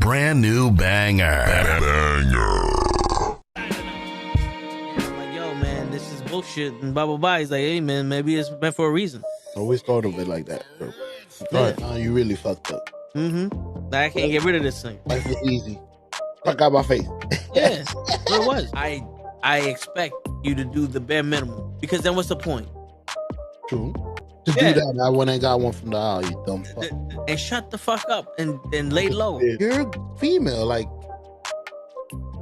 brand new banger. I'm like, yo, man, this is bullshit and blah blah blah. He's like, hey, man, maybe it's meant for a reason. Always thought of it like that, bro. Yeah. Now you really fucked up. Like, I can't get rid of this thing. Life was easy. Fuck out my face. Yeah, what it was. I expect you to do the bare minimum, because then what's the point? True. To Yeah. do that, I went and got one from the aisle, you dumb fuck. And shut the fuck up and lay low. You're female, like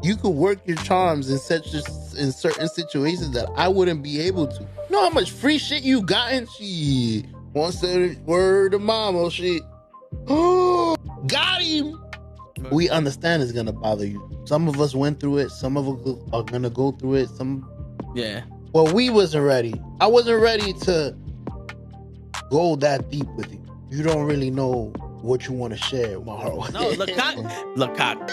you could work your charms in certain situations that I wouldn't be able to. You know how much free shit you gotten? She wants to word to mama shit. Oh, got him. We understand it's gonna bother you. Some of us went through it. Some of us are gonna go through it. Yeah. Well, we wasn't ready. I wasn't ready to go that deep with you. You don't really know what you want to share with my heart. No, look cock.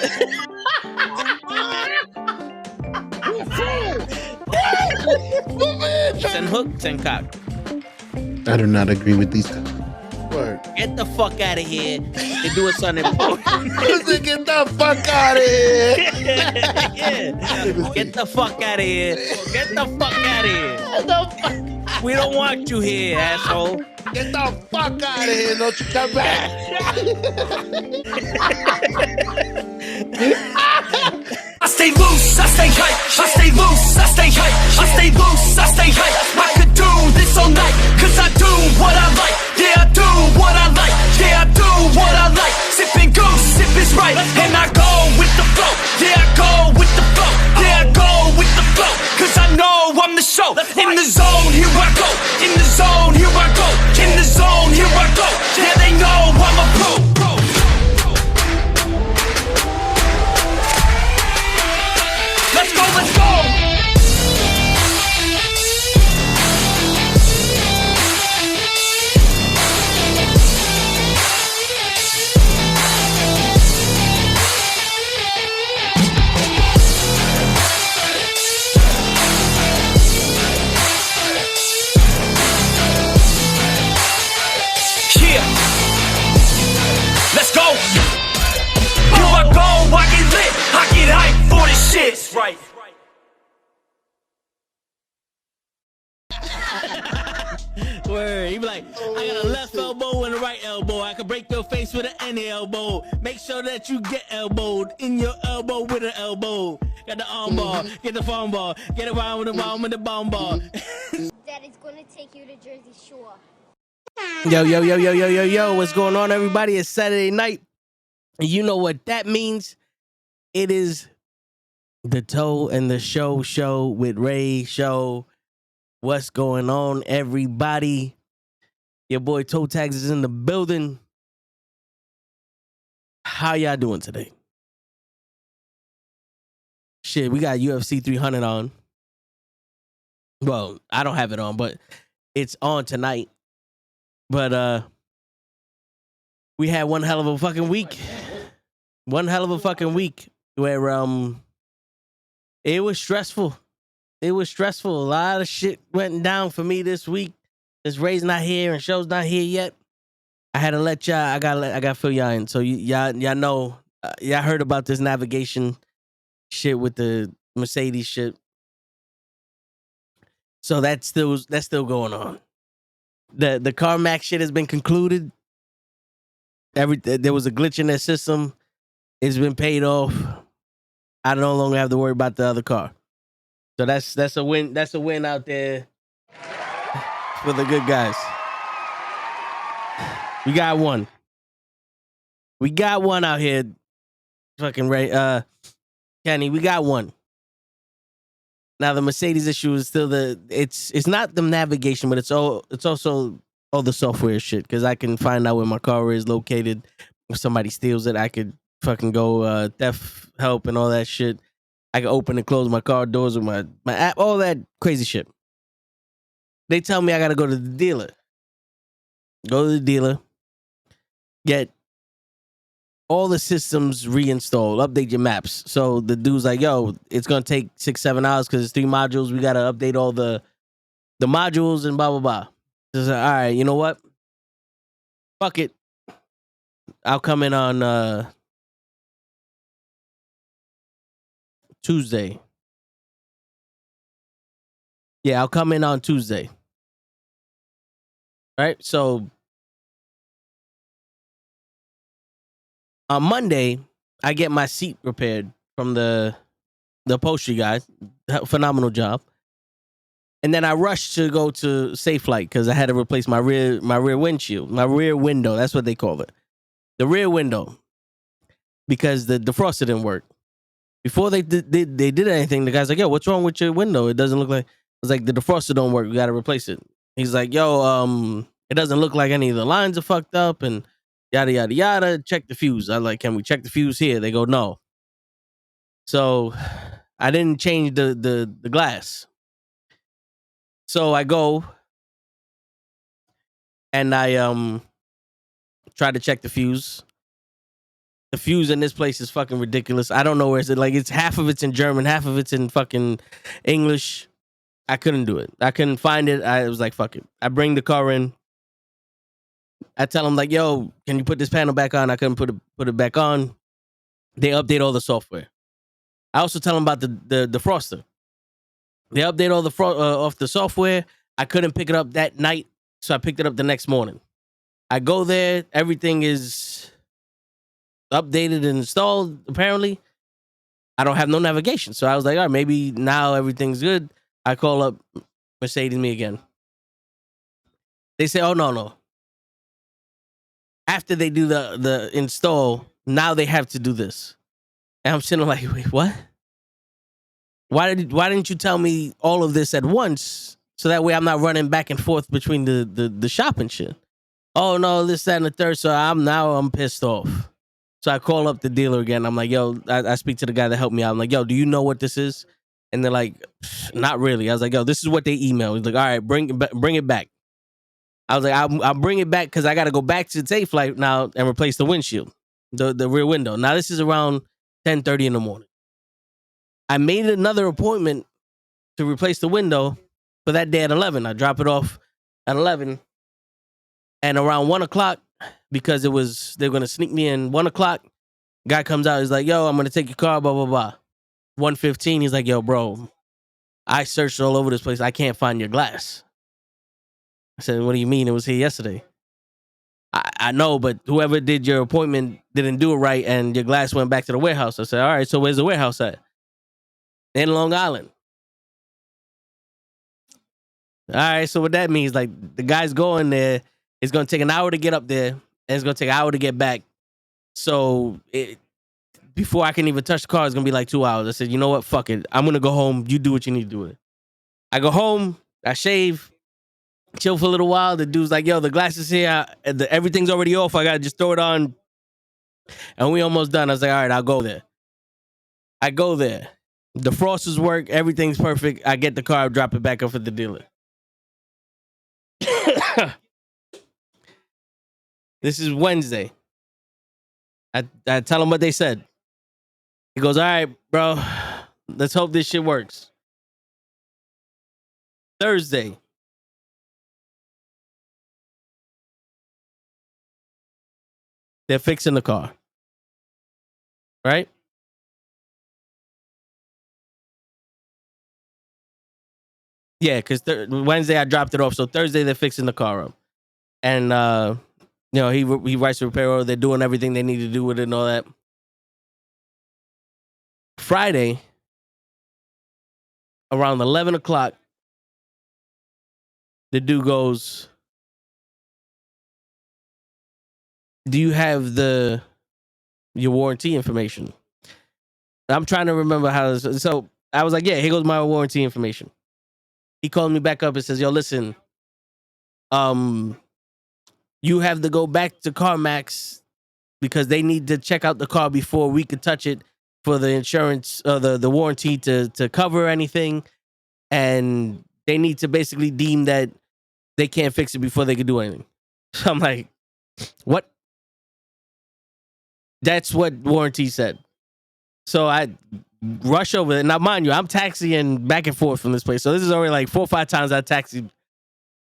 Send hook, send cock. I do not agree with these guys. Word. Get the fuck out of here and do something important. Get the fuck out of here. Yeah. Get the fuck out of here. Get the fuck out of here. We don't want you here, asshole. Get the fuck out of here. Don't you come back. I stay loose, I stay hype. I stay loose, I stay hype. I stay loose, I stay hype. I could do this all night, cause I do what I like. Yeah, I do what I like. Yeah, I do what I like. Sipping goose, sip is right. And I go with the flow. Yeah, I go with the flow. Yeah, I go with the flow. Cause I know I'm the show. In the zone, here I go. In the zone, here I go. In the zone, here I go. Yeah, they know I'm a pro. Let's go, let's go! Yeah! Let's go! Here I go, I get lit, I get hyped for this shit! Right. Word. He be like, I got a left elbow and a right elbow. I can break your face with an any elbow. Make sure that you get elbowed in your elbow with an elbow. Got the arm ball, get the phone ball, get around with the bomb with the bomb ball. That is gonna take you to Jersey Shore. Yo, what's going on, everybody? It's Saturday night. And you know what that means? It is the Toe and the Show with Ray Show. What's going on, everybody? Your boy Toe Tags is in the building. How y'all doing today? Shit, we got UFC 300 on. Well, I don't have it on, but it's on tonight. But we had one hell of a fucking week. One hell of a fucking week where it was stressful. It was stressful. A lot of shit went down for me this week. Since Ray's not here and Show's not here yet, I had to let y'all. I got fill y'all in. So y'all know. Y'all heard about this navigation shit with the Mercedes shit. So that's still going on. The CarMax shit has been concluded. There was a glitch in their system. It's been paid off. I no longer have to worry about the other car. So that's a win. That's a win out there for the good guys. We got one. We got one out here. Fucking Ray, Kenny, we got one. Now the Mercedes issue is still it's not the navigation, but it's also all the software shit, because I can find out where my car is located. If somebody steals it, I could fucking go theft help and all that shit. I can open and close my car doors with my app, all that crazy shit. They tell me I gotta go to the dealer. Go to the dealer, get all the systems reinstalled, update your maps. So the dude's like, yo, it's gonna take 6-7 hours because it's 3 modules. We gotta update all the modules and blah blah blah. So I was like, all right, you know what? Fuck it. I'll come in on Tuesday. Yeah, I'll come in on Tuesday. Right? So on Monday, I get my seat repaired from the upholstery guy. Phenomenal job. And then I rushed to go to Safe Flight because I had to replace my rear windshield, my rear window. That's what they call it. The rear window. Because the defroster didn't work. Before they did anything, the guy's like, yo, what's wrong with your window? It doesn't look like, it's like the defroster don't work. We got to replace it. He's like, yo, it doesn't look like any of the lines are fucked up and yada, yada, yada. Check the fuse. I like, can we check the fuse here? They go, no. So I didn't change the glass. So I go and I try to check the fuse. The fuse in this place is fucking ridiculous. I don't know where it's like. It's half of it's in German, half of it's in fucking English. I couldn't do it. I couldn't find it. I was like, fuck it. I bring the car in. I tell them like, yo, can you put this panel back on? I couldn't put it back on. They update all the software. I also tell them about the defroster. They update all the off the software. I couldn't pick it up that night, so I picked it up the next morning. I go there. Everything is updated and installed. Apparently, I don't have no navigation, so I was like, all right, maybe now everything's good. I call up Mercedes me again. They say, oh no. After they do the install, now they have to do this. And I'm sitting like, wait, what? Why didn't you tell me all of this at once so that way I'm not running back and forth between the shop and shit? Oh no, this, that, and the third. So I'm pissed off. So I call up the dealer again. I'm like, yo, I speak to the guy that helped me out. I'm like, yo, do you know what this is? And they're like, not really. I was like, yo, this is what they emailed. He's like, all right, bring it back. I was like, I'll bring it back because I got to go back to the Safe Flight now and replace the windshield, the rear window. Now this is around 10:30 in the morning. I made another appointment to replace the window for that day at 11. I drop it off at 11. And around 1 o'clock, because they're going to sneak me in 1 o'clock, guy comes out. He's like, yo, I'm going to take your car, blah, blah, blah. 1:15, he's like, yo, bro, I searched all over this place. I can't find your glass. I said, what do you mean? It was here yesterday. I know, but whoever did your appointment didn't do it right, and your glass went back to the warehouse. I said, all right, so where's the warehouse at? In Long Island. All right, so what that means, like, the guy's going there. It's going to take an hour to get up there, and it's going to take an hour to get back. So before I can even touch the car, it's going to be like 2 hours. I said, you know what? Fuck it. I'm going to go home. You do what you need to do with it. I go home. I shave. Chill for a little while. The dude's like, yo, the glass is here. Everything's already off. I got to just throw it on. And we almost done. I was like, all right, I'll go there. I go there. The frosters work. Everything's perfect. I get the car, drop it back off at the dealer. This is Wednesday. I tell him what they said. He goes, all right, bro, let's hope this shit works. Thursday. They're fixing the car. Right? Yeah, because Wednesday I dropped it off. So Thursday they're fixing the car up. And, he writes a repair order. They're doing everything they need to do with it and all that. Friday, around 11 o'clock, the dude goes, do you have your warranty information? I'm trying to remember how this. So I was like, yeah, here goes my warranty information. He called me back up and says, yo, listen, you have to go back to CarMax because they need to check out the car before we could touch it for the insurance, the warranty to cover anything. And they need to basically deem that they can't fix it before they can do anything. So I'm like, what? That's what warranty said. So I rush over there. Now, mind you, I'm taxiing back and forth from this place. So this is already like 4 or 5 times I taxied.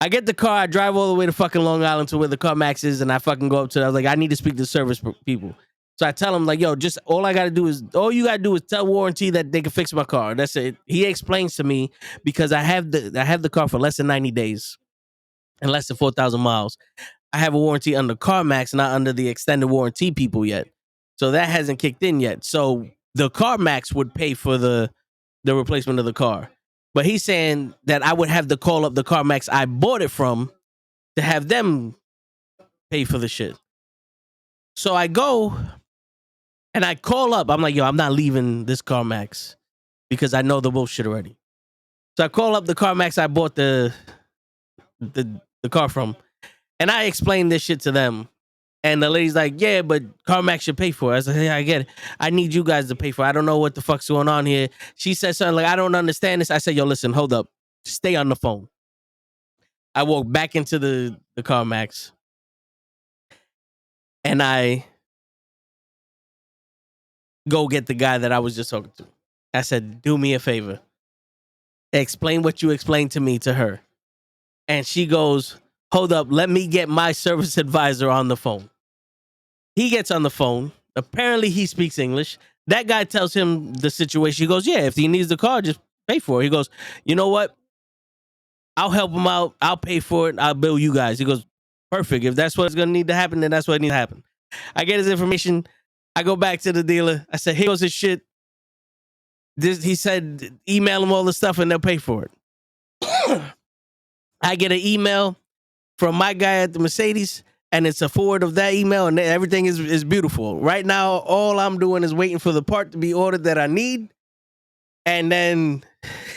I get the car. I drive all the way to fucking Long Island to where the CarMax is, and I fucking go up to it. I was like, I need to speak to service people. So I tell him like, yo, just all you gotta do is tell warranty that they can fix my car. That's it. He explains to me because I have the car for less than 90 days and less than 4,000 miles. I have a warranty under CarMax, not under the extended warranty people yet. So that hasn't kicked in yet. So the CarMax would pay for the replacement of the car. But he's saying that I would have to call up the CarMax I bought it from to have them pay for the shit. So I go and I call up. I'm like, yo, I'm not leaving this CarMax because I know the bullshit already. So I call up the CarMax I bought the car from, and I explained this shit to them. And the lady's like, yeah, but CarMax should pay for it. I said, hey, I get it. I need you guys to pay for it. I don't know what the fuck's going on here. She said something like, I don't understand this. I said, yo, listen, hold up. Stay on the phone. I walk back into the CarMax. And I go get the guy that I was just talking to. I said, do me a favor. Explain what you explained to me to her. And she goes, hold up, let me get my service advisor on the phone. He gets on the phone. Apparently he speaks English. That guy tells him the situation. He goes, yeah, if he needs the car, just pay for it. He goes, you know what? I'll help him out. I'll pay for it. I'll bill you guys. He goes, perfect. If that's what's going to need to happen, then that's what needs to happen. I get his information. I go back to the dealer. I said, here goes his shit. He said, email him all the stuff and they'll pay for it. I get an email from my guy at the Mercedes, and it's a forward of that email, and everything is beautiful. Right now, all I'm doing is waiting for the part to be ordered that I need, and then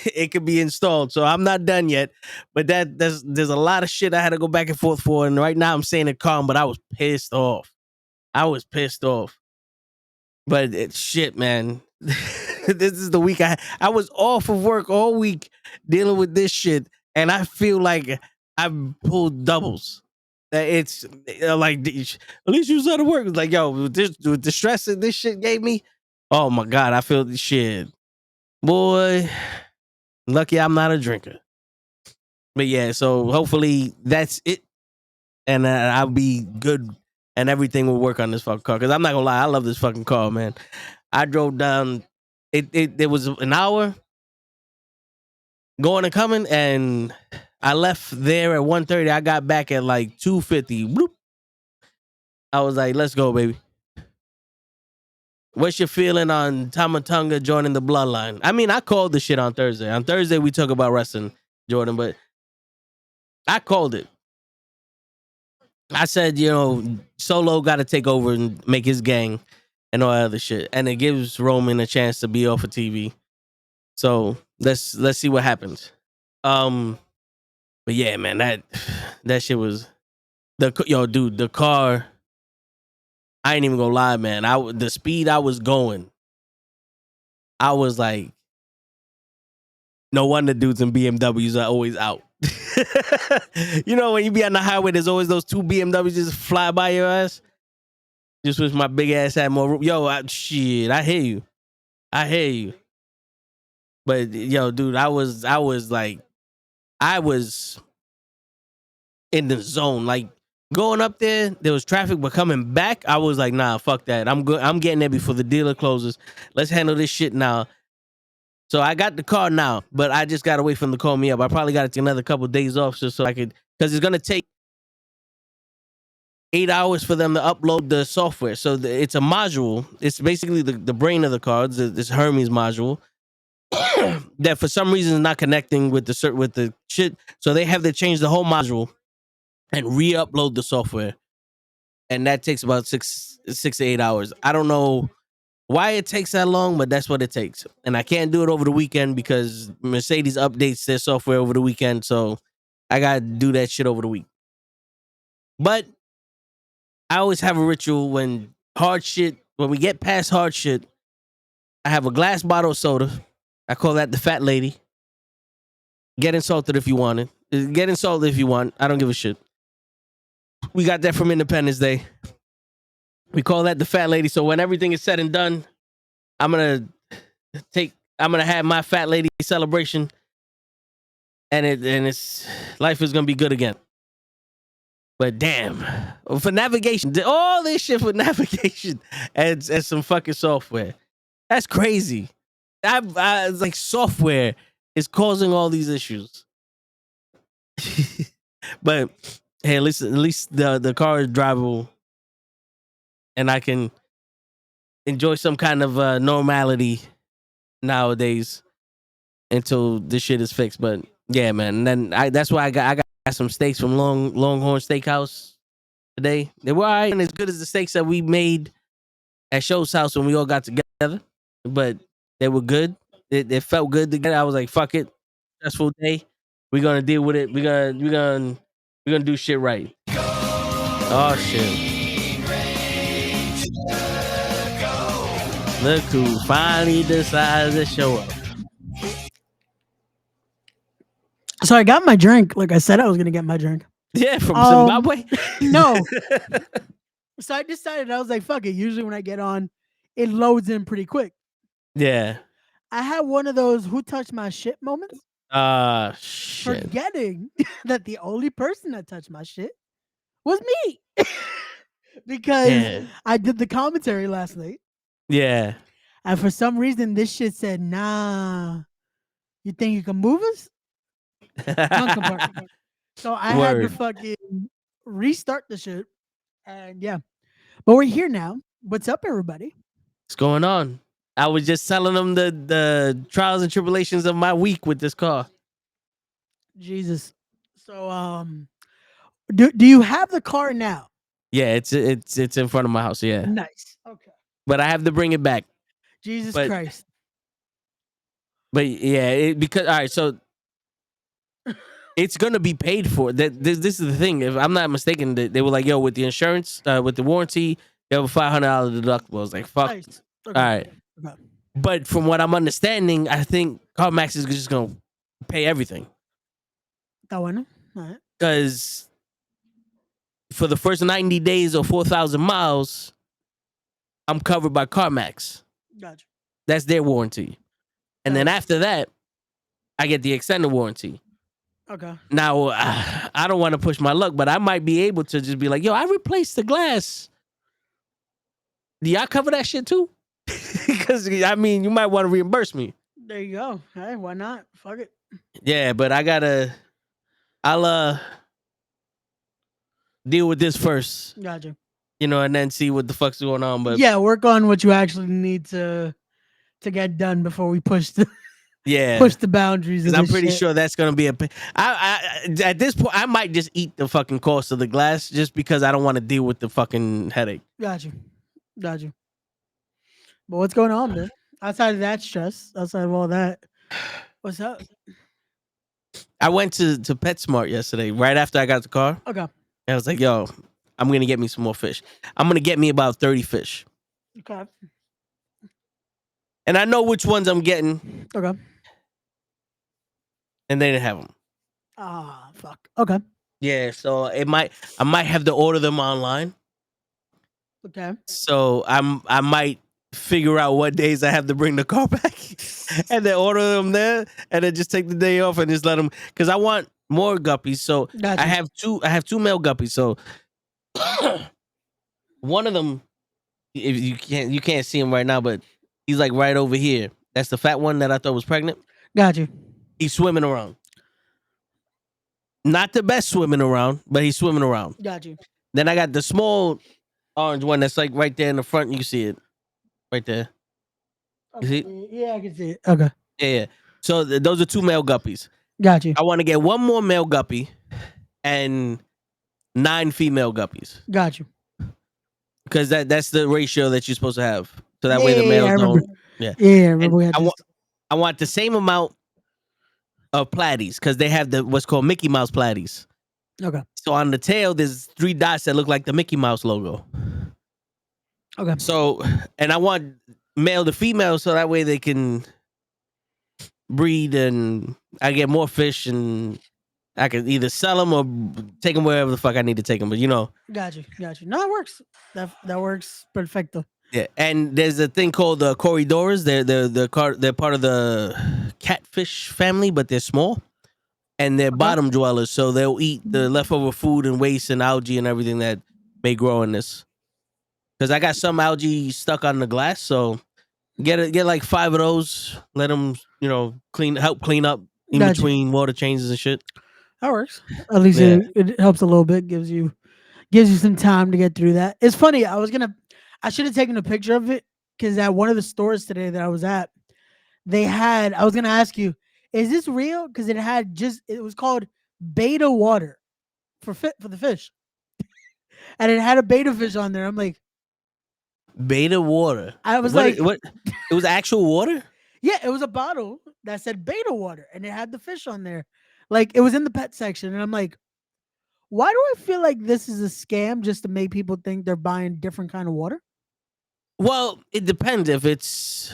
it could be installed. So I'm not done yet, but there's a lot of shit I had to go back and forth for, and right now I'm saying it calm, but I was pissed off. But it's shit, man. This is the week I was off of work all week dealing with this shit, and I feel like I've pulled doubles. It's like, at least you was out of work. It's like, yo, with the stress that this shit gave me, oh my God, I feel this shit. Boy, lucky I'm not a drinker. But yeah, so hopefully that's it, and I'll be good, and everything will work on this fucking car. Because I'm not gonna lie, I love this fucking car, man. I drove down. It was an hour going and coming, and I left there at 1:30. I got back at like 2:50. Bloop. I was like, let's go, baby. What's your feeling on Tamatonga joining the bloodline? I mean, I called the shit on Thursday. On Thursday, we talk about wrestling, Jordan, but I called it. I said, Solo got to take over and make his gang and all that other shit. And it gives Roman a chance to be off of TV. So let's see what happens. But yeah, man, that shit was the car. I ain't even gonna lie, man. The speed I was going, I was like, no wonder dudes in BMWs are always out. When you be on the highway, there's always those two BMWs just fly by your ass. Just wish my big ass had more room. Yo, I hear you. But yo, dude, I was in the zone. Like going up there was traffic, but coming back, I was like, nah, fuck that. I'm good. I'm getting there before the dealer closes. Let's handle this shit now. So I got the car now, but I just gotta wait for them to call me up. I probably got to take another couple of days off just so I could, because it's gonna take 8 hours for them to upload the software. So it's a module. It's basically the brain of the car. This Hermes module that for some reason is not connecting with the shit. So they have to change the whole module and re-upload the software, and that takes about 6 to 8 hours. I don't know why it takes that long, but that's what it takes. And I can't do it over the weekend because Mercedes updates their software over the weekend. So I got to do that shit over the week. But I always have a ritual when we get past hard shit, I have a glass bottle of soda. I call that the fat lady. Get insulted if you want it. Get insulted if you want. I don't give a shit. We got that from Independence Day. We call that the fat lady. So when everything is said and done, I'm gonna have my fat lady celebration, and it's life is gonna be good again. But damn, for navigation, all this shit for navigation and some fucking software. That's crazy. It's like software is causing all these issues. But hey, at least the car is drivable, and I can enjoy some kind of normality nowadays until this shit is fixed. But yeah, man. And then that's why I got some steaks from Longhorn Steakhouse today. They were alright, and as good as the steaks that we made at Show's house when we all got together, but they were good. It felt good together. I was like, fuck it, stressful day. We're gonna deal with it. We're gonna do shit right. Oh shit. Look who finally decides to show up. So I got my drink. Like I said, I was gonna get my drink. Yeah, from Zimbabwe. No. So I decided, I was like, fuck it. Usually when I get on, it loads in pretty quick. Yeah. I had one of those "who touched my shit" moments, Shit. forgetting that the only person that touched my shit was me. Because Yeah. I did the commentary last night, Yeah. and for some reason this shit said, "Nah, you think you can move us?" Trunk compartment. So I had to Word. fucking restart the shit, and yeah. But we're here now. What's up, everybody? What's going on? I was just telling them the trials and tribulations of my week with this car. Jesus. So do you have the car now? Yeah, it's in front of my house. Yeah, Nice. Okay. but I have to bring it back. Jesus But- Christ. But yeah, because all right, so it's gonna be paid for. This is the thing. If I'm not mistaken, they were like, "Yo, with the insurance, with the warranty, you have a $500 deductible." I was like, "Fuck." Nice. Okay. All right. Okay. But from what I'm understanding, I think CarMax is just gonna pay everything That one. All right. because for the first 90 days or 4,000 miles, I'm covered by CarMax. Gotcha. That's their warranty. And then after that, I get the extended warranty. Okay. Now, I don't want to push my luck, but I might be able to just be like, yo, I replaced the glass. Do y'all cover that shit too? Because, I mean, you might want to reimburse me. There you go. Hey, why not? Fuck it. Yeah, but I'll deal with this first, Gotcha. you know, and then see what the fuck's going on. But Yeah, work on what you actually need to get done before we push the yeah, push the boundaries. Of I'm this pretty shit. sure that's gonna be I at this point I might just eat the fucking cost of the glass just because I don't want to deal with the fucking headache. Got you. But what's going on, man? Outside of that stress, outside of all that, what's up? I went to PetSmart yesterday right after I got the car. Okay. And I was like, yo, I'm gonna get me some more fish. I'm gonna get me about 30 fish, Okay. and I know which ones I'm getting, Okay. and they didn't have them. Ah, fuck. Okay. Yeah, so I might have to order them online. Okay. So I might figure out what days I have to bring the car back and then order them there and then just take the day off and just let them, because I want more guppies. So Gotcha. I have two male guppies. So one of them, if you can't see him right now, but he's like right over here. That's the fat one that I thought was pregnant. Got you. He's swimming around. Not the best swimming around, but he's swimming around. Got you. Then I got the small orange one that's like right there in the front. You can see it right there. You see? Okay. Yeah, I can see it. Okay. Yeah. So those are two male guppies. Got you. I want to get one more male guppy and 9 female guppies Got you. because that's the ratio that you're supposed to have. So that way the Yeah, males I don't. remember. Yeah. Yeah, I remember we had I this. I want the same amount of platies because they have the what's called Mickey Mouse platies. Okay. So on the tail, there's 3 dots that look like the Mickey Mouse logo. Okay. So, and I want male to female so that way they can breed and I get more fish and I can either sell them or take them wherever the fuck I need to take them. But you know, Got you. No, it works. That works perfecto. yeah. And there's a thing called the corridors. They're part of the catfish family, but they're small. and they're bottom dwellers, so they'll eat the leftover food and waste and algae and everything that may grow in this. Because I got some algae stuck on the glass, so get like 5 of those. Let them, help clean up in Gotcha. between water changes and shit. That works. At least Yeah. it helps a little bit. Gives you some time to get through that. It's funny. I should have taken a picture of it because at one of the stores today that I was at, I was gonna ask you, is this real? Because it was called beta water for the fish, and it had a beta fish on there. I'm like, Beta water. I was What- like, what? It was actual water. yeah, it was a bottle that said beta water, and it had the fish on there. Like it was in the pet section, and I'm like, why do I feel like this is a scam just to make people think they're buying different kind of water? Well, it depends if it's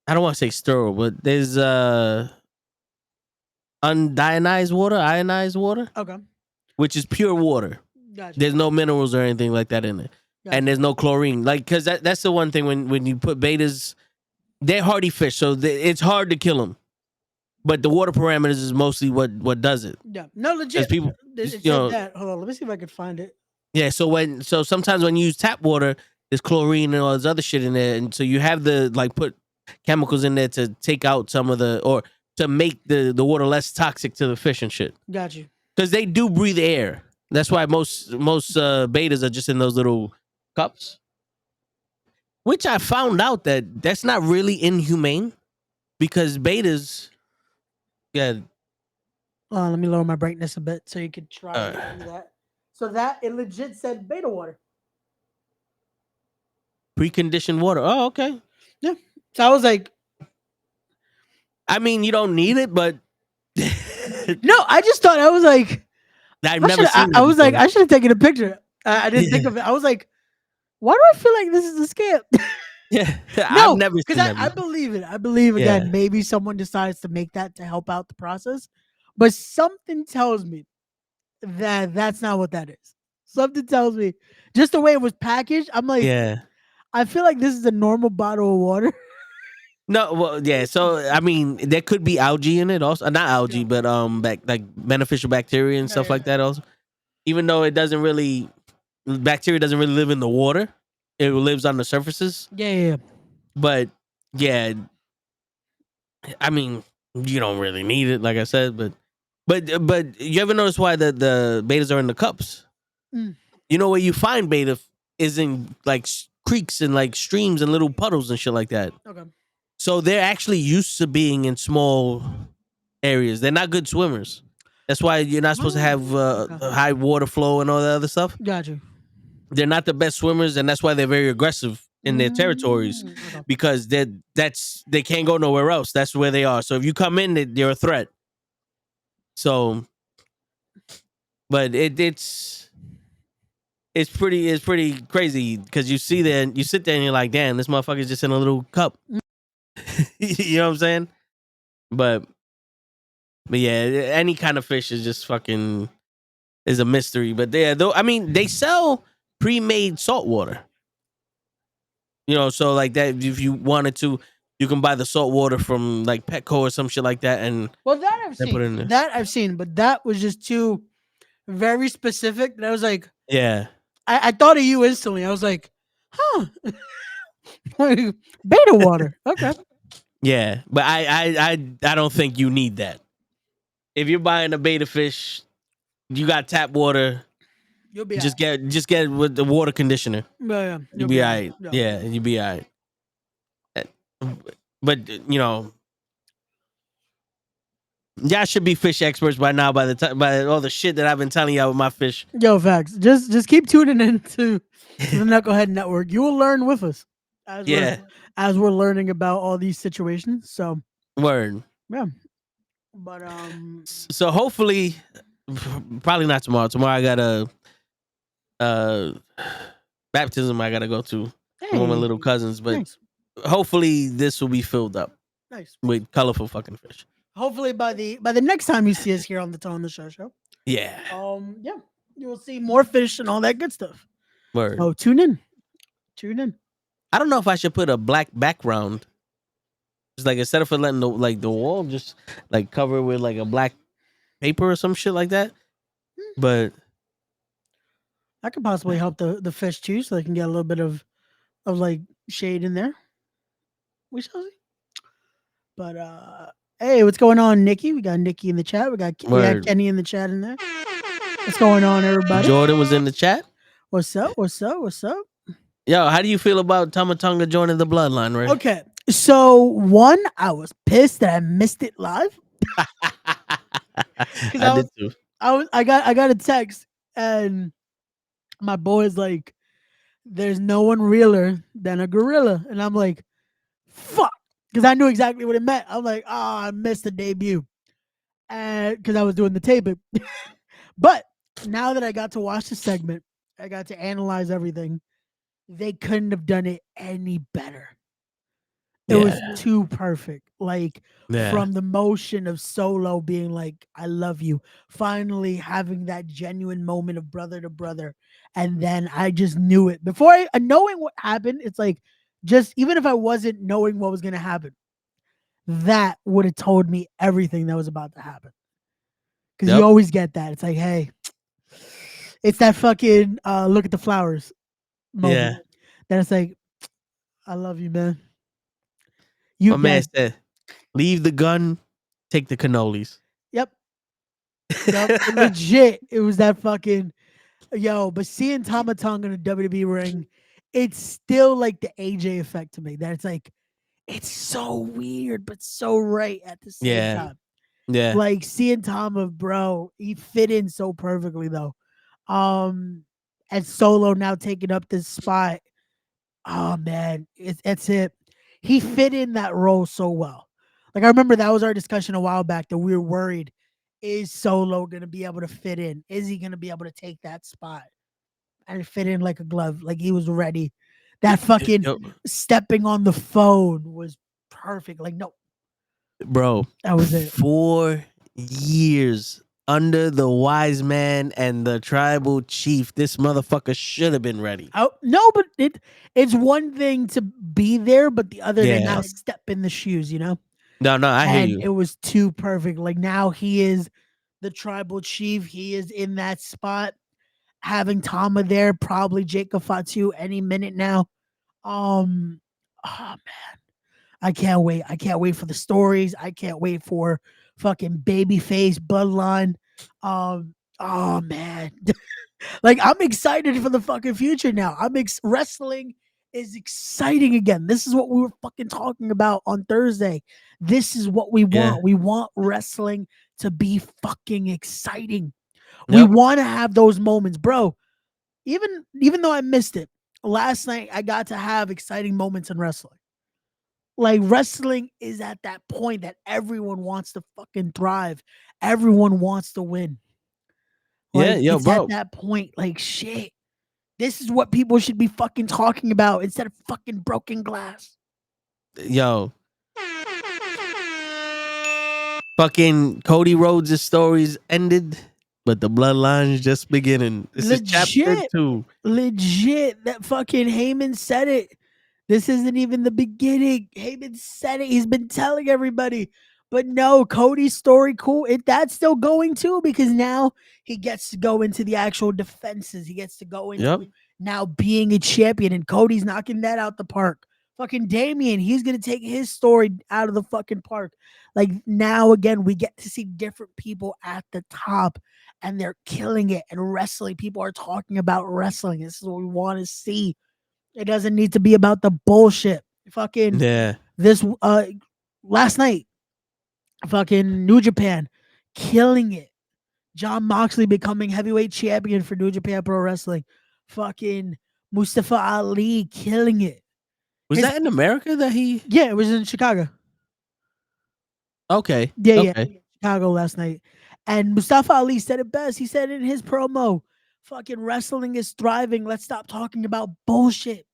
I don't want to say sterile, but there's ionized water, Okay, which is pure water. gotcha. There's no minerals or anything like that in it, and there's no chlorine. Like, because that's the one thing when you put betas, they're hardy fish, so it's hard to kill them. But the water parameters is mostly what does it. Yeah, no, legit. People, It you said know- that. Hold on, let me see if I can find it. Yeah, so sometimes when you use tap water, there's chlorine and all this other shit in there, and so you have to put chemicals in there to take out some of or to make the water less toxic to the fish and shit. Got you. Because they do breathe air. That's why most betas are just in those little cups. Which I found out that's not really inhumane, because betas, yeah. Let me lower my brightness a bit so you could try Uh. to do that. So that it legit said beta water. Preconditioned water. Oh, okay. So I was like, I mean, you don't need it, but no, I just thought I was like, I've never seen it I was like, before. I should have taken a picture. I didn't think of it. I was like, why do I feel like this is a scam? Yeah, No, I've never seen because that I before. believe it. I believe again, Yeah. maybe someone decides to make that to help out the process, but something tells me that that's not what that is. Something tells me just the way it was packaged. I'm like, Yeah. I feel like this is a normal bottle of water. No, well, yeah. So I mean, there could be algae in it also. Not algae, Yeah. but like beneficial bacteria and stuff yeah. like that also. Even though bacteria doesn't really live in the water, it lives on the surfaces. Yeah. But yeah, I mean, you don't really need it, like I said. But you ever notice why the betas are in the cups? Mm. You know where you find beta is in like creeks and like streams and little puddles and shit like that. Okay. So they're actually used to being in small areas. They're not good swimmers. That's why you're not supposed to have Okay. high water flow and all that other stuff. Got you. They're not the best swimmers, and that's why they're very aggressive in their territories, Okay. because they can't go nowhere else. That's where they are. So if you come in, they're a threat. So, but it's pretty crazy, because you sit there and you're like, damn, this motherfucker's just in a little cup. You know what I'm saying? But yeah, any kind of fish is just fucking is a mystery. But I mean, they sell pre-made salt water. So like that, if you wanted to, you can buy the salt water from like Petco or some shit like that, and Well, that I've they put it in seen. there. That I've seen, but that was just too very specific. That I was like, Yeah. I thought of you instantly. I was like, huh. Beta water. Okay. Yeah, but I don't think you need that. If you're buying a beta fish, you got tap water. You'll be Just get it with the water conditioner. Yeah, You'll be alright. Yeah, you'll be alright. But y'all should be fish experts by now. By all the shit that I've been telling y'all with my fish. Yo, facts. Just keep tuning into the Knucklehead Network. You will learn with us as we're learning about all these situations. So Word. yeah, but So hopefully, probably not tomorrow. Tomorrow I got a baptism I gotta go to one of my little cousins, but nice. hopefully this will be filled up Nice. with colorful fucking fish. Hopefully by the next time you see us here on the Tone the Show, Yeah. yeah, you will see more fish and all that good stuff. Word. Oh, tune in. I don't know if I should put a black background It's like instead of letting the wall just like cover it with like a black paper or some shit like that. But I could possibly help the fish too, so they can get a little bit of like shade in there. We shall see. But hey, what's going on, Nikki? We got Nikki in the chat. We got Word. Kenny in the chat in there. What's going on, everybody? Jordan was in the chat. What's up? What's up? What's up? Yo, how do you feel about Tamatonga joining the bloodline, right? Okay, so one, I was pissed that I missed it live. I did too. I got a text and my boy's like, "There's no one realer than a gorilla," and I'm like, "Fuck," because I knew exactly what it meant. I'm like, "Oh, I missed the debut," and because I was doing the taping. But now that I got to watch the segment, I got to analyze everything. They couldn't have done it any better. It was too perfect. Like from the motion of Solo being like, "I love you," finally having that genuine moment of brother to brother, and then I just knew it before knowing what happened. It's like, just even if I wasn't knowing what was gonna happen, that would have told me everything that was about to happen. Because you always get that. It's like, hey, it's that fucking look at the flowers moment. Then it's like, "I love you, man." My man said, "Leave the gun, take the cannolis." Yep. Legit. It was that fucking but seeing Tama Tonga in a WWE ring, it's still like the AJ effect to me. That it's like, it's so weird, but so right at the same time. Yeah. Like seeing Tama, bro, he fit in so perfectly though. And Solo now taking up this spot. Oh man, it's it. He fit in that role so well. Like I remember that was our discussion a while back that we were worried, is Solo gonna be able to fit in? Is he gonna be able to take that spot and fit in like a glove? Like he was ready. That fucking stepping on the phone was perfect. Like no, bro, that was it. 4 years under the wise man and the tribal chief. This motherfucker should have been ready. Oh no, but it's one thing to be there, but the other to now step in the shoes, you know? No, I hear you. It was too perfect. Like now he is the tribal chief. He is in that spot. Having Tama there, probably Jacob Fatu any minute now. Oh man, I can't wait. I can't wait for the stories. I can't wait for fucking babyface bloodline. Oh man, like I'm excited for the fucking future now. Wrestling is exciting again. This is what we were fucking talking about on Thursday. This is what we want. We want wrestling to be fucking exciting. We want to have those moments, bro. Even though I missed it last night, I got to have exciting moments in wrestling. Like wrestling is at that point that everyone wants to fucking thrive. Everyone wants to win. Like it's bro. at that point, like shit. This is what people should be fucking talking about instead of fucking broken glass. Yo. Fucking Cody Rhodes' stories ended, but the bloodline's just beginning. This is chapter 2. Legit. That fucking Heyman said it. This isn't even the beginning. Heyman said it. He's been telling everybody. But no, Cody's story, cool. That's still going too, because now he gets to go into the actual defenses. He gets to go into now being a champion, and Cody's knocking that out the park. Fucking Damian, he's going to take his story out of the fucking park. Like now, again, we get to see different people at the top, and they're killing it. And wrestling, people are talking about wrestling. This is what we want to see. It doesn't need to be about the bullshit. Fucking this last night, fucking New Japan killing it. Jon Moxley becoming heavyweight champion for New Japan Pro Wrestling. Fucking Mustafa Ali killing it. Was that in America that he? Yeah, it was in Chicago. Okay. Yeah. Chicago last night. And Mustafa Ali said it best. He said in his promo, fucking wrestling is thriving. Let's stop talking about bullshit.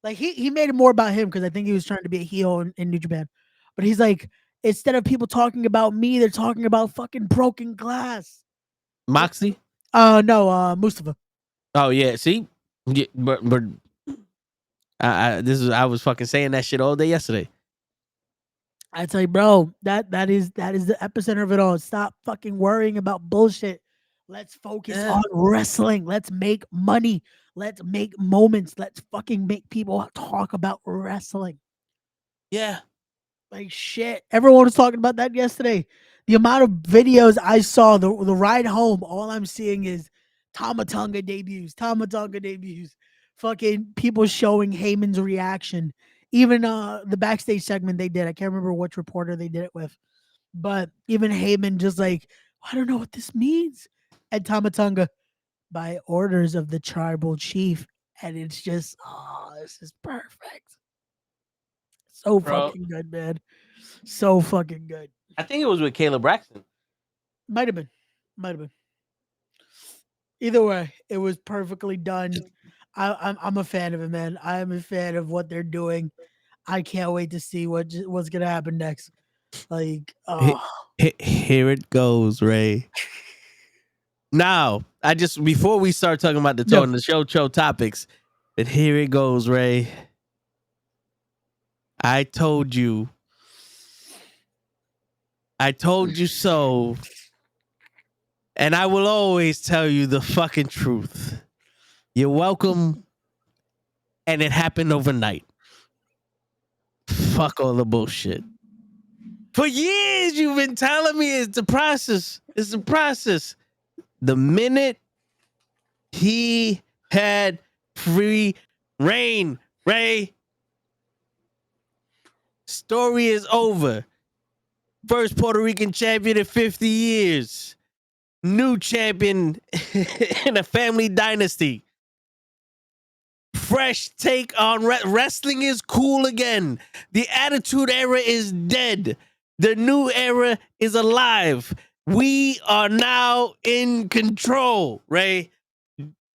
Like he made it more about him because I think he was trying to be a heel in New Japan. But he's like, instead of people talking about me, they're talking about fucking broken glass. Moxie? No, Mustafa. Oh yeah, see? Yeah, but I was fucking saying that shit all day yesterday. I tell you, bro, that is the epicenter of it all. Stop fucking worrying about bullshit. Let's focus Yeah. on wrestling. Let's make money. Let's make moments. Let's fucking make people talk about wrestling. Yeah. Like shit. Everyone was talking about that yesterday. The amount of videos I saw, the ride home, all I'm seeing is Tamatonga debuts, Tamatonga debuts. Fucking people showing Heyman's reaction. Even the backstage segment they did, I can't remember which reporter they did it with, but even Heyman just like, I don't know what this means. And Tamatonga, by orders of the tribal chief. And it's just, oh, this is perfect. So Bro. fucking good, man. So fucking good. I think it was with Caleb Braxton. Might have been. Might have been. Either way, it was perfectly done. I'm a fan of it, man. I am a fan of what they're doing. I can't wait to see what's gonna happen next. Like, oh, Here it goes, Ray. Now, before we start talking about the No. the show topics, but here it goes, Ray. I told you so. And I will always tell you the fucking truth. You're welcome. And it happened overnight. Fuck all the bullshit. For years, you've been telling me it's the process. It's the process. The minute he had free reign, Ray, story is over. First Puerto Rican champion in 50 years. New champion in a family dynasty. Fresh take on wrestling is cool again. The Attitude Era is dead. The new era is alive. We are now in control, Ray.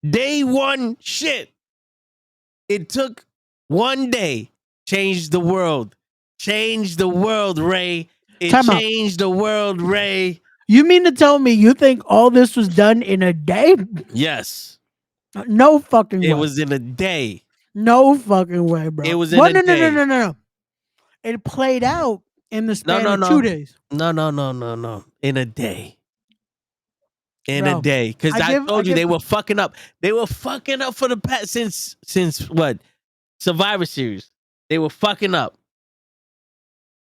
Day one shit. It took one day. Changed the world. Changed the world, Ray. It Time out. changed the world, Ray. You mean to tell me you think all this was done in a day? Yes. No fucking It way. was in a day. No fucking way, bro. It was in a no, day. No. It played out in the span No, of no. 2 days. No. In a day. In Bro, a day. Because I told you they were fucking up. They were fucking up for the past since what? Survivor Series. They were fucking up.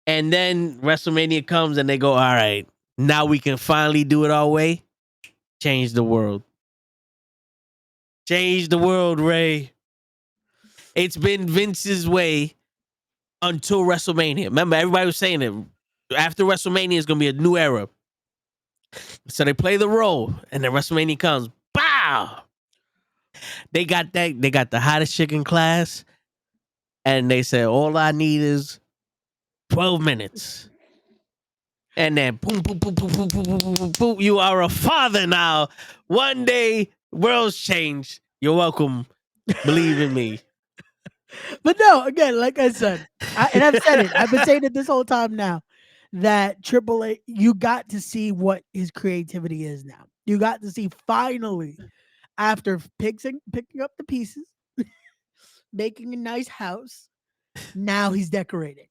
And then WrestleMania comes and they go, all right, now we can finally do it our way. Change the world. Change the world, Ray. It's been Vince's way until WrestleMania. Remember, everybody was saying it. After WrestleMania is going to be a new era. So they play the role, and then WrestleMania comes. Bow! They got the hottest chick in class, and they said, all I need is 12 minutes. And then boom, boom, boom, boom, boom, boom, boom, boom, boom, boom. You are a father now. One day, worlds change. You're welcome. Believe in me. But no, again, like I said, and I've said it. I've been saying it this whole time now. That Triple H, you got to see what his creativity is now. You got to see finally, after picking up the pieces, making a nice house. Now he's decorating,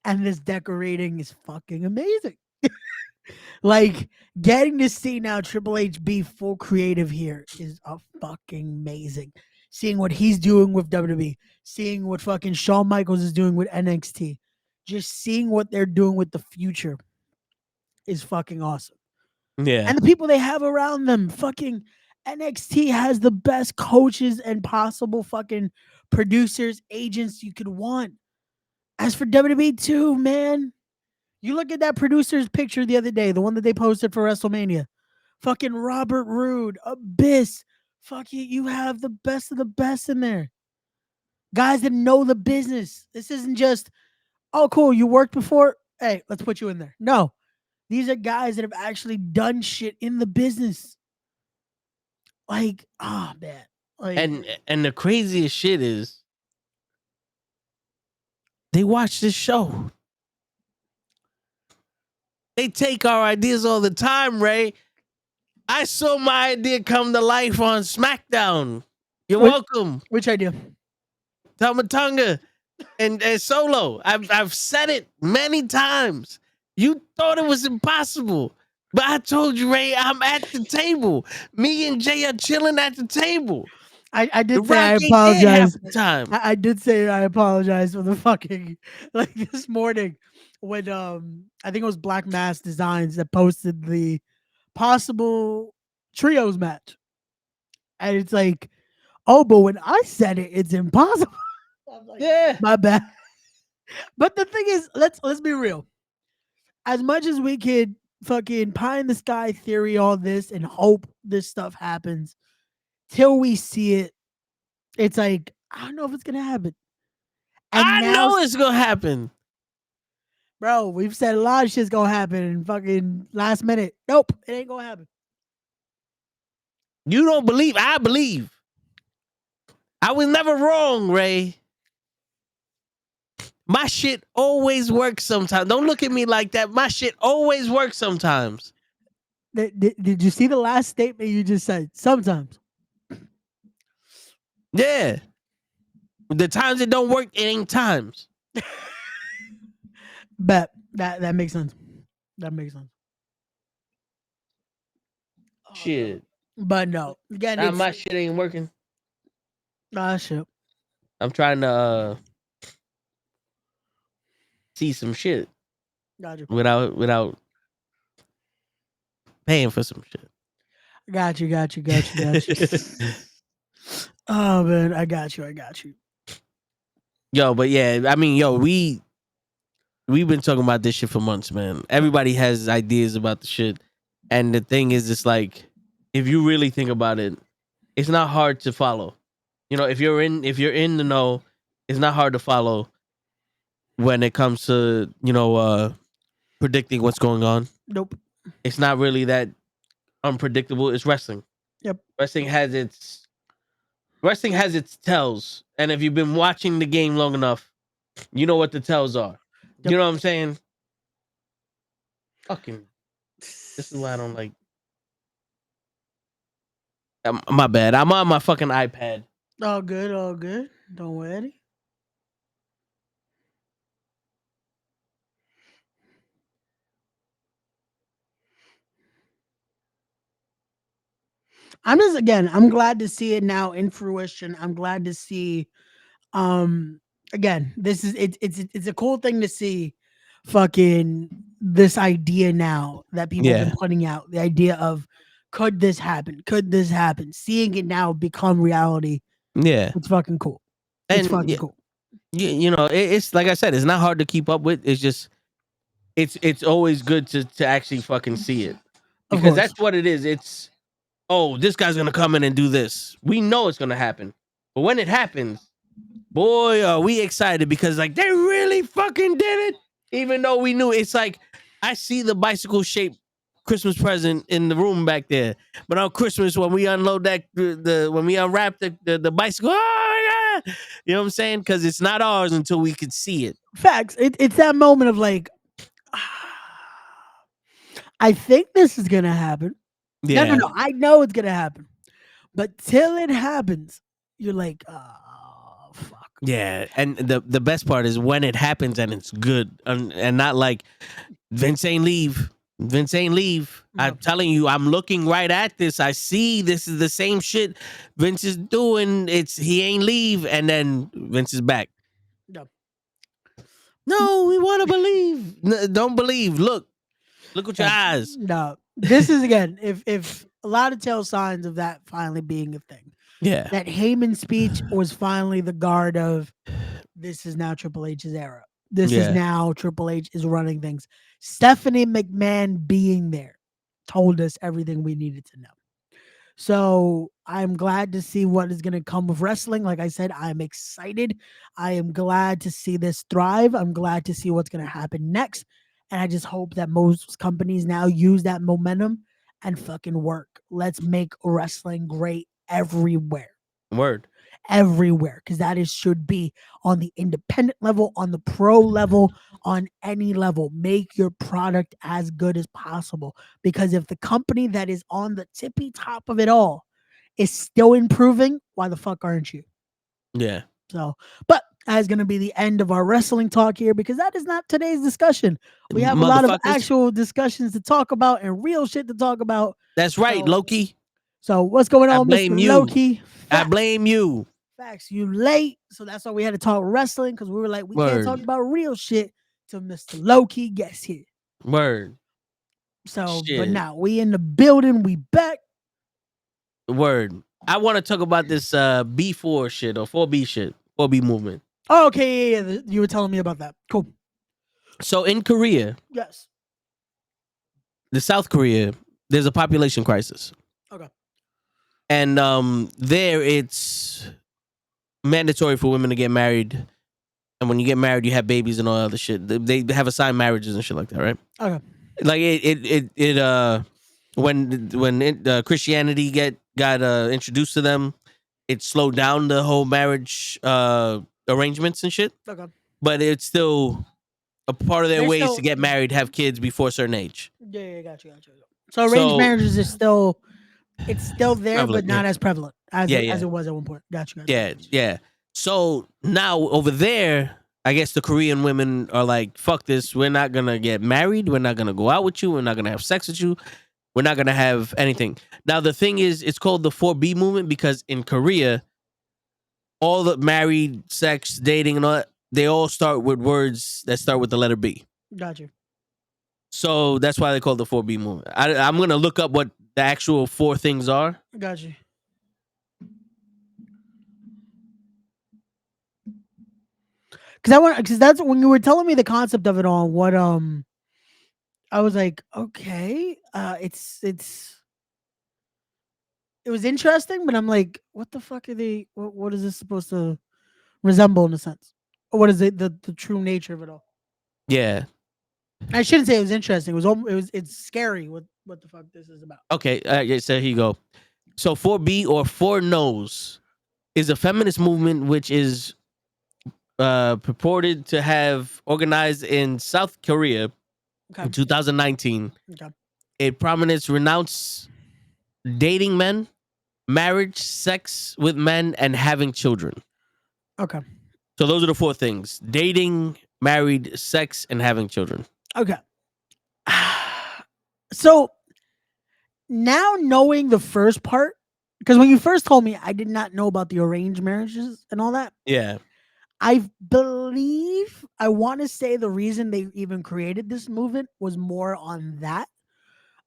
and this decorating is fucking amazing. Like getting to see now Triple H be full creative here is a fucking amazing. Seeing what he's doing with WWE, seeing what fucking Shawn Michaels is doing with NXT, just seeing what they're doing with the future is fucking awesome. Yeah. And the people they have around them, fucking NXT has the best coaches and possible fucking producers, agents you could want. As for WWE too, man, you look at that producer's picture the other day, the one that they posted for WrestleMania. Fucking Robert Roode, Abyss. Fuck you have the best of the best in there. Guys that know the business. This isn't just, oh, cool, you worked before? Hey, let's put you in there. No. These are guys that have actually done shit in the business. Like, oh man. Like, and the craziest shit is they watch this show. They take our ideas all the time, Ray. I saw my idea come to life on SmackDown. You're welcome. which idea? Tamatonga. And Solo, I've said it many times. You thought it was impossible. But I told you, Ray, I'm at the table. Me and Jay are chilling at the table. I The did say Rock I ain't there half apologize. the time. I did say I apologize for the fucking like this morning when I think it was Black Mass Designs that posted the possible trios match. And it's like, oh, but when I said it, it's impossible. I'm like, Yeah. my bad. But the thing is, let's be real. As much as we could fucking pie in the sky theory all this and hope this stuff happens, till we see it, it's like I don't know if it's gonna happen. And I now, know it's gonna happen. bro, we've said a lot of shit's gonna happen in fucking last minute. Nope, it ain't gonna happen. You don't believe. I believe. I was never wrong, Ray. My shit always works sometimes. Don't look at me like that. My shit always works sometimes. Did you see the last statement you just said? Sometimes. Yeah. The times it don't work, it ain't times. Bet that makes sense. That makes sense. Shit. But no, again, Nah, it's my shit ain't working. shit. I'm trying to see some shit Got you. without paying for some shit. Got you. Oh man, I got you. Yo, but yeah, I mean, yo, we've been talking about this shit for months, man. Everybody has ideas about the shit, and the thing is, it's like if you really think about it, it's not hard to follow. You know, if you're in the know, it's not hard to follow when it comes to predicting what's going on. Nope. It's not really that unpredictable. It's wrestling. Yep. Wrestling has its tells, and if you've been watching the game long enough, you know what the tells are. Yep. You know what I'm saying? Fucking, this is why I don't like. My bad. I'm on my fucking iPad. All good. Don't worry. I'm glad to see it now in fruition. I'm glad to see again, this is it's a cool thing to see fucking this idea now that people have Yeah. been putting out. The idea of could this happen? Could this happen? Seeing it now become reality. Yeah, It's fucking cool. It's and fucking cool. it's like I said, it's not hard to keep up with. It's just it's always good to actually fucking see it Of because course. that's what it is. It's this guy's gonna come in and do this. We know it's gonna happen, but when it happens, boy, are we excited because like they really fucking did it. Even though we knew, it's like I see the bicycle shaped Christmas present in the room back there, but on Christmas when we unload when we unwrap the bicycle, oh yeah, you know what I'm saying? Because it's not ours until we could see it. Facts. It's that moment of like I think this is gonna happen. Yeah, No. I know it's gonna happen. But till it happens, you're like, oh fuck. yeah. And the best part is when it happens and it's good, and not like Vince ain't leave. Vince ain't leave. I'm No. telling you, I'm looking right at this. I see this is the same shit Vince is doing. He ain't leave, and then Vince is back. No. No, we want to believe. Don't believe. Look with your eyes. No. This is again, if a lot of tell signs of that finally being a thing. Yeah, That Heyman speech was finally the guard of this is now Triple H's era. This is Yeah. now Triple H is running things. Stephanie McMahon being there told us everything we needed to know. So I'm glad to see what is going to come with wrestling. Like I said, I'm excited. I am glad to see this thrive. I'm glad to see what's going to happen next. And I just hope that most companies now use that momentum and fucking work. Let's make wrestling great everywhere. Word. Everywhere. Because that is should be on the independent level, on the pro level, on any level. Make your product as good as possible. Because if the company that is on the tippy top of it all is still improving, why the fuck aren't you? Yeah. So, but That is going to be the end of our wrestling talk here because that is not today's discussion. We have a lot of Motherfuckers. actual discussions to talk about and real shit to talk about. That's right, So- Loki. So what's going I on, blame Mr. you. Loki? I blame you. Facts. You late. So that's why we had to talk wrestling because we were like, we can't talk Word. about real shit till Mr. Loki gets here. Word. So, but Shit. now we in the building. We back. Word. I want to talk about this B4 shit or 4B shit. 4B movement. Oh, okay. Yeah. You were telling me about that. Cool. So in Korea, Yes. the South Korea, there's a population crisis. Okay. And there it's mandatory for women to get married. And when you get married, you have babies and all other shit. They have assigned marriages and shit like that, right? Okay. Like when Christianity got introduced to them, it slowed down the whole marriage arrangements and shit. Okay. But it's still a part of their They're ways still- to get married, have kids before a certain age. Yeah. Got you. So arranged So- marriages is still, it's still there, Prevalent, but not yeah. as prevalent as Yeah, as yeah. it was at one point. Got you. Yeah. So now over there, I guess the Korean women are like, fuck this. We're not going to get married. We're not going to go out with you. We're not going to have sex with you. We're not going to have anything. Now, the thing is, it's called the 4B movement because in Korea, all the married, sex, dating, and all that, they all start with words that start with the letter B. Got you. So that's why they call it the 4B movement. I'm going to look up what the actual 4 things are. Got you. Because that's when you were telling me the concept of it all. What I was like, okay, it was interesting, but I'm like, what the fuck are they? What is this supposed to resemble in a sense? Or what is it? The true nature of it all? Yeah. I shouldn't say it was interesting. It's scary. What the fuck this is about? Okay. Yeah, so here you go. So 4B or 4 No's is a feminist movement which is purported to have organized in South Korea Okay. in 2019. Okay. It prominence renounce dating men, marriage, sex with men, and having children. Okay. So those are the 4 things: dating, married, sex, and having children. Okay. So now knowing the first part, because when you first told me, I did not know about the arranged marriages and all that. Yeah. I want to say the reason they even created this movement was more on that,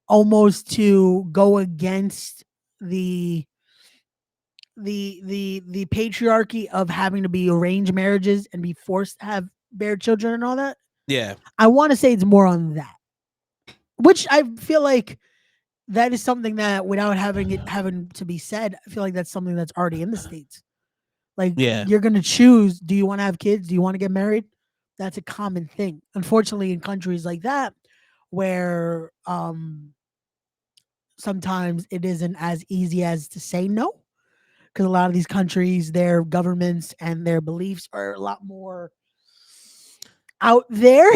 almost to go against the patriarchy of having to be arranged marriages and be forced to have bear children and all that. Yeah. I want to say it's more on that, which I feel like that is something that without having to be said, I feel like that's something that's already in the States. Like, Yeah. you're going to choose, do you want to have kids? Do you want to get married? That's a common thing. Unfortunately, in countries like that, where sometimes it isn't as easy as to say no, because a lot of these countries, their governments and their beliefs are a lot more out there.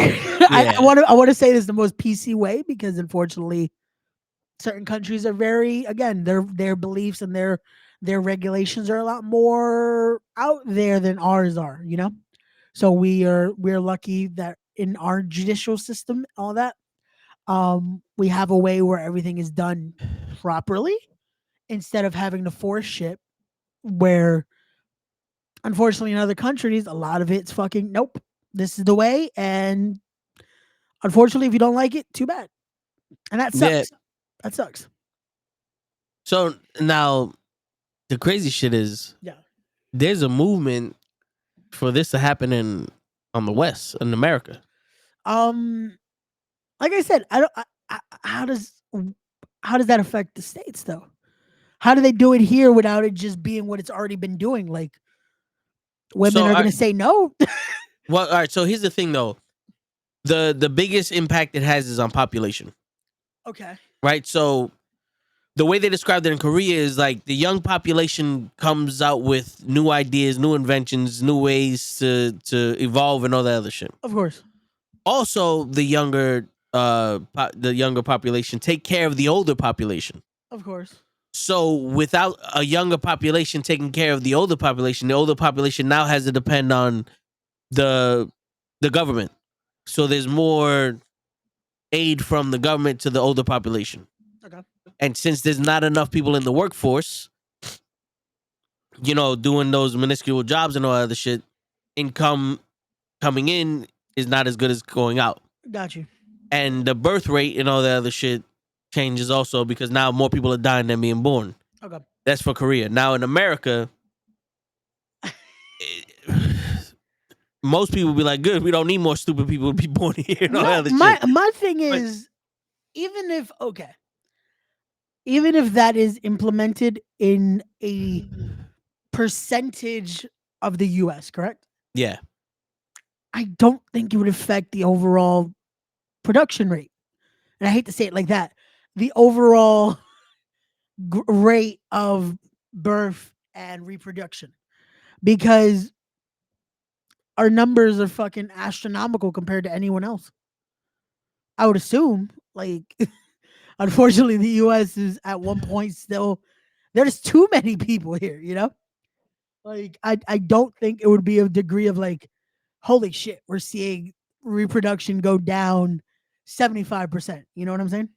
I want to say this the most PC way, because unfortunately, certain countries are very, again, their beliefs and their regulations are a lot more out there than ours are, you know. So we're lucky that in our judicial system, all that, we have a way where everything is done properly instead of having to force shit, where unfortunately in other countries a lot of it's fucking nope, this is the way, and unfortunately if you don't like it, too bad. And that sucks. Yeah. That sucks. So now the crazy shit is, Yeah. there's a movement for this to happen on the West in America. Like I said, how does that affect the States though? How do they do it here without it just being what it's already been doing? Like, women So are going to say no. Well, all right. So here's the thing, though. The biggest impact it has is on population, Okay. right? So the way they described it in Korea is like the young population comes out with new ideas, new inventions, new ways to evolve and all that other shit. Of course. Also, the younger population take care of the older population. Of course. So without a younger population taking care of the older population now has to depend on the government. So there's more aid from the government to the older population. Okay. And since there's not enough people in the workforce, doing those minuscule jobs and all that other shit, income coming in is not as good as going out. Got you. And the birth rate and all that other shit changes also because now more people are dying than being born. Okay. That's for Korea. Now in America, most people be like, good, we don't need more stupid people to be born here and all that other shit. My thing is, even if that is implemented in a percentage of the US, correct? Yeah. I don't think it would affect the overall production rate. And I hate to say it like that. The overall rate of birth and reproduction. Because our numbers are fucking astronomical compared to anyone else. I would assume, like, unfortunately, the US is at one point still, there's too many people here, Like, I don't think it would be a degree of like, holy shit, we're seeing reproduction go down 75%. You know what I'm saying?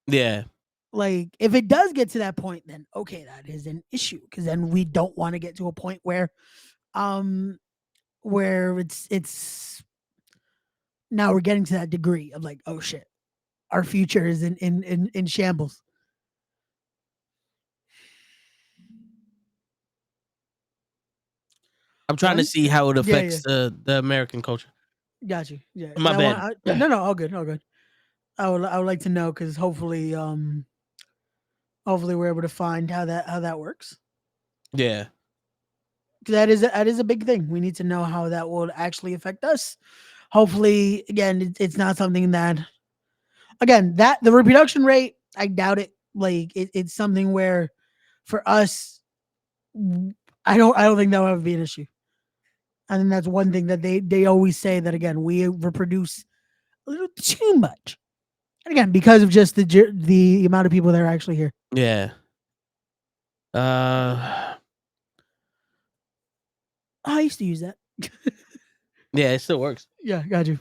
Yeah. Like, if it does get to that point, then okay, that is an issue. Because then we don't want to get to a point where it's now we're getting to that degree of like, oh shit, our future is in shambles. I'm trying to see how it Yeah, affects the American culture. Got you. Yeah. My And bad. no, all good, all good. I would like to know because hopefully we're able to find how that works. Yeah. 'Cause that is a big thing. We need to know how that will actually affect us. Hopefully, again, it's not something that, again, that the reproduction rate, I doubt it. Like it's something where, for us, I don't think that will ever be an issue. I think that's one thing that they always say, that again, we reproduce a little too much. And again, because of just the amount of people that are actually here. Yeah. I used to use that. Yeah, it still works. Yeah, got you.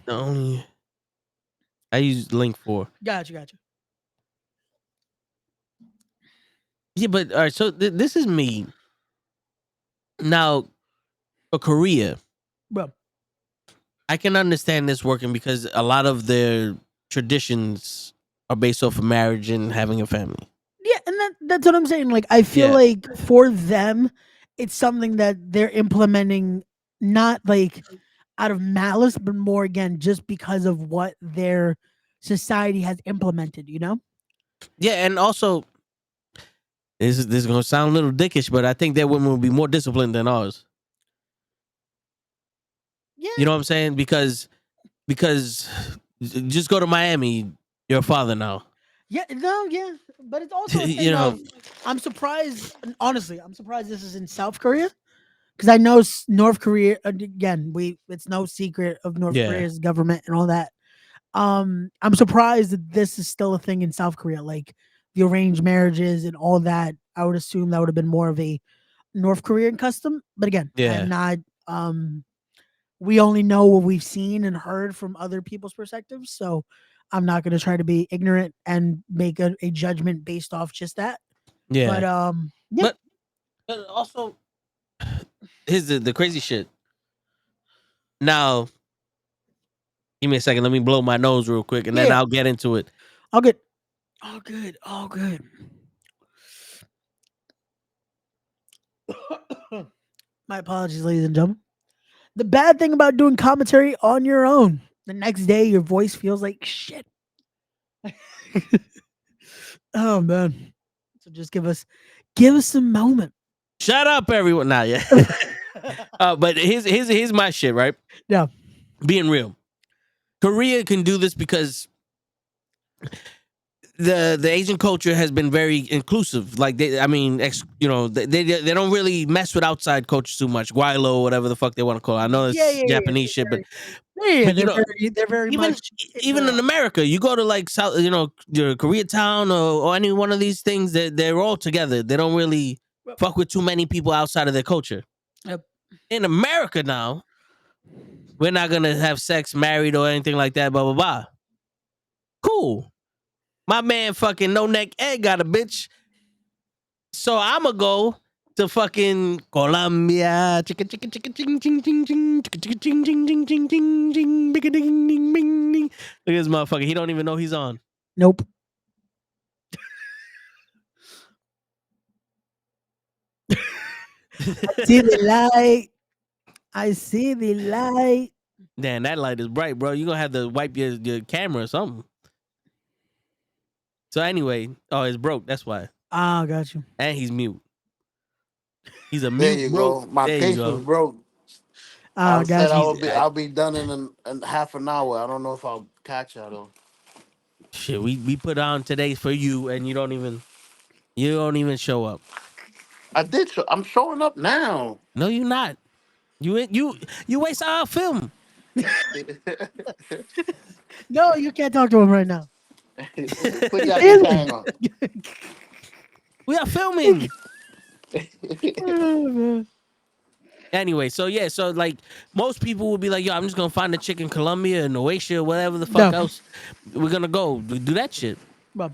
I use Link 4. Got you. Yeah, but all right, so this is me. Now, for Korea, Well, I can understand this working because a lot of their traditions are based off of marriage and having a family. yeah, and that's what I'm saying. Like, I feel Yeah. like for them, it's something that they're implementing, not like out of malice, but more again just because of what their society has implemented. Yeah, and also, this is gonna sound a little dickish, but I think their women will be more disciplined than ours. Yeah. You know what I'm saying? Because just go to Miami, you're a father now. Yeah. No. Yeah. But it's also a thing You know. of, I'm surprised. Honestly, I'm surprised this is in South Korea. Because I know North Korea, again, it's no secret of North Yeah. Korea's government and all that. I'm surprised that this is still a thing in South Korea, like the arranged marriages and all that. I would assume that would have been more of a North Korean custom. But again, Yeah. I'm not. We only know what we've seen and heard from other people's perspectives, so I'm not going to try to be ignorant and make a judgment based off just that. Yeah. But yeah. But also, here's the crazy shit. Now, give me a second. Let me blow my nose real quick, and then Yeah. I'll get into it. All good. All good. All good. My apologies, ladies and gentlemen. The bad thing about doing commentary on your own, the next day your voice feels like shit. Oh man. So just give us a moment. Shut up, everyone. Nah, yeah. But here's my shit, right? Yeah. Being real. Korea can do this because the Asian culture has been very inclusive. Like they don't really mess with outside culture too much. Guaylo, whatever the fuck they want to call it. I know it's Japanese shit, Yeah, But you know, they're very even much even in America, you go to like South, your Koreatown or any one of these things, they're all together. They don't really fuck with too many people outside of their culture. Yep. In America now, we're not gonna have sex, married, or anything like that. Blah blah blah. Cool. My man, fucking no neck Ed got a bitch. So I'ma go to fucking Colombia. Chicka chicka chicka ching ching ching ching chicka chicka ching ching ching ching ching ching bigga ding ding bing ding. Look at this motherfucker. He don't even know he's on. Nope. See the light. I see the light. Damn, that light is bright, bro. You gonna have to wipe your camera or something. So anyway, oh, it's broke. That's why. Ah, got you. And he's mute. He's a There mute you broke. go. My There you case was go. broke. Ah, Said got you. I'll be done in half an hour. I don't know if I'll catch y'all though. Shit, we put on today for you, and you don't even show up. I did. I'm showing up now. No, you're not. You waste our film. No, you can't talk to him right now. Put your hang on. We are filming. Oh, man. Anyway, so yeah, so like most people would be like, yo, I'm just gonna find a chick in Colombia and Croatia, whatever the fuck No. else. We're gonna go do that shit. But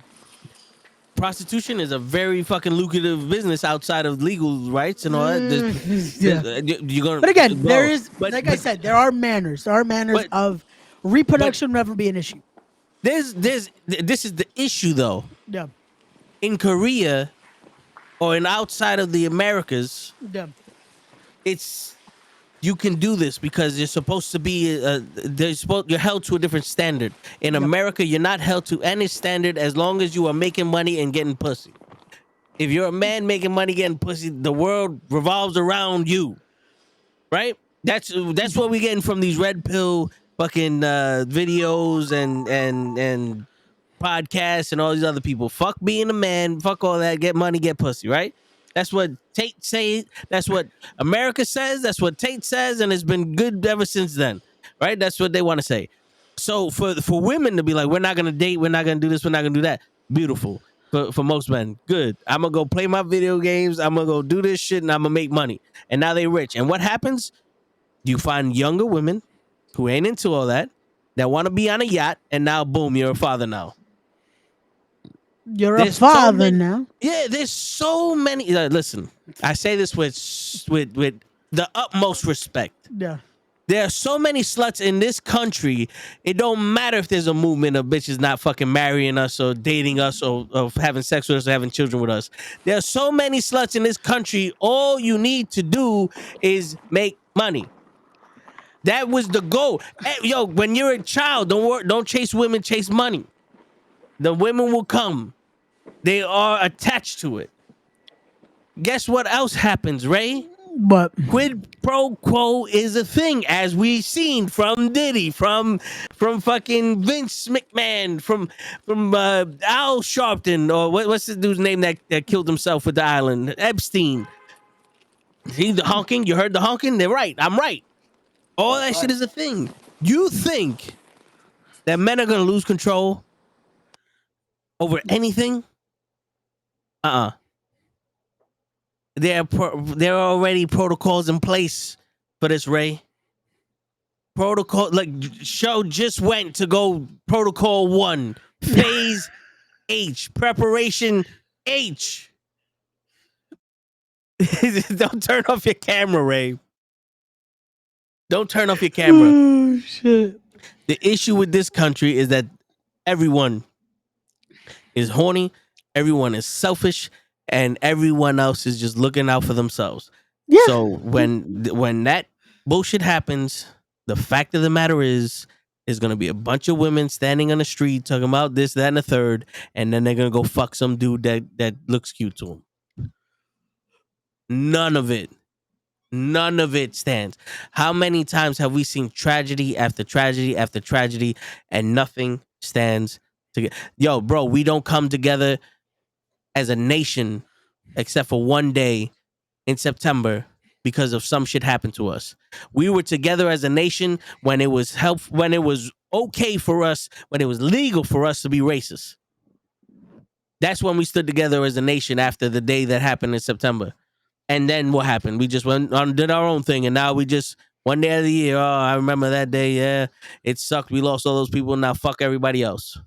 Prostitution is a very fucking lucrative business outside of legal rights and all that. yeah. You're gonna, But again, bro, there is, but, like I said, there are manners. There are manners but- of reproduction never be an issue. this is the issue though. Yeah. In Korea or in outside of the Americas, Yeah. it's you can do this because you're supposed to be you're held to a different standard. In America, you're not held to any standard as long as you are making money and getting pussy. If you're a man making money getting pussy, the world revolves around you. Right? That's what we're getting from these red pill fucking videos and podcasts and all these other people. Fuck being a man, fuck all that, get money, get pussy, right? That's what Tate say. That's what America says. That's what Tate says, and it's been good ever since then, right? That's what they want to say. So for women to be like, we're not gonna date, we're not gonna do this, we're not gonna do that. Beautiful for most men. Good. I'm gonna go play my video games. I'm gonna go do this shit, and I'm gonna make money. And now they rich. And what happens? You find younger women who ain't into all that want to be on a yacht, and now boom, you're a father now. You're There's a so father many- now. Yeah, there's so many. Listen, I say this with the utmost respect. Yeah. There are so many sluts in this country. It don't matter if there's a movement of bitches not fucking marrying us or dating us or having sex with us or having children with us. There are so many sluts in this country. All you need to do is make money. That was the goal. Hey, yo, when you're a child, don't chase women, chase money. The women will come. They are attached to it. Guess what else happens, Ray? But Quid pro quo is a thing, as we've seen from Diddy, from fucking Vince McMahon, from Al Sharpton, or what's the dude's name that killed himself with the island? Epstein. See the honking? You heard the honking? They're right. I'm right. All that shit is a thing. You think that men are gonna lose control over anything? There are already protocols in place for this, Ray. Protocol, like, show just went to go protocol 1, phase H, preparation H. Don't turn off your camera, Ray. Don't turn off your camera. oh shit. The issue with this country is that everyone is horny, everyone is selfish, and everyone else is just looking out for themselves. Yeah. So when that bullshit happens, the fact of the matter is going to be a bunch of women standing on the street talking about this, that, and the third, and then they're going to go fuck some dude that looks cute to them. None of it stands. How many times have we seen tragedy after tragedy after tragedy, and nothing stands together? Yo, bro, we don't come together as a nation except for one day in September because of some shit happened to us. We were together as a nation when it was when it was okay for us, when it was legal for us to be racist. That's when we stood together as a nation after the day that happened in September. And then what happened? We just went on, did our own thing, and now we just one day of the year. Oh, I remember that day. Yeah, it sucked. We lost all those people. Now fuck everybody else.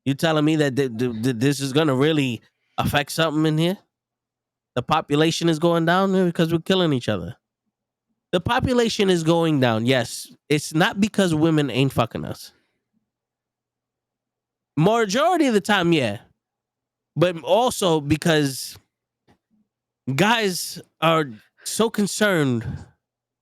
You telling me that this is gonna really affect something in here? The population is going down because we're killing each other. The population is going down. Yes, it's not because women ain't fucking us. Majority of the time, yeah, but also because guys are so concerned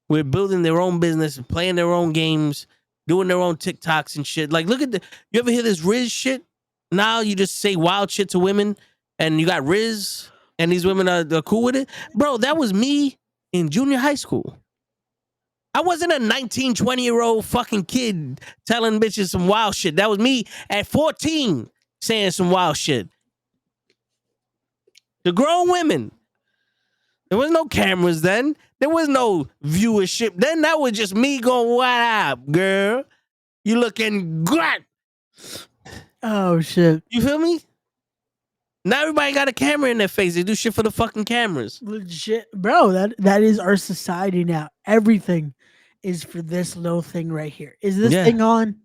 with building their own business, playing their own games, doing their own TikToks and shit. Like, look at you ever hear this Riz shit? Now you just say wild shit to women, and you got Riz, and these women are cool with it. Bro, that was me in junior high school. I wasn't a 19, 20-year-old fucking kid telling bitches some wild shit. That was me at 14 saying some wild shit. The grown women. There was no cameras then. There was no viewership then. That was just me going, what up, girl? You looking great. Oh shit. You feel me? Now everybody got a camera in their face. They do shit for the fucking cameras. Legit, bro. That is our society now. Everything is for this little thing right here. Is this Yeah. thing on?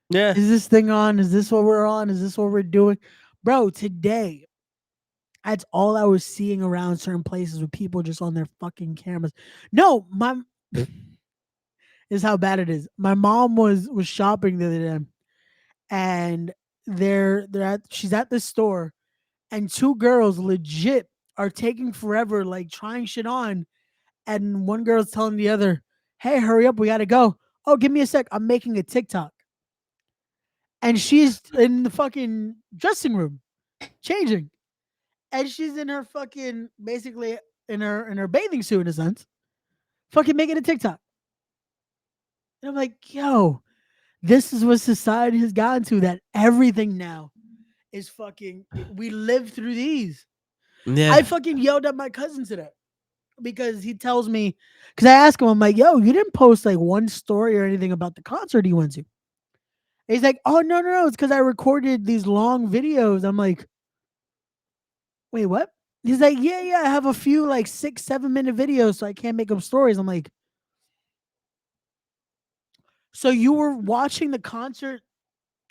Yeah. Is this thing on? Is this what we're on? Is this what we're doing? Bro, today, that's all I was seeing around certain places with people just on their fucking cameras. No, this is how bad it is. My mom was shopping the other day, and she's at the store, and two girls legit are taking forever, like trying shit on, and one girl's telling the other, "Hey, hurry up, we gotta go." Oh, give me a sec. I'm making a TikTok. And she's in the fucking dressing room changing. And she's in her fucking basically in her bathing suit in a sense, fucking making a TikTok. And I'm like, yo, this is what society has gotten to, that everything now is fucking we live through these. Yeah. I fucking yelled at my cousin today because he tells me, because I asked him, I'm like, yo, you didn't post like one story or anything about the concert you went to. And he's like, oh no, it's because I recorded these long videos. I'm like, wait, what? He's like, yeah, I have a few like 6-7 minute videos, so I can't make them stories. I'm like, so you were watching the concert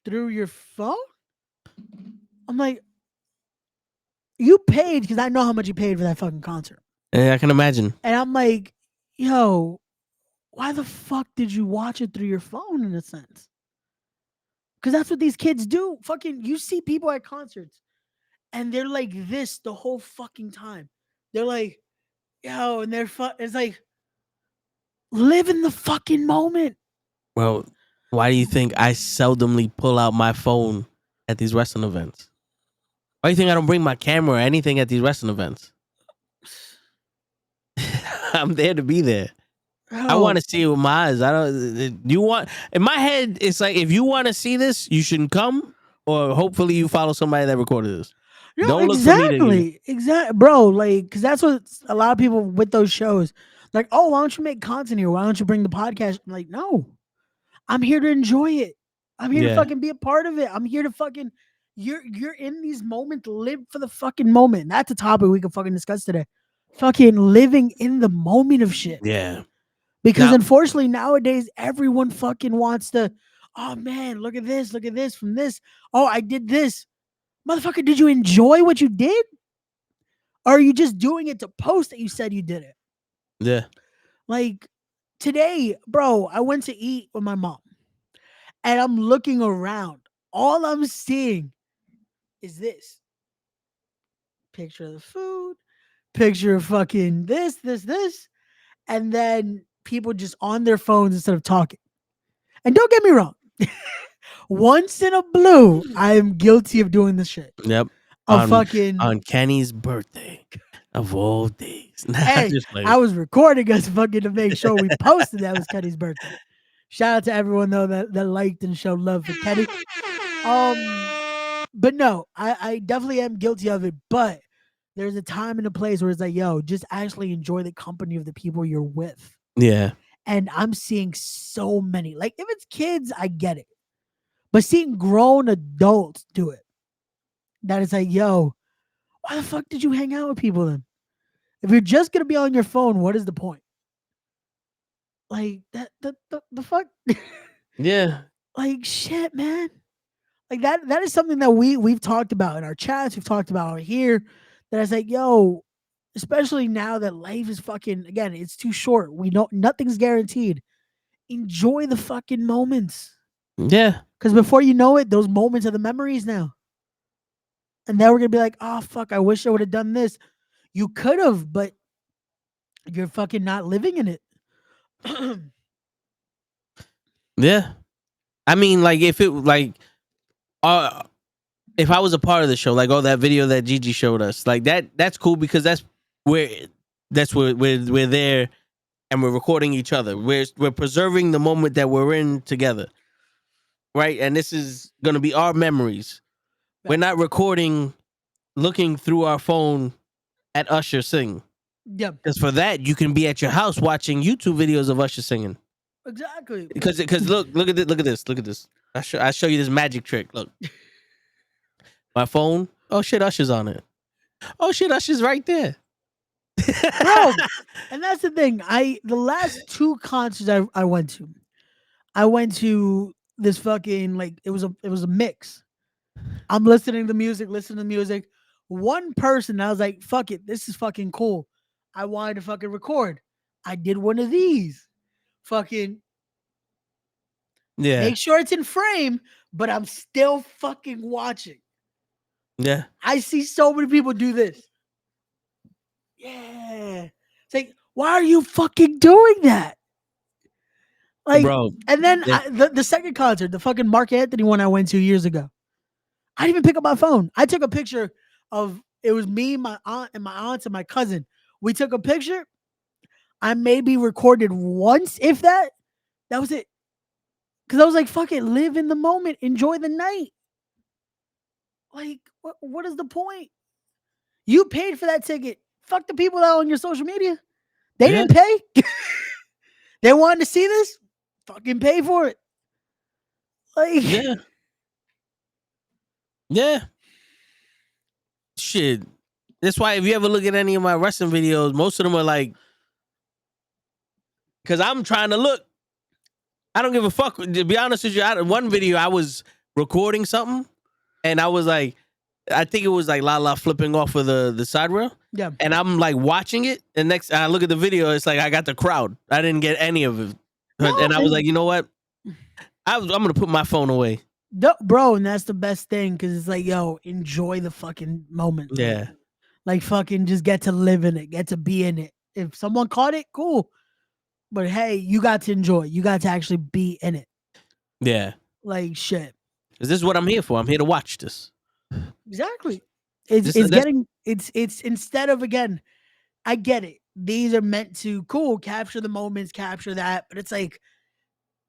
through your phone? I'm like, you paid, because I know how much you paid for that fucking concert. Yeah, I can imagine. And I'm like, yo, why the fuck did you watch it through your phone in a sense? Because that's what these kids do. Fucking, you see people at concerts and they're like this the whole fucking time. They're like, yo, and it's like, live in the fucking moment. Well, why do you think I seldomly pull out my phone at these wrestling events? Why do you think I don't bring my camera or anything at these wrestling events? I'm there to be there. I want to see it with my eyes. I don't. You want in my head? It's like if you want to see this, you shouldn't come, or hopefully you follow somebody that recorded this. No, Don't look for me to exactly, bro. Like, because that's what a lot of people with those shows, like, oh, why don't you make content here? Why don't you bring the podcast? I'm like, no, I'm here to enjoy it. I'm here to fucking be a part of it. I'm here to fucking. You're in these moments. Live for the fucking moment. That's a topic we can fucking discuss today. Fucking living in the moment of shit. Yeah. Because unfortunately nowadays everyone fucking wants to. Oh man, look at this from this. Oh, I did this. Motherfucker, did you enjoy what you did? Or are you just doing it to post that you said you did it? Yeah. Like today, bro, I went to eat with my mom and I'm looking around. All I'm seeing is this picture of the food, picture of fucking this, and then people just on their phones instead of talking. And don't get me wrong. Once in a blue, I am guilty of doing this shit. Yep. On Kenny's birthday of all days. Hey, I was recording us fucking to make sure we posted that was Kenny's birthday. Shout out to everyone though that liked and showed love for Kenny. But no, I definitely am guilty of it. But There's a time and a place where it's like, yo, just actually enjoy the company of the people you're with. Yeah. And I'm seeing so many. Like, if it's kids, I get it. But seeing grown adults do it, that is like, yo, why the fuck did you hang out with people then? If you're just gonna be on your phone, what is the point? Like the fuck? Yeah. Like shit, man. Like that is something that we've talked about in our chats, we've talked about here. That is like, yo, especially now that life is fucking again, it's too short. We don't nothing's guaranteed. Enjoy the fucking moments. Yeah. Because before you know it, those moments are the memories now. And then we're gonna be like, oh fuck, I wish I would have done this. You could have, but you're fucking not living in it. Yeah. I mean, like if it like if I was a part of the show, like that video that Gigi showed us, like that's cool because that's where we're there and we're recording each other. We're preserving the moment that we're in together. Right? And this is gonna be our memories. We're not recording looking through our phone at Usher sing. Yep. Because for that, you can be at your house watching YouTube videos of Usher singing. Exactly. Because look at this. I show you this magic trick. Look, my phone. Oh shit, Usher's on it. Oh shit, Usher's right there. Bro, and that's the thing. The last 2 concerts I went to this fucking like it was a mix. I'm listening to music. One person, I was like, fuck it, this is fucking cool. I wanted to fucking record. I did one of these. Fucking Yeah, make sure it's in frame, but I'm still fucking watching. yeah. I see so many people do this. Yeah. It's like, why are you fucking doing that? Like, Bro. and then Yeah. the second concert, the fucking Mark Anthony one I went to years ago. I didn't even pick up my phone. I took a picture of it was me, my aunt, and my cousin. We took a picture. I maybe recorded once, if that. That was it. Because I was like, fuck it, live in the moment, enjoy the night. Like, what is the point? You paid for that ticket. Fuck the people out on your social media. They Yeah. didn't pay. They wanted to see this. Fucking pay for it. Like, Yeah. Yeah. Shit. That's why if you ever look at any of my wrestling videos, most of them are like, because I'm trying to look. I don't give a fuck. To be honest with you, one video I was recording something, and I was like, I think it was like Lala flipping off of the side rail. yeah. And I'm like watching it, and next I look at the video, it's like I got the crowd. I didn't get any of it, No, and I was like, you know what? I'm gonna put my phone away. Bro, and that's the best thing because it's like, yo, enjoy the fucking moment. Yeah, Like, fucking just get to live in it, get to be in it. If someone caught it, cool. But hey, you got to enjoy. You got to actually be in it. yeah. Like, shit. 'Cause this is what I'm here for. I'm here to watch this. Exactly. It's This it's is- that's- getting it's instead of again, I get it. These are meant to cool capture the moments, capture that, but it's like,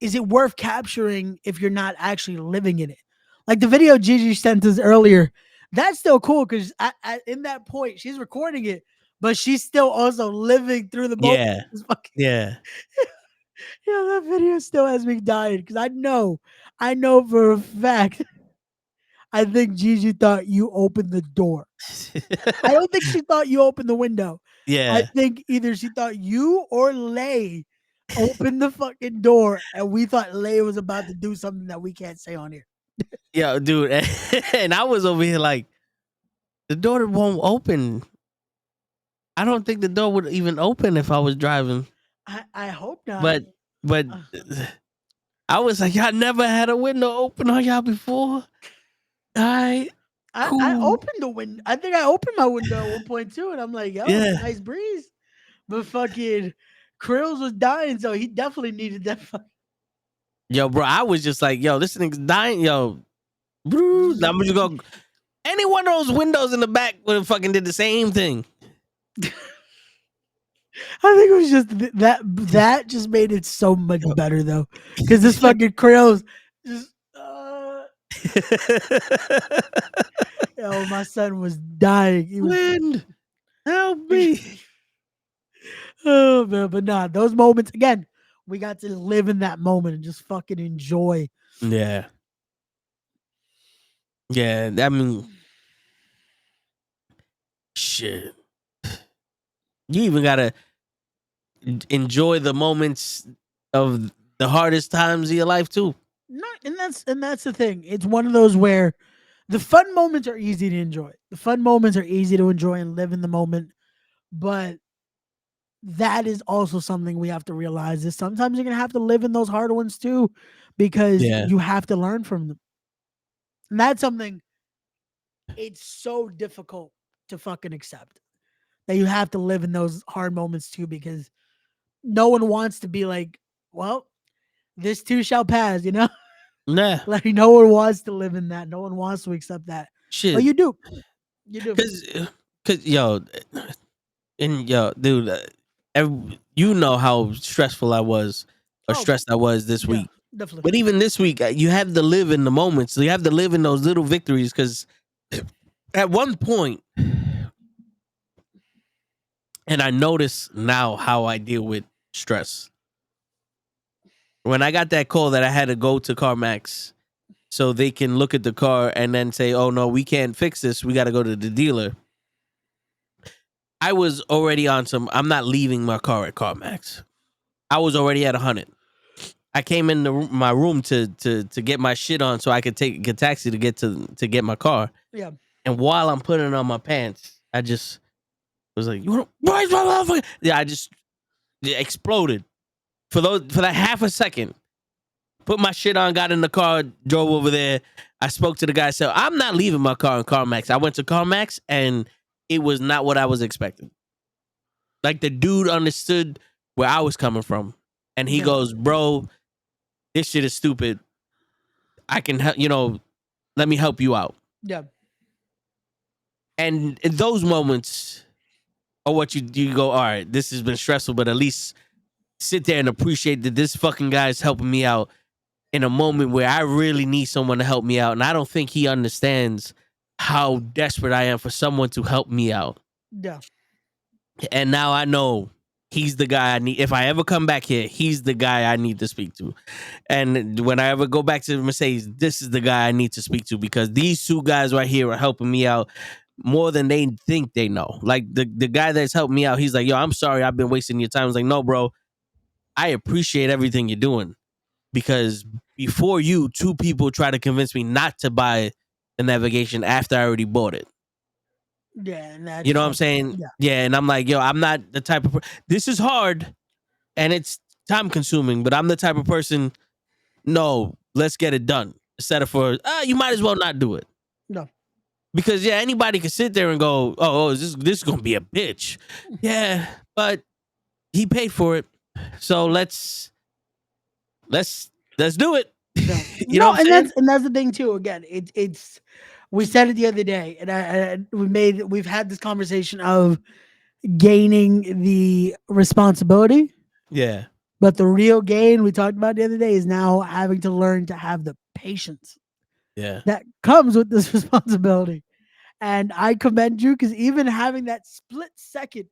is it worth capturing if you're not actually living in it? Like the video Gigi sent us earlier, that's still cool because in that point she's recording it, but she's still also living through the moment. Yeah, It's fucking, yeah. that video still has me dying because I know for a fact. I think Gigi thought you opened the door. I don't think she thought you opened the window. Yeah. I think either she thought you or Lay opened the fucking door, and we thought Lay was about to do something that we can't say on here. Yeah, dude. And I was over here like, the door won't open. I don't think the door would even open if I was driving. I hope not. But I was like, y'all never had a window open on y'all before. I I opened the window. I think I opened my window at one point too, and I'm like, yo, Yeah. nice breeze. But fucking Krills was dying, so he definitely needed that fucking. Yo, bro, I was just like, yo, this nigga's dying. Yo, I'm just gonna. Any one of those windows in the back would have fucking did the same thing. I think it was just that just made it so much better though, because this fucking Krills just. Yo, my son was dying. He was, Wind. Help me. Oh man, but nah, those moments again, we got to live in that moment and just fucking enjoy. Yeah. Yeah. I mean, shit. You even gotta enjoy the moments of the hardest times of your life too. Not, and that's the thing. It's one of those where the fun moments are easy to enjoy. The fun moments are easy to enjoy and live in the moment, but that is also something we have to realize is sometimes you're gonna have to live in those hard ones too, because Yeah. you have to learn from them. And that's something it's so difficult to fucking accept that you have to live in those hard moments too, because no one wants to be like, well, this too shall pass, you know? Nah. Like no one wants to live in that. No one wants to accept that. But Shit. you do. You do. Cause yo, and yo, dude, you know how stressful I was or Oh, stressed I was this yeah, week. definitely. But even this week, you have to live in the moments. So you have to live in those little victories. Because at one point, and I notice now how I deal with stress. When I got that call that I had to go to CarMax so they can look at the car and then say, "Oh no, we can't fix this. We got to go to the dealer." I was already on some. I'm not leaving my car at CarMax. I was already at 100. I came in my room to get my shit on so I could take a taxi to get my car. Yeah. And while I'm putting on my pants, I just was like, "You want where's my motherfucker?" Yeah, I just exploded for that half a second. Put my shit on, got in the car, drove over there. I spoke to the guy, said, "I'm not leaving my car in CarMax." I went to CarMax, and it was not what I was expecting. Like the dude understood where I was coming from, and he Yeah. goes, "Bro, this shit is stupid. I can help. Let me help you out." Yeah. And in those moments are what you go, "All right, this has been stressful, but at least sit there and appreciate that this fucking guy is helping me out in a moment where I really need someone to help me out." And I don't think he understands how desperate I am for someone to help me out. Yeah. And now I know he's the guy I need. If I ever come back here, he's the guy I need to speak to. And when I ever go back to Mercedes, this is the guy I need to speak to, because these two guys right here are helping me out more than they think they know. Like the guy that's helping me out, he's like, "Yo, I'm sorry I've been wasting your time." I was like, "No, bro, I appreciate everything you're doing, because before you, two people try to convince me not to buy the navigation after I already bought it." Yeah. And that's You know what I'm saying? yeah. Yeah. And I'm like, "Yo, I'm not the type of this is hard and it's time consuming, but I'm the type of person, no, let's get it done. Instead of you might as well not do it." No. Because yeah, anybody can sit there and go, "Oh, this is gonna be a bitch." Yeah, but he paid for it. So let's do it. No. You know No, what I'm saying? and that's the thing too. Again, it's we said it the other day, and we've had this conversation of gaining the responsibility, Yeah. but the real gain we talked about the other day is now having to learn to have the patience Yeah. that comes with this responsibility. And I commend you, because even having that split second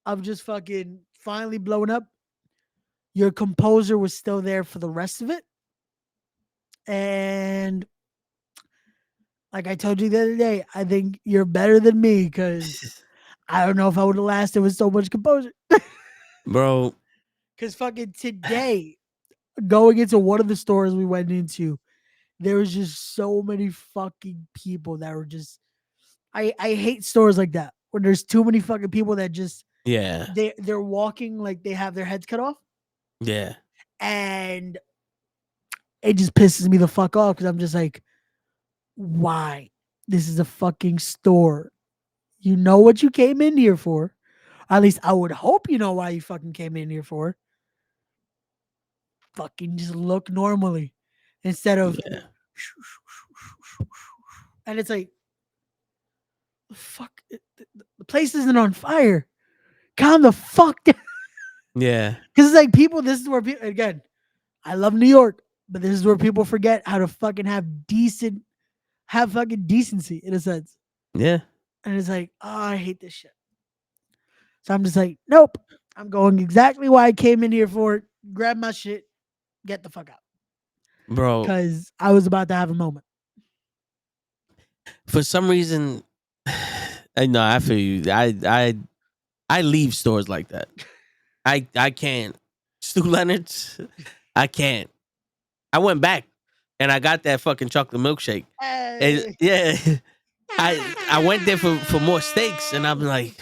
of just fucking finally blowing up, your composure was still there for the rest of it. And like I told you the other day, I think you're better than me, because I don't know if I would have lasted with so much composure. Bro. Because fucking today, going into one of the stores we went into, there was just so many fucking people that were just. I hate stores like that when there's too many fucking people that just Yeah. they're walking like they have their heads cut off, Yeah. and it just pisses me the fuck off, because I'm just like, why? This is a fucking store. You know what you came in here for. At least I would hope you know why you fucking came in here for. Fucking just look normally instead of, Yeah. and it's like, fuck, the place isn't on fire. Calm the fuck down. Yeah. Because it's like people, this is where people, again, I love New York, but this is where people forget how to fucking have fucking decency in a sense. Yeah. And it's like, oh, I hate this shit. So I'm just like, nope. I'm going exactly why I came in here for. Grab my shit, get the fuck out. Bro, Because I was about to have a moment. for some reason, I know I feel you. I leave stores like that. I can't. Stu Leonard's, I can't. I went back and I got that fucking chocolate milkshake. And, Hey. yeah, I went there for more steaks, and I'm like,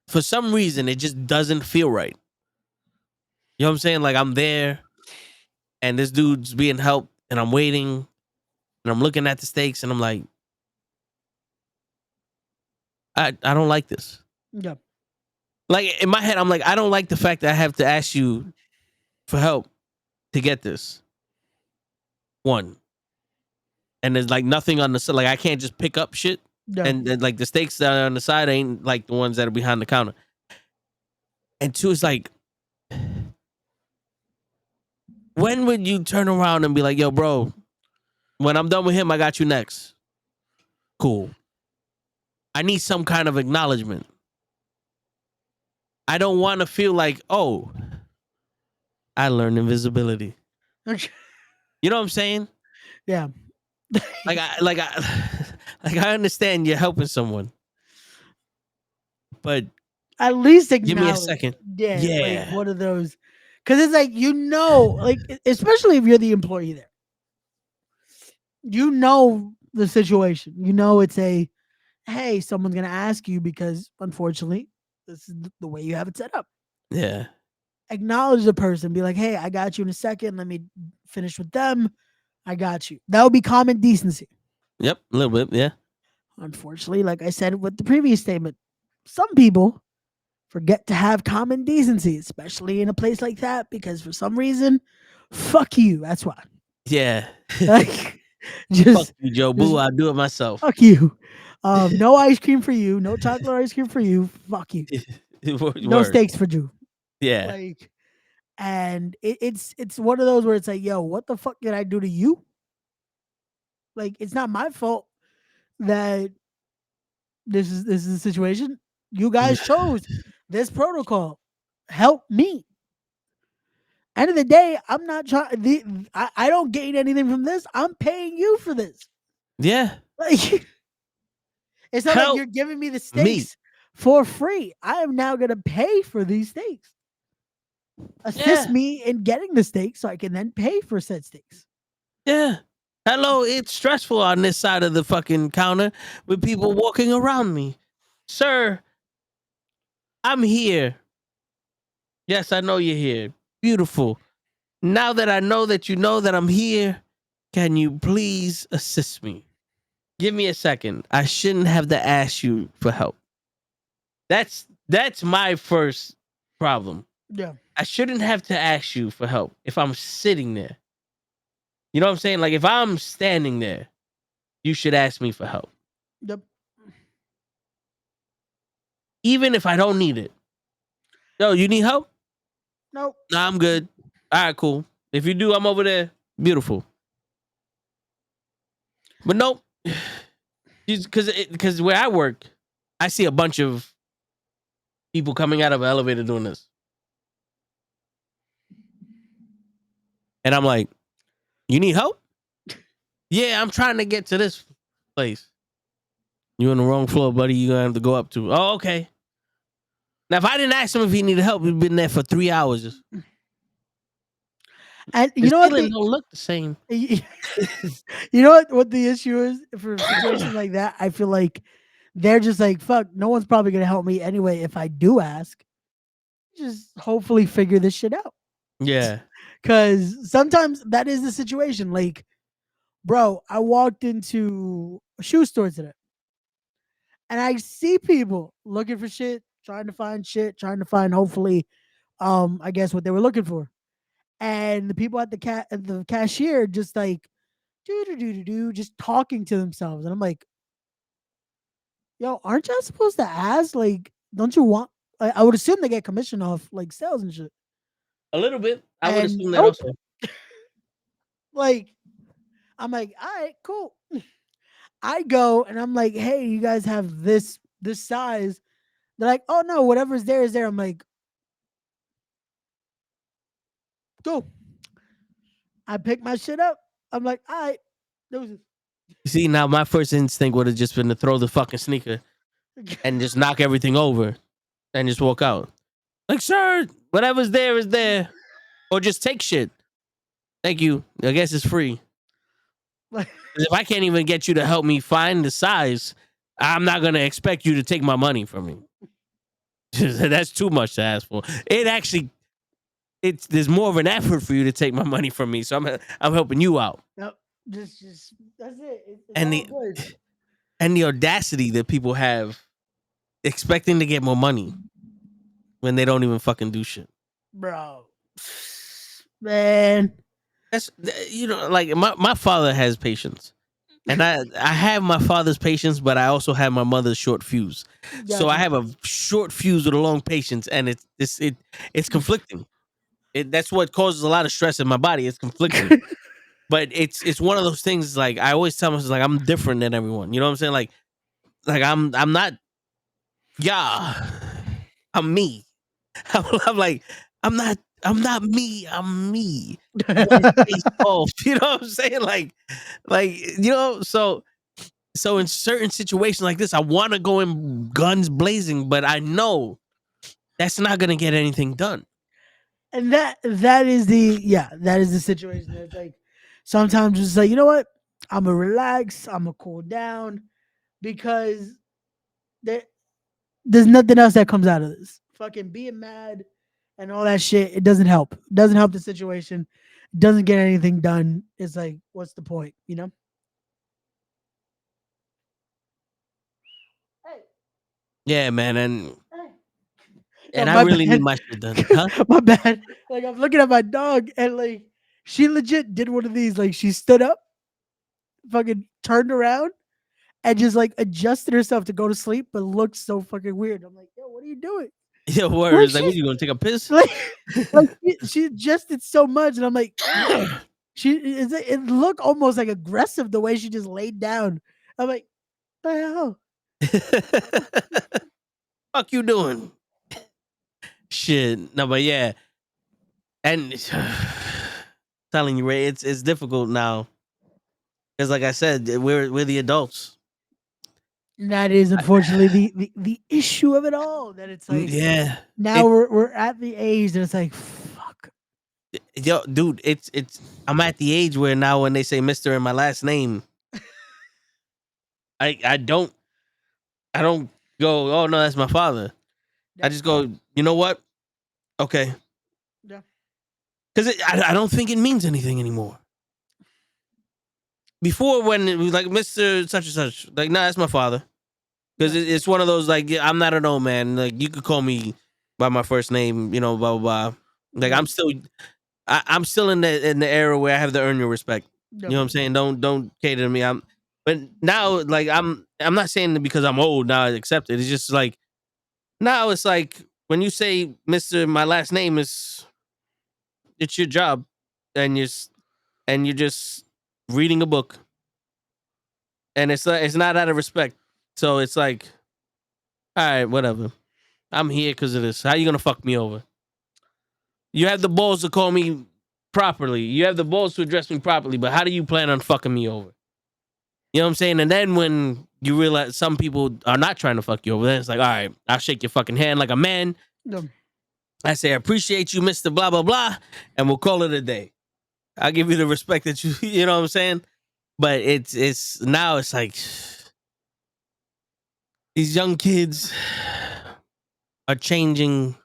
for some reason, it just doesn't feel right. You know what I'm saying? Like I'm there, and this dude's being helped, and I'm waiting, and I'm looking at the steaks, and I'm like, I don't like this. Yeah. Like in my head, I'm like, I don't like the fact that I have to ask you for help to get this. One. And there's like nothing on the side. Like I can't just pick up shit. Yeah. And like the steaks that are on the side ain't like the ones that are behind the counter. And two, it's like, when would you turn around and be like, yo, bro, when I'm done with him, I got you next. Cool. I need some kind of acknowledgement. I don't want to feel like, oh, I learned invisibility. Okay. You know what I'm saying? Yeah. Like I understand you're helping someone, but At least give me a acknowledge. second. Yeah. Yeah. Like one of those. Because it's like, like, especially if you're the employee there, the situation. It's hey, someone's going to ask you because unfortunately, this is the way you have it set up. Yeah. Acknowledge the person. Be like, hey, I got you in a second. Let me finish with them. I got you. That would be common decency. Yep. A little bit. Yeah. Unfortunately, like I said with the previous statement, some people forget to have common decency, especially in a place like that, because for some reason, fuck you. That's why. Yeah. Like, Fuck just you, Joe Boo. I'll do it myself. fuck you. No ice cream for you. No chocolate ice cream for you. Fuck you. No Word. steaks for you. Yeah. Like, and it's one of those where it's like, yo, what the fuck did I do to you? Like, it's not my fault that this is the situation. You guys chose this protocol. Help me. End of the day, I'm not trying. I don't gain anything from this. I'm paying you for this. Yeah. Like, it's not like Help you're giving me the me. steaks for free. I am now gonna pay for these steaks. Assist Yeah. me in getting the steaks so I can then pay for said steaks. Yeah. Hello, it's stressful on this side of the fucking counter with people walking around me. Sir, I'm here. Yes, I know you're here. Beautiful. Now that I know that you know that I'm here, can you please assist me? Give me a second. I shouldn't have to ask you for help. That's my first problem. Yeah. I shouldn't have to ask you for help if I'm sitting there. You know what I'm saying? Like if I'm standing there, you should ask me for help. Yep. Even if I don't need it. Yo, you need help? Nope. Nah, I'm good. All right, cool. If you do, I'm over there. Beautiful. But nope. Because where I work, I see a bunch of people coming out of an elevator doing this. And I'm like, you need help? Yeah, I'm trying to get to this place. You on the wrong floor, buddy. You're going to have to go up to. Oh, okay. Now, if I didn't ask him if he needed help, he'd been there for 3 hours. And you His know what? ceiling don't look the same. You know what the issue is for situations like that? I feel like they're just like, fuck, no one's probably gonna help me anyway if I do ask. Just hopefully figure this shit out. Yeah. Cause sometimes that is the situation. Like, bro, I walked into a shoe store today and I see people looking for shit, trying to find hopefully I guess what they were looking for. And the people at the cashier just like just talking to themselves. And I'm like, yo, aren't y'all supposed to ask? Like, don't you want? I would assume they get commission off like sales and shit. A little bit. I would And assume that nope. also. Like, I'm like, all right, cool. I go and I'm like, hey, you guys have this size. They're like, oh no, whatever's there is there. I'm like, go. I pick my shit up. I'm like, all right. Deuces. See, now my first instinct would have just been to throw the fucking sneaker and just knock everything over and just walk out. Like, sir, whatever's there is there. Or just take shit. Thank you. I guess it's free. Like, If I can't even get you to help me find the size, I'm not going to expect you to take my money from me. That's too much to ask for. It actually, there's more of an effort for you to take my money from me. So I'm helping you out. no, just that's it. It's And all good. and the audacity that people have expecting to get more money when they don't even fucking do shit. Bro. Man. That's, like my father has patience. And I have my father's patience, but I also have my mother's short fuse. So I have a short fuse with a long patience, and it's conflicting. That's what causes a lot of stress in my body. It's conflicting. But it's one of those things, like I always tell myself, like, I'm different than everyone. You know what I'm saying? Like I'm not, yeah, I'm me. I'm like, I'm not me. I'm me. One face off. You know what I'm saying? So in certain situations like this, I want to go in guns blazing, but I know that's not gonna get anything done. And that is the situation. It's like sometimes it's like, you know what? I'm gonna relax, I'm gonna cool down because there, there's nothing else that comes out of this. Fucking being mad and all that shit, it doesn't help. It doesn't help the situation. It doesn't get anything done. It's like, what's the point, you know? Hey, Yeah, man, and hey. and I My really need bad. my shit done, huh? My bad. Like I'm looking at my dog and like she legit did one of these. Like she stood up, fucking turned around, and just like adjusted herself to go to sleep, but looked so fucking weird. I'm like, yo, what are you doing? Yeah, Like words. Like, what, she's you gonna take a piss? like, she adjusted so much, and I'm like, it looked almost like aggressive the way she just laid down. I'm like, the hell? Fuck you doing? Shit. No, but yeah, and telling you, Ray, it's difficult now because, like I said, we're the adults. And that is unfortunately the issue of it all. That it's like Yeah. now we're at the age that it's like, fuck. Yo, dude, it's I'm at the age where now when they say Mister in my last name, I don't go, oh no, that's my father. I Yeah, just go, you know what? Okay, yeah. because I don't think it means anything anymore. Before, when it was like Mister such and such, like, nah, that's my father. Because Yeah. it's one of those, like, yeah, I'm not an old man. Like, you could call me by my first name, blah blah blah. Like, Yeah. I'm still in the era where I have to earn your respect. Yeah. You know what I'm saying? Don't cater to me. But now, like, I'm not saying that because I'm old now I accept it. It's just like now it's like when you say Mister, my last name it's your job, and you're just reading a book, and it's not out of respect. So it's like, all right, whatever. I'm here because of this. How you gonna fuck me over? You have the balls to call me properly. You have the balls to address me properly, but how do you plan on fucking me over? You know what I'm saying? And then when you realize some people are not trying to fuck you over, then it's like, all right, I'll shake your fucking hand like a man. Yeah. I say, I appreciate you, Mr. Blah, blah, blah, and we'll call it a day. I'll give you the respect that you know what I'm saying? But it's now it's like these young kids are changing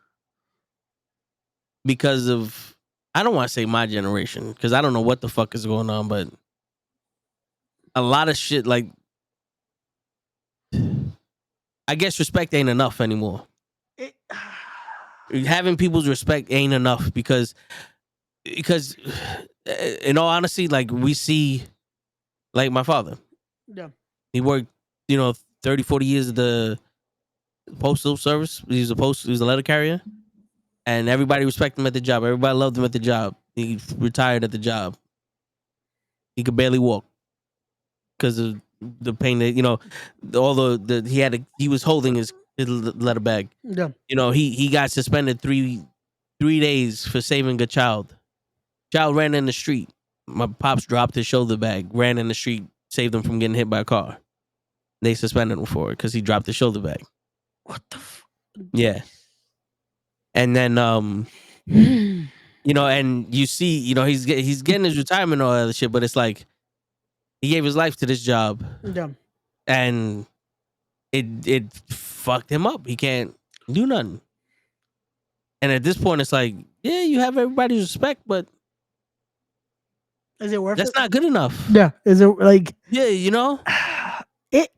because of, I don't want to say my generation, because I don't know what the fuck is going on, but a lot of shit, like, I guess respect ain't enough anymore. It, Having people's respect ain't enough because in all honesty, like, we see, like, my father, yeah. he worked, 30, 40 years at the postal service. He was a letter carrier, and everybody respected him at the job. Everybody loved him at the job. He retired at the job. He could barely walk because of the pain that, all he was holding his his letter bag. Yeah. You know, he got suspended 3 days for saving a child. Child ran in the street. My pops dropped his shoulder bag, ran in the street, saved him from getting hit by a car. They suspended him for it because he dropped his shoulder bag. What the Yeah. And then you know, and you see, you know, he's getting his retirement and all that other shit, but it's like he gave his life to this job Yeah. and it fucked him up. He can't do nothing. And at this point, it's like, yeah, you have everybody's respect, but Is it worth that's it? not good enough. Yeah. Is it like Yeah, you know? it?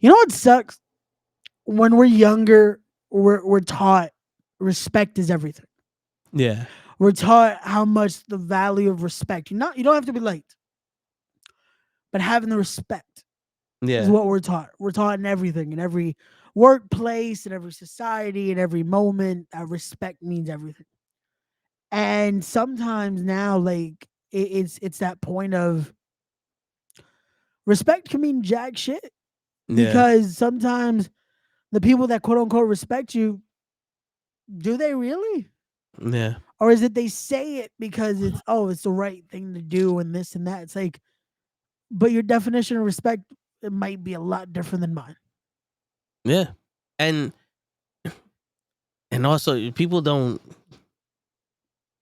You know what sucks? When we're younger, we're taught respect is everything. Yeah. We're taught how much the value of respect. You don't have to be liked, but having the respect is Yeah. what we're taught. We're taught in everything, in every workplace, in every society, in every moment. That respect means everything. And sometimes now, like it's that point of respect can mean jack shit Yeah. because sometimes the people that quote unquote respect you, do they really? Yeah. Or is it they say it because it's it's the right thing to do and this and that? It's like, but your definition of respect, it might be a lot different than mine. Yeah. And also people don't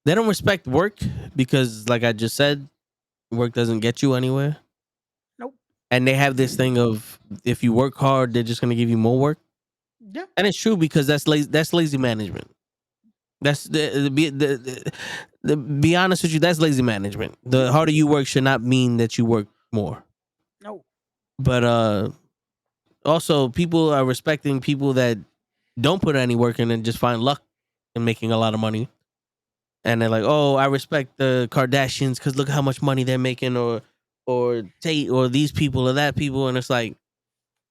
respect work because like I just said, work doesn't get you anywhere. Nope. And they have this thing of if you work hard, they're just gonna give you more work. Yeah. And it's true because that's lazy management. That's the be honest with you, that's lazy management. The harder you work should not mean that you work more. No. But also people are respecting people that don't put any work in and just find luck in making a lot of money. And they're like, "Oh, I respect the Kardashians because look how much money they're making," or Tate, or these people or that people, and it's like,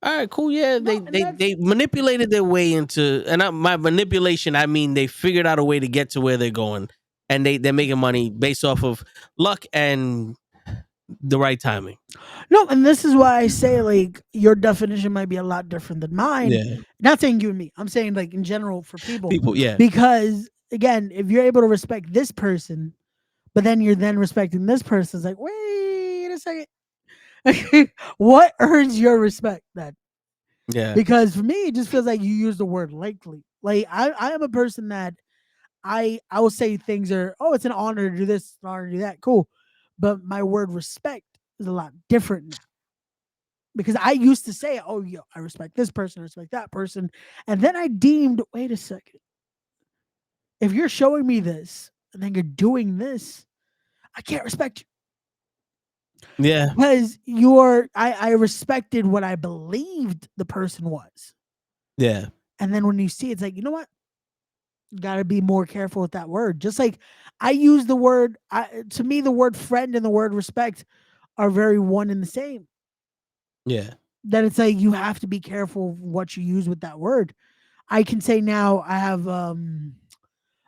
all right, cool, yeah, No, and they manipulated their way into, and my manipulation, I mean, they figured out a way to get to where they're going, and they're making money based off of luck and the right timing. No, and this is why I say like your definition might be a lot different than mine. Yeah, Not saying you and me. I'm saying like in general for people. yeah, Because again, if you're able to respect this person, but then you're then respecting this person, it's like, wait a second. What earns your respect then? yeah, Because for me, it just feels like you use the word likely. Like I am a person that I will say things are, it's an honor to do this, it's an honor to do that. Cool. But my word respect is a lot different now. Because I used to say, oh, yo, I respect this person, I respect that person. And then I deemed, wait a second. If you're showing me this and then you're doing this, I can't respect you. yeah, Because I respected what I believed the person was. yeah, And then when you see it's like, you know what? You gotta be more careful with that word. Just like I use the word, to me, the word friend and the word respect are very one and the same. yeah, That it's like you have to be careful of what you use with that word. I can say now I have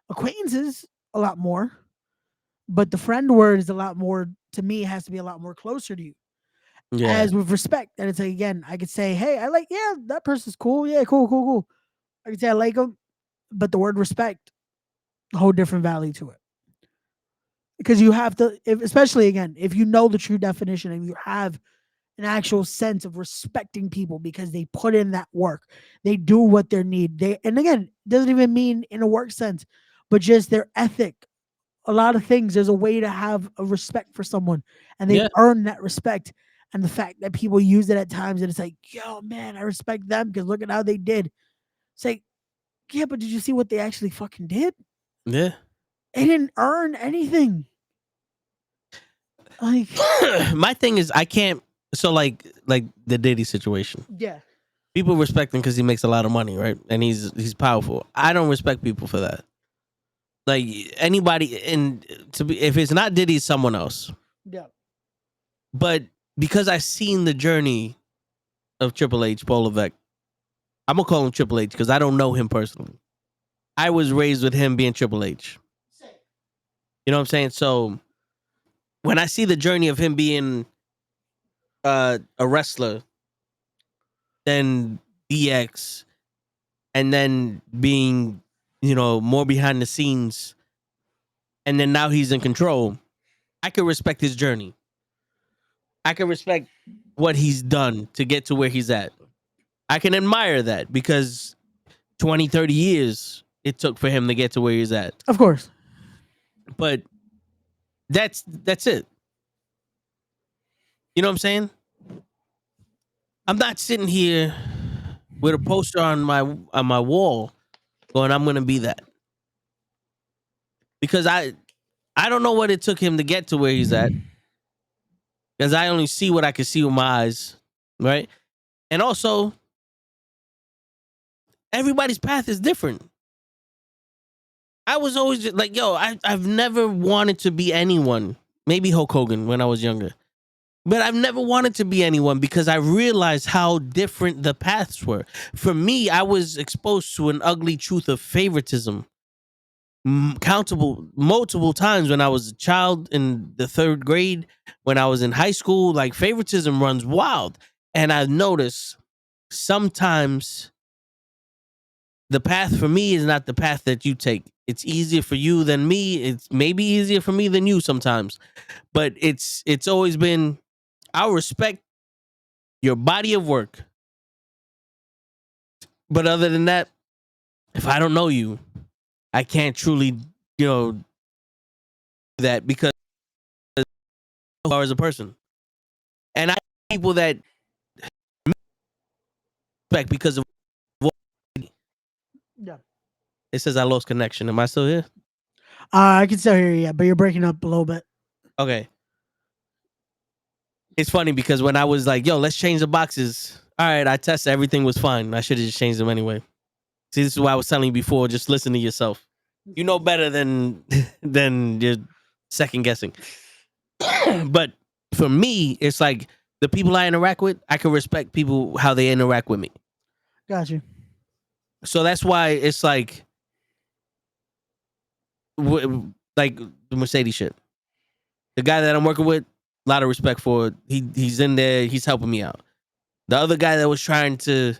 acquaintances a lot more, but the friend word is a lot more, to me, it has to be a lot more closer to you. yeah, As with respect, that it's like, again, I could say, hey, I like, yeah, that person's cool. Yeah, cool. I could say I like them, but the word respect, a whole different value to it. Because you have to, especially again, if you know the true definition and you have an actual sense of respecting people because they put in that work, they do what they need. And again, it doesn't even mean in a work sense, but just their ethic. A lot of things, there's a way to have a respect for someone, and they've yeah, earned that respect. And the fact that people use it at times, and it's like, yo, man, I respect them because look at how they did. It's like, yeah, but did you see what they actually fucking did? yeah. They didn't earn anything. Like, My thing is, I can't. So like the Diddy situation. yeah, People respect him because he makes a lot of money, right? And he's powerful. I don't respect people for that. Like anybody, and to be, if it's not Diddy, it's someone else. yeah, But because I've seen the journey of Triple H, Paul Levesque, I'm gonna call him Triple H because I don't know him personally. I was raised with him being Triple H. You know what I'm saying? So when I see the journey of him being a wrestler, then DX, and then being, more behind the scenes, and then now he's in control. I can respect his journey. I can respect what he's done to get to where he's at. I can admire that because 20, 30 years it took for him to get to where he's at. Of course. But that's it. You know what I'm saying? I'm not sitting here with a poster on my wall going, I'm gonna be that. Because I don't know what it took him to get to where he's at. Because I only see what I can see with my eyes. Right? And also, everybody's path is different. I was always just like, I've never wanted to be anyone. Maybe Hulk Hogan when I was younger. But I've never wanted to be anyone because I realized how different the paths were. For me, I was exposed to an ugly truth of favoritism. Multiple times when I was a child in the 3rd grade, when I was in high school, like favoritism runs wild. And I've noticed sometimes the path for me is not the path that you take. It's easier for you than me. It's maybe easier for me than you sometimes. But it's always been, I'll respect your body of work. But other than that, if I don't know you, I can't truly, do that because you are as a person. And I people that respect because of what. Yeah. It says I lost connection. Am I still here? I can still hear you, yeah, but you're breaking up a little bit. Okay. It's funny because when I was like, let's change the boxes. All right, I tested. Everything was fine. I should have just changed them anyway. See, this is why I was telling you before. Just listen to yourself. You know better than you're second guessing. But for me, it's like the people I interact with, I can respect people how they interact with me. Got you. So that's why it's like the Mercedes shit. The guy that I'm working with, a lot of respect for it. He's in there. He's helping me out. The other guy that was trying to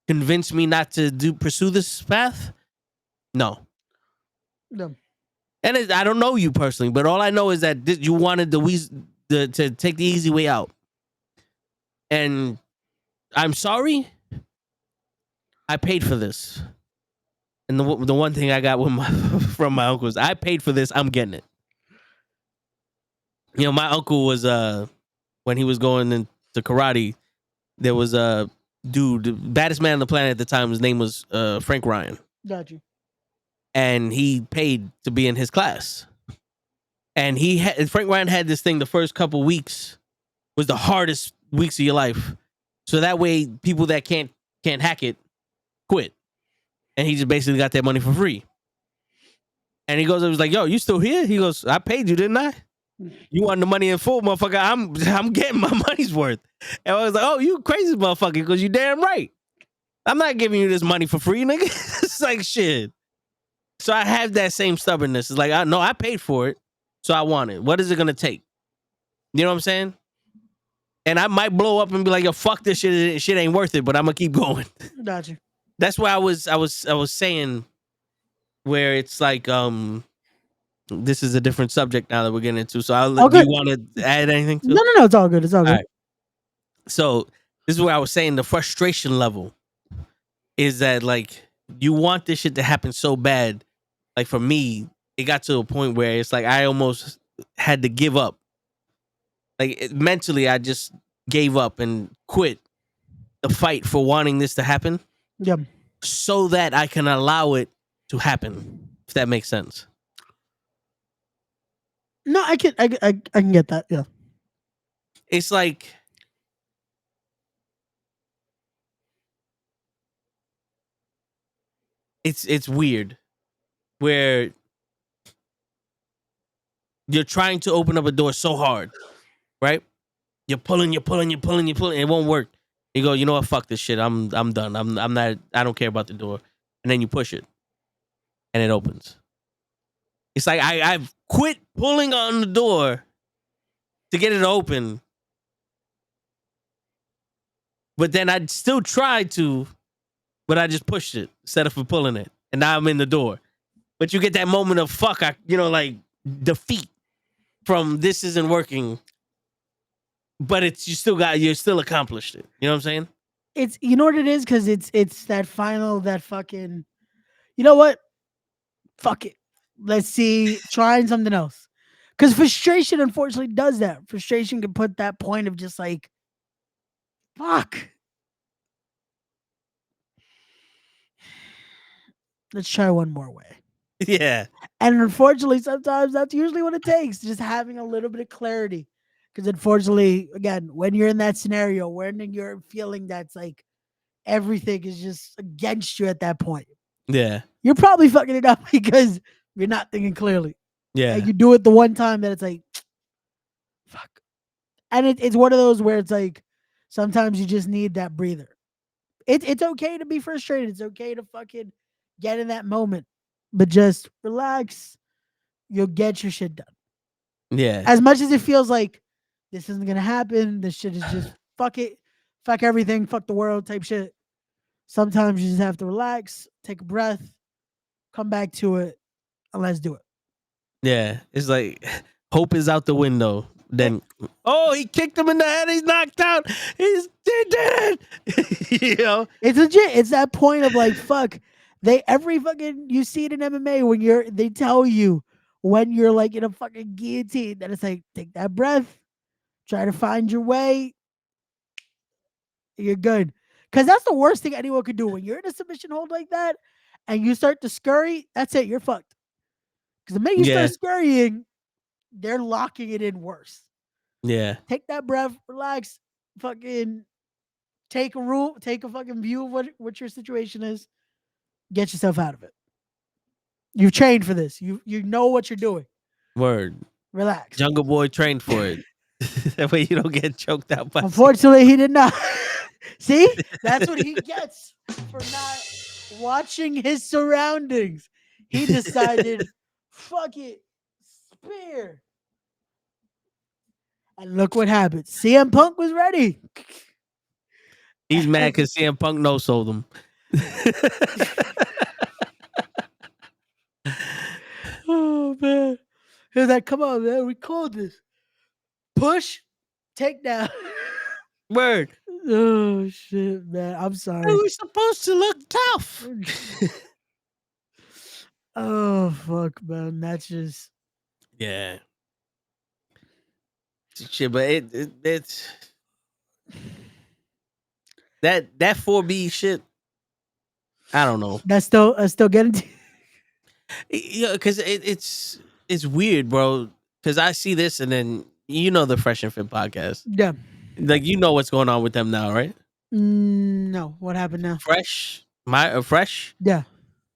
convince me not to pursue this path, no. No. And I don't know you personally, but all I know is that you wanted to take the easy way out. And I'm sorry. I paid for this. And the one thing I got from my uncle is I paid for this. I'm getting it. My uncle was when he was going into karate, there was a dude, the baddest man on the planet at the time. His name was Frank Ryan. Got you. And he paid to be in his class. And Frank Ryan had this thing. The first couple weeks was the hardest weeks of your life. So that way, people that can't hack it quit. And he just basically got that money for free. And he goes, I was like, you still here? He goes, I paid you, didn't I? You want the money in full, motherfucker? I'm getting my money's worth. And I was like, oh, you crazy motherfucker, because you damn right. I'm not giving you this money for free, nigga. It's like shit. So I have that same stubbornness. It's like, I paid for it, so I want it. What is it gonna take? You know what I'm saying? And I might blow up and be like, yo, fuck this shit. Shit ain't worth it, but I'm gonna keep going. Got you. That's why I was saying where it's like, this is a different subject now that we're getting into. So do you want to add anything to it? No, it's all good. It's all good. Right. So this is where I was saying the frustration level is that like you want this shit to happen so bad. Like for me, it got to a point where it's like I almost had to give up. Like mentally, I just gave up and quit the fight for wanting this to happen. Yep. So that I can allow it to happen. If that makes sense. No, I can get that. Yeah. It's like it's weird where you're trying to open up a door so hard, right? You're pulling, it won't work. You go, you know what? Fuck this shit. I'm done. I'm not. I don't care about the door. And then you push it, and it opens. It's like I've quit pulling on the door to get it open, but then I'd still try to but I just pushed it instead of pulling it, and now I'm in the door. But you get that moment of fuck, like defeat from this isn't working, but you're still accomplished it. You know what I'm saying? It's you know what it is because it's that final that fucking. You know what? Fuck it. Let's see. Trying something else. Because frustration, unfortunately, does that. Frustration can put that point of just like, fuck. Let's try one more way. Yeah, And unfortunately, sometimes that's usually what it takes, just having a little bit of clarity. Because unfortunately, again, when you're in that scenario, when you're feeling that's like everything is just against you at that point, yeah, you're probably fucking it up because you're not thinking clearly. yeah, And you do it the one time that it's like, fuck. And it's one of those where it's like, sometimes you just need that breather. It's okay to be frustrated. It's okay to fucking get in that moment, but just relax. You'll get your shit done. yeah, As much as it feels like this isn't gonna happen, this shit is just fuck it, fuck everything, fuck the world type shit. Sometimes you just have to relax, take a breath, come back to it, and let's do it. yeah. It's like hope is out the window. Then, he kicked him in the head. He's knocked out. He did it. You know? It's legit. It's that point of like, fuck. Every fucking you see it in MMA when they tell you when you're like in a fucking guillotine that it's like take that breath, try to find your way. You're good. Cause that's the worst thing anyone could do when you're in a submission hold like that and you start to scurry. That's it. You're fucked. Cause the minute you Yeah, start scurrying, they're locking it in worse. yeah, Take that breath, relax, fucking take a fucking view of what your situation is. Get yourself out of it. You've trained for this. You know what you're doing. word. Relax. Jungle Boy trained for it. That way you don't get choked out by. Unfortunately, he did not. See, that's what he gets for not watching his surroundings. He decided, fuck it, spear. And look what happened. CM Punk was ready. He's mad because CM Punk no sold him. Oh man. He was like, come on, man, we called this. Push, take down. Word. Oh shit, man. I'm sorry. We're supposed to look tough. Oh fuck, man. That's just Yeah. Shit, but it's that 4B shit. I don't know. that's still getting to Yeah, because it's weird, bro. Because I see this, and then the Fresh and Fit podcast. yeah. Like what's going on with them now, right? No, what happened now? Fresh, Fresh. Yeah.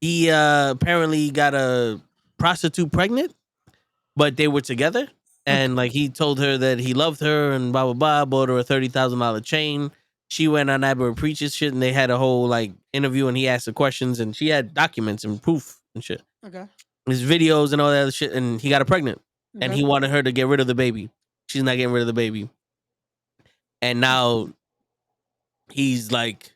He apparently got a prostitute pregnant, but they were together. And like he told her that he loved her and blah blah blah, bought her a $30,000 chain. She went on Abba Preacher's shit and they had a whole like interview and he asked her questions and she had documents and proof and shit. Okay. His videos and all that other shit, and he got her pregnant. And Okay. he wanted her to get rid of the baby. She's not getting rid of the baby. And now he's like,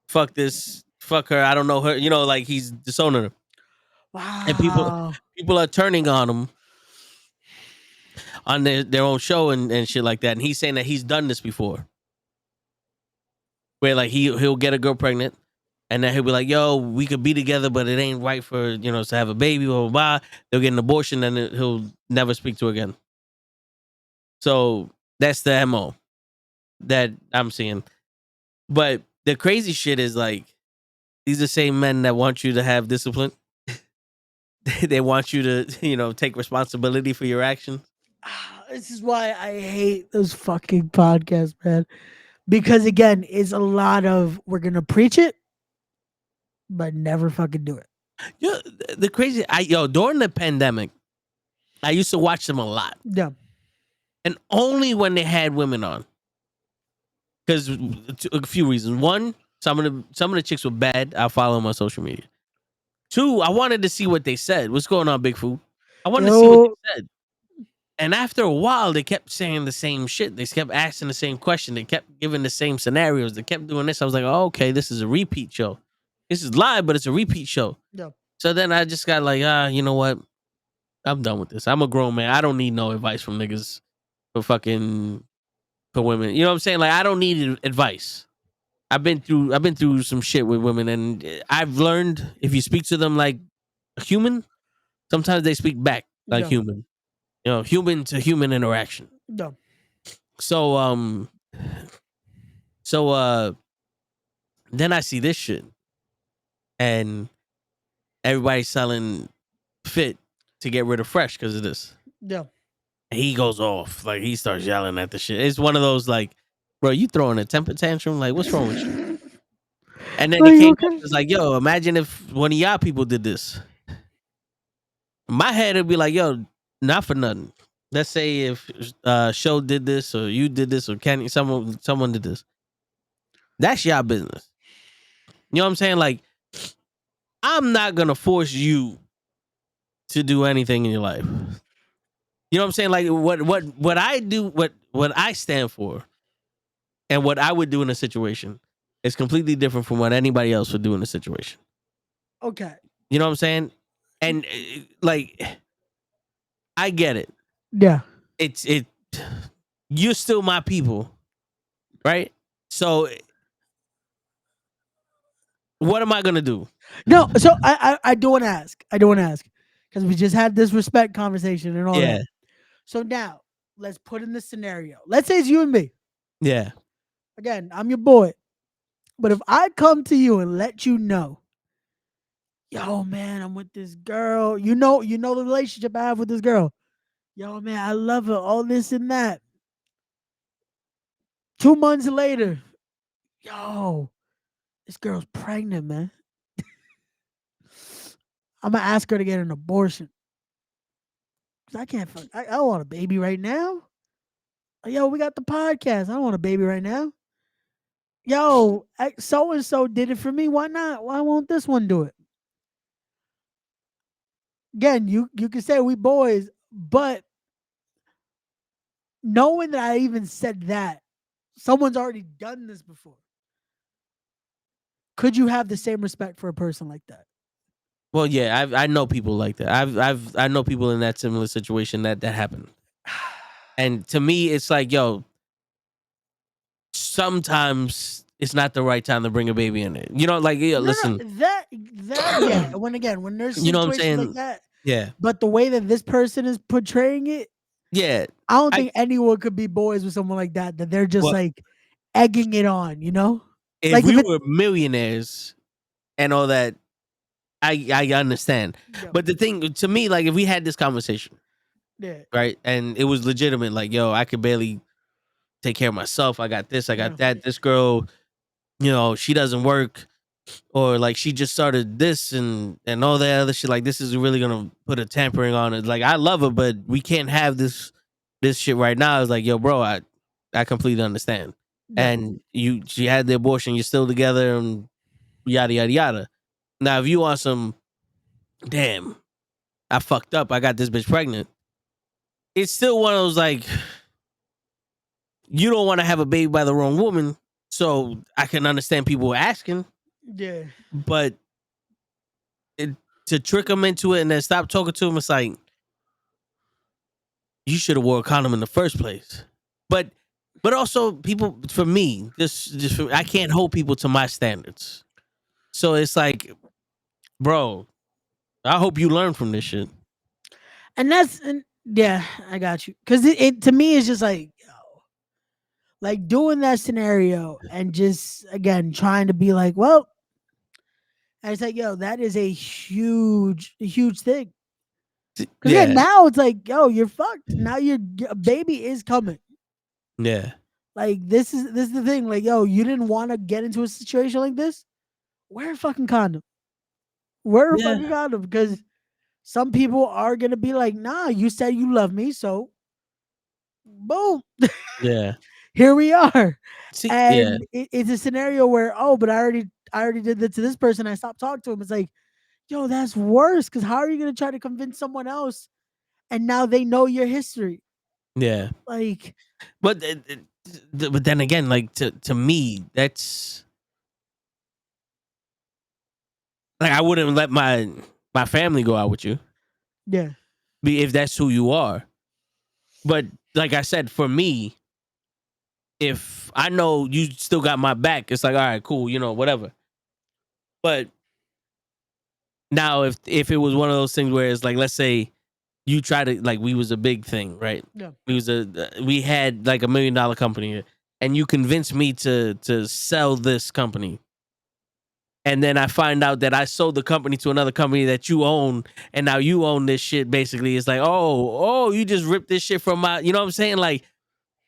fuck this, fuck her. I don't know her. Like he's disowning her. Wow. And people are turning on him on their own show and shit like that. And he's saying that he's done this before. Where like he'll get a girl pregnant and then he'll be like, yo, we could be together, but it ain't right for, to have a baby, blah, blah, blah. They'll get an abortion and he'll never speak to her again. So that's the MO that I'm seeing. But the crazy shit is like, these are the same men that want you to have discipline. They want you to, take responsibility for your actions. This is why I hate those fucking podcasts, man. Because again, it's a lot of we're gonna preach it, but never fucking do it. Yeah, the crazy, during the pandemic, I used to watch them a lot. Yeah. And only when they had women on. Because a few reasons. One, some of the chicks were bad. I follow them on social media. Two, I wanted to see what they said. What's going on, Big Food? I wanted to see what they said. And after a while, they kept saying the same shit. They kept asking the same question. They kept giving the same scenarios. They kept doing this. I was like, oh, okay, this is a repeat show. This is live, but it's a repeat show. Yeah. So then I just got like, you know what? I'm done with this. I'm a grown man. I don't need no advice from niggas for women. You know what I'm saying? Like, I don't need advice. I've been through some shit with women, and I've learned if you speak to them like a human, sometimes they speak back like Yeah. human. You know, human to human interaction. Yeah. So then I see this shit, and everybody's selling Fit to get rid of Fresh because of this. Yeah. He goes off, like he starts yelling at the shit. It's one of those like, bro, you throwing a temper tantrum? Like, what's wrong with you? And then Are he you came okay? up and was like, yo, imagine if one of y'all people did this. In my head, it'd be like, yo, not for nothing. Let's say if Show did this, or you did this, or Kenny, someone did this. That's y'all business. You know what I'm saying? Like, I'm not gonna force you to do anything in your life. You know what I'm saying? Like, what I do, what I stand for, and what I would do in a situation is completely different from what anybody else would do in a situation. Okay. You know what I'm saying? And like, I get it. Yeah. You're still my people, right? So, what am I gonna do? No. So I do want to ask. Because we just had this respect conversation and all Yeah, that. So now let's put in the scenario. Let's say it's you and me. yeah, Again, I'm your boy. But if I come to you and let you know, yo, man, I'm with this girl. You know the relationship I have with this girl. Yo, man, I love her. All this and that. 2 months later, yo, this girl's pregnant, man. I'm gonna ask her to get an abortion. 'Cause I can't. I don't want a baby right now. Yo, we got the podcast. I don't want a baby right now. Yo, so and so did it for me. Why not? Why won't this one do it? Again, you can say we boys, but knowing that I even said that, someone's already done this before. Could you have the same respect for a person like that? Well, yeah, I know people like that. I know people in that similar situation that happened. And to me, it's like, yo, sometimes it's not the right time to bring a baby in it. You know, like, yeah, listen. That yeah. When there's You know what I'm situations like saying? that, Yeah, but the way that this person is portraying it, yeah. I don't think anyone could be boys with someone like that. That they're just Well, like egging it on, you know? if Like we if it, were millionaires and all that, I understand. yeah, But the thing to me, like, if we had this conversation, yeah, right, and it was legitimate, like, yo, I could barely take care of myself. I got this, I got yeah, that. This girl, you know, she doesn't work, or like she just started this and all that other shit. Like, this is really gonna put a tampering on it. Like, I love her, but we can't have this shit right now. It's like, yo, bro, I completely understand. yeah. And she had the abortion, you're still together, and yada yada yada. Now, if you want some, damn, I fucked up, I got this bitch pregnant. It's still one of those, like, you don't want to have a baby by the wrong woman. So I can understand people asking, Yeah. but to trick them into it and then stop talking to them, it's like, you should have wore a condom in the first place. But also, people, for me, I can't hold people to my standards. So it's like, bro, I hope you learn from this shit. And yeah, I got you. Because it to me is just like, yo, like doing that scenario and just again trying to be like, well, and it's like, yo, that is a huge thing. Because Yeah, again, now it's like, yo, you're fucked. Now your baby is coming. yeah, Like this is the thing. Like, yo, you didn't want to get into a situation like this. Wear a fucking condom. Wear a yeah, fucking condom because some people are gonna be like, nah, you said you love me, so boom, yeah. here we are. See, yeah, And it's a scenario where, oh, but I already did that to this person. I stopped talking to him. It's like, yo, that's worse. Because how are you gonna try to convince someone else, and now they know your history? Yeah. Like, But but then again, like to me, that's like I wouldn't let my family go out with you yeah, if that's who you are. But like I said, for me, if I know you still got my back, it's like, all right, cool, whatever. But now if it was one of those things where it's like, let's say you try to, like, we was a big thing, right? yeah, We had like $1 million company, and you convinced me to sell this company. And then I find out that I sold the company to another company that you own, and now you own this shit. Basically, it's like, oh, you just ripped this shit from my, you know what I'm saying? Like,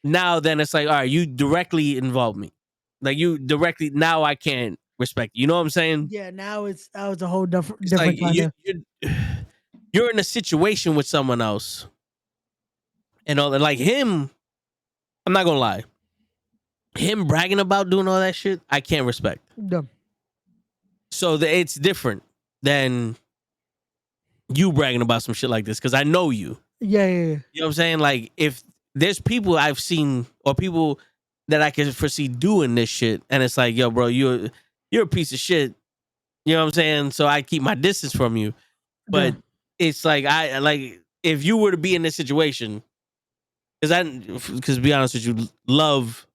now then it's like, all right, you directly involved me. Like, you directly, now I can't respect you. You know what I'm saying? yeah. Now it's a whole It's like different kind of. you're in a situation with someone else, and all that. Like him, I'm not gonna lie, him bragging about doing all that shit, I can't respect. Yeah, So it's different than you bragging about some shit like this, because I know you. yeah. You know what I'm saying? Like, if there's people I've seen or people that I can foresee doing this shit, and it's like, yo, bro, you're a piece of shit. You know what I'm saying? So I keep my distance from you. But it's like, I like, if you were to be in this situation, because to be honest with you, love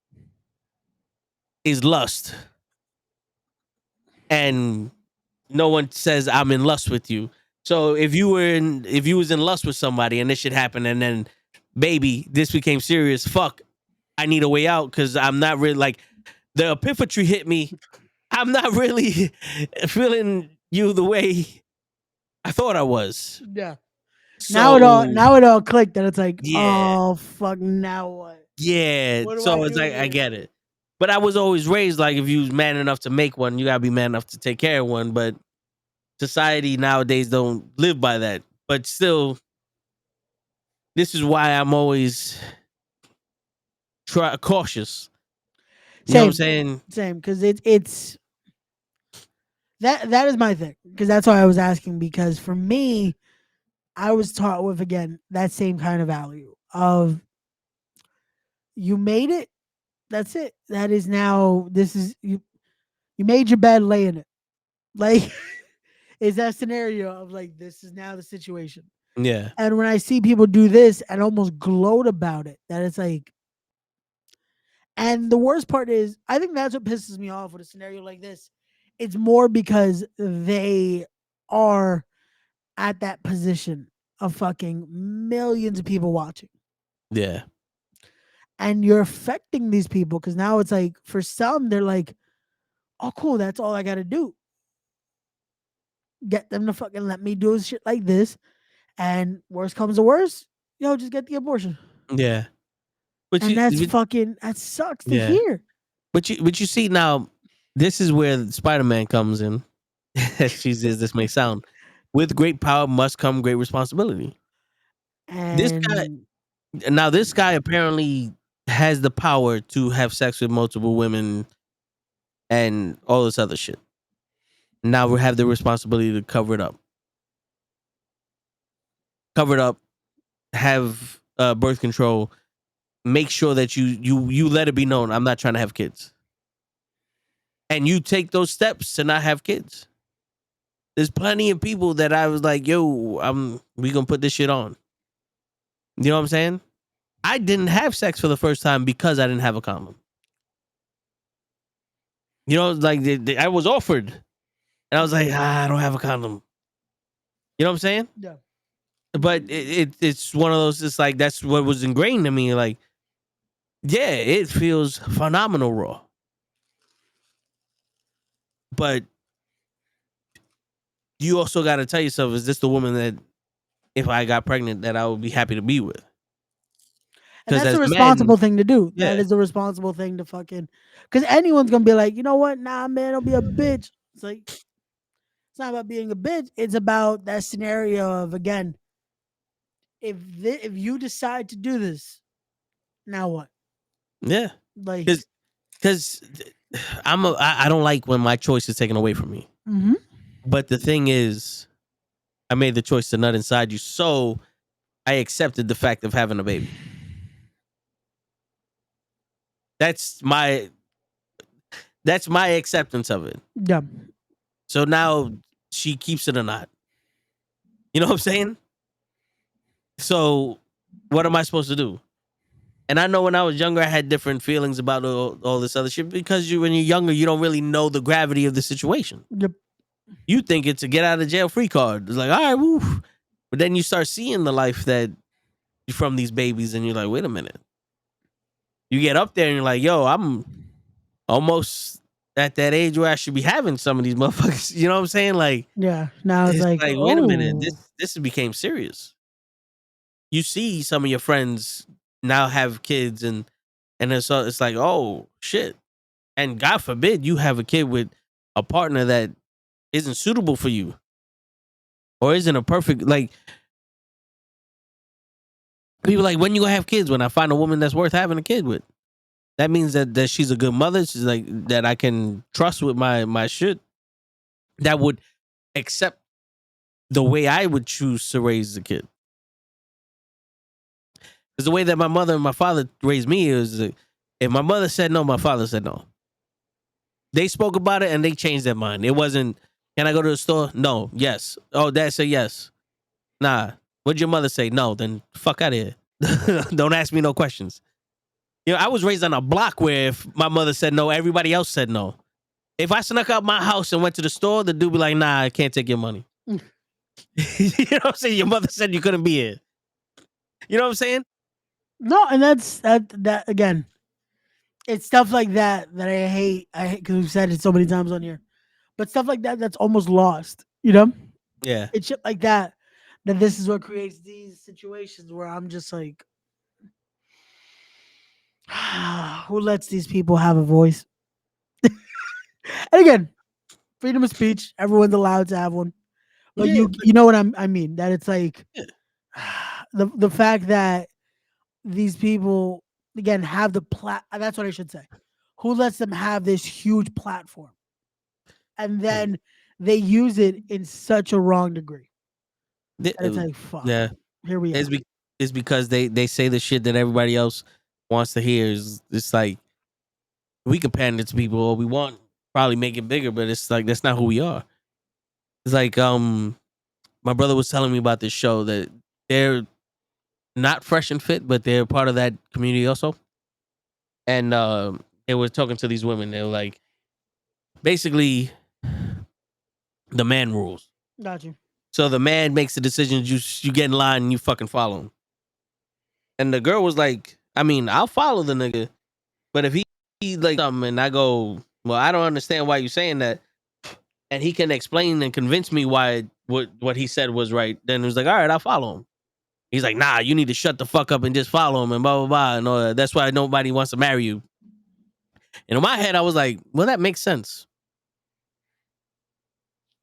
is lust, and no one says I'm in lust with you. So if you was in lust with somebody and this shit happened, and then baby, this became serious, fuck, I need a way out, because I'm not really, like, the epiphany hit me. I'm not really feeling you the way I thought I was. Yeah. So Now it all clicked that it's like, yeah, oh fuck, now what? yeah. What do I So it's do like, I here? get it. But I was always raised like, if you was man enough to make one, you gotta be man enough to take care of one. But society nowadays don't live by that. But still, this is why I'm always cautious. You know what I'm saying? Same, because it's that is my thing. Because that's why I was asking. Because for me, I was taught with, again, that same kind of value of, you made it. That's it. That is now. This is you. You made your bed, lay in it. Like, is that scenario of like, this is now the situation. Yeah. And when I see people do this and almost gloat about it, that it's like, and the worst part is, I think that's what pisses me off with a scenario like this. It's more because they are at that position of fucking millions of people watching. Yeah. And you're affecting these people, because now it's like, for some, they're like, oh, cool, that's all I got to do. Get them to fucking let me do shit like this. And worst comes to worst, yo, just get the abortion. Yeah. And that sucks to yeah. hear. But you see now, this is where Spider-Man comes in. As cheesy as this may sound, with great power must come great responsibility. This guy And this guy apparently has the power to have sex with multiple women and all this other shit. Now we have the responsibility to cover it up. Cover it up, have birth control, make sure that you let it be known, I'm not trying to have kids. And you take those steps to not have kids. There's plenty of people that I was like, yo, we gonna put this shit on. You know what I'm saying? I didn't have sex for the first time because I didn't have a condom. You know, like I was offered, and I was like, I don't have a condom. You know what I'm saying? yeah. But it's one of those. It's like, that's what was ingrained in me. Like, yeah, it feels phenomenal raw, but you also got to tell yourself, is this the woman that, if I got pregnant, that I would be happy to be with? And that's as a men, responsible thing to do. yeah. That is a responsible thing to fucking, because anyone's gonna be like, you know what? Nah, man, don't be a bitch. It's like, it's not about being a bitch. It's about that scenario of, again, if you decide to do this, now what? Yeah, Like, because I don't like when my choice is taken away from me. mhm. But the thing is, I made the choice to nut inside you, so I accepted the fact of having a baby. That's my acceptance of it. Yeah. So now she keeps it or not. You know what I'm saying? So what am I supposed to do? And I know when I was younger, I had different feelings about all this other shit because when you're younger, you don't really know the gravity of the situation. Yep. You think it's a get out of jail free card. It's like, all right, woo. But then you start seeing the life that from these babies, and you're like, wait a minute. You get up there and you're like, yo, I'm almost at that age where I should be having some of these motherfuckers. You know what I'm saying? Like, Yeah. Now it's like, wait a minute, oh, this became serious. You see some of your friends now have kids, and it's like, oh shit. And God forbid you have a kid with a partner that isn't suitable for you, or isn't a perfect, like, people like, when you gonna have kids? When I find a woman that's worth having a kid with. That means that she's a good mother. She's like that I can trust with my shit. That would accept the way I would choose to raise a kid. Because the way that my mother and my father raised me is, if my mother said no, my father said no. They spoke about it and they changed their mind. It wasn't, can I go to the store? No. Yes. Oh, dad said yes. Nah. What'd your mother say? No. Then fuck out of here. Don't ask me no questions. You know, I was raised on a block where if my mother said no, everybody else said no. If I snuck out my house and went to the store, the dude be like, nah, I can't take your money. You know what I'm saying? Your mother said you couldn't be here. You know what I'm saying? no, and that's that again. It's stuff like that that I hate. I hate because we've said it so many times on here. But stuff like that that's almost lost. You know, Yeah. it's shit like that. That this is what creates these situations where I'm just like, who lets these people have a voice? And again, freedom of speech. Everyone's allowed to have one. But Yeah. you know what I mean? That it's like Yeah. the fact that these people again have the that's what I should say. Who lets them have this huge platform? And then they use it in such a wrong degree. And it's like, fuck. Yeah. Here we are. It's because they say the shit that everybody else wants to hear. It's like, we can pander to people all we want, probably make it bigger, but it's like, that's not who we are. It's like, my brother was telling me about this show that they're not fresh and fit, but they're part of that community also. And they were talking to these women. They were like, basically, the man rules. Got you. So the man makes the decisions. You get in line and you fucking follow him. And the girl was like, I mean, I'll follow the nigga, but if he like something and I go, well, I don't understand why you're saying that, and he can explain and convince me why what he said was right, then it was like, all right, I'll follow him. He's like, nah, you need to shut the fuck up and just follow him and blah blah blah and all that. That's why nobody wants to marry you. And in my head, I was like, well, that makes sense.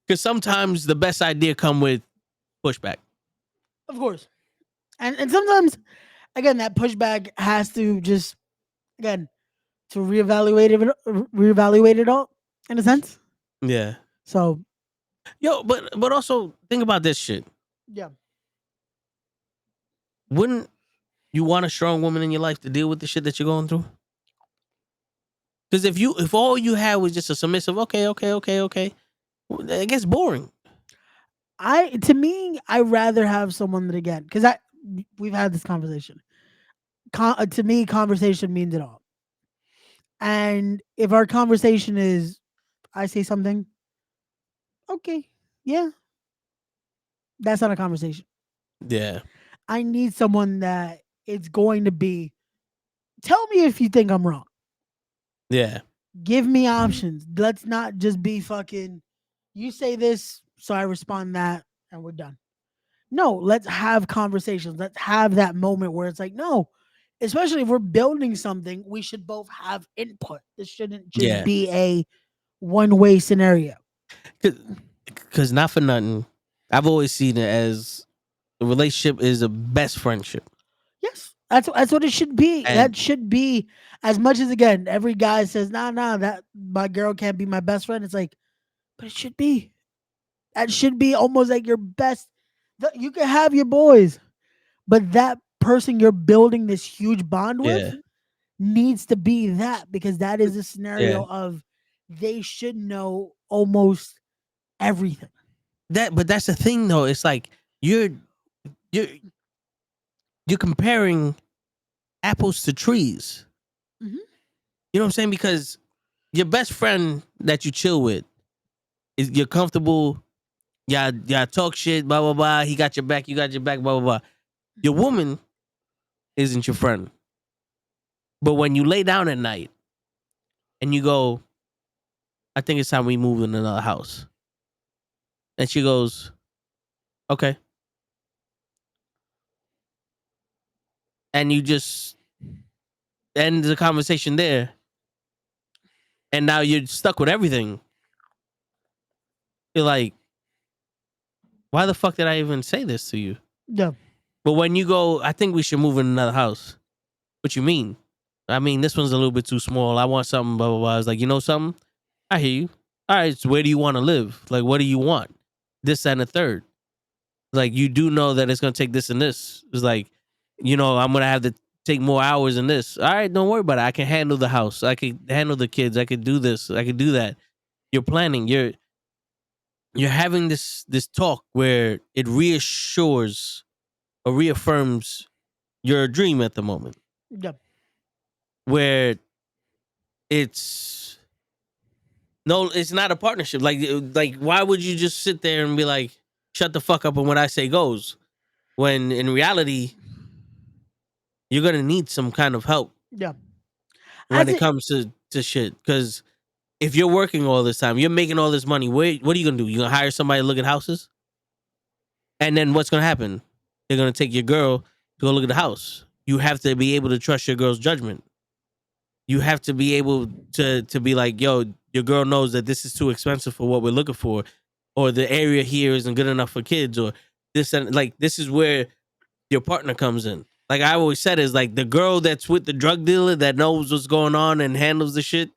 Because sometimes the best idea come with pushback. Of course. And sometimes again that pushback has to just again to reevaluate it all in a sense. Yeah. So Yo, but also think about this shit. yeah. Wouldn't you want a strong woman in your life to deal with the shit that you're going through? Because if all you had was just a submissive, okay, it gets boring. To me, I rather have someone that again because we've had this conversation. To me, conversation means it all. And if our conversation is, I say something, okay, yeah, that's not a conversation. Yeah. I need someone that it's going to be. Tell me if you think I'm wrong. Yeah. Give me options. Let's not just be fucking. You say this, so I respond that, and we're done. No, let's have conversations. Let's have that moment where it's like, no, especially if we're building something, we should both have input. This shouldn't just be a one-way scenario. Because not for nothing, I've always seen it as a relationship is a best friendship. Yes, that's what it should be. And that should be as much as again, every guy says, nah, that my girl can't be my best friend. It's like, but it should be. That should be almost like your best. You can have your boys, but that person you're building this huge bond with, needs to be that, because that is a scenario of they should know almost everything. But that's the thing though. It's like you're you're you're comparing apples to trees. Mhm. You know what I'm saying? Because your best friend that you chill with is you're comfortable. Y'all talk shit, blah blah blah. He got your back, you got your back, blah blah blah. Your woman isn't your friend. But when you lay down at night and you go, I think it's time we move in another house. And she goes, okay. And you just end the conversation there. And now you're stuck with everything. You're like, why the fuck did I even say this to you? Yeah. But when you go, I think we should move in another house. What you mean? I mean, this one's a little bit too small. I want something, blah, blah, blah. I was like, you know something? I hear you. All right, so where do you want to live? Like, what do you want? This and a third. Like, you do know that it's going to take this and this. It's like, I'm going to have to take more hours in this. All right, don't worry about it. I can handle the house. I can handle the kids. I can do this. I can do that. You're planning. You're having this talk where it reassures or reaffirms your dream at the moment. Yep. Where it's not a partnership. Like why would you just sit there and be like, shut the fuck up and what I say goes, when in reality you're gonna need some kind of help Yeah. when it comes to shit. Because if you're working all this time, you're making all this money, what are you gonna do? You gonna hire somebody to look at houses? And then what's gonna happen? They're gonna take your girl to go look at the house. You have to be able to trust your girl's judgment. You have to be able to be like, yo, your girl knows that this is too expensive for what we're looking for, or the area here isn't good enough for kids, or this, and like, this is where your partner comes in. Like I always said, is like the girl that's with the drug dealer that knows what's going on and handles the shit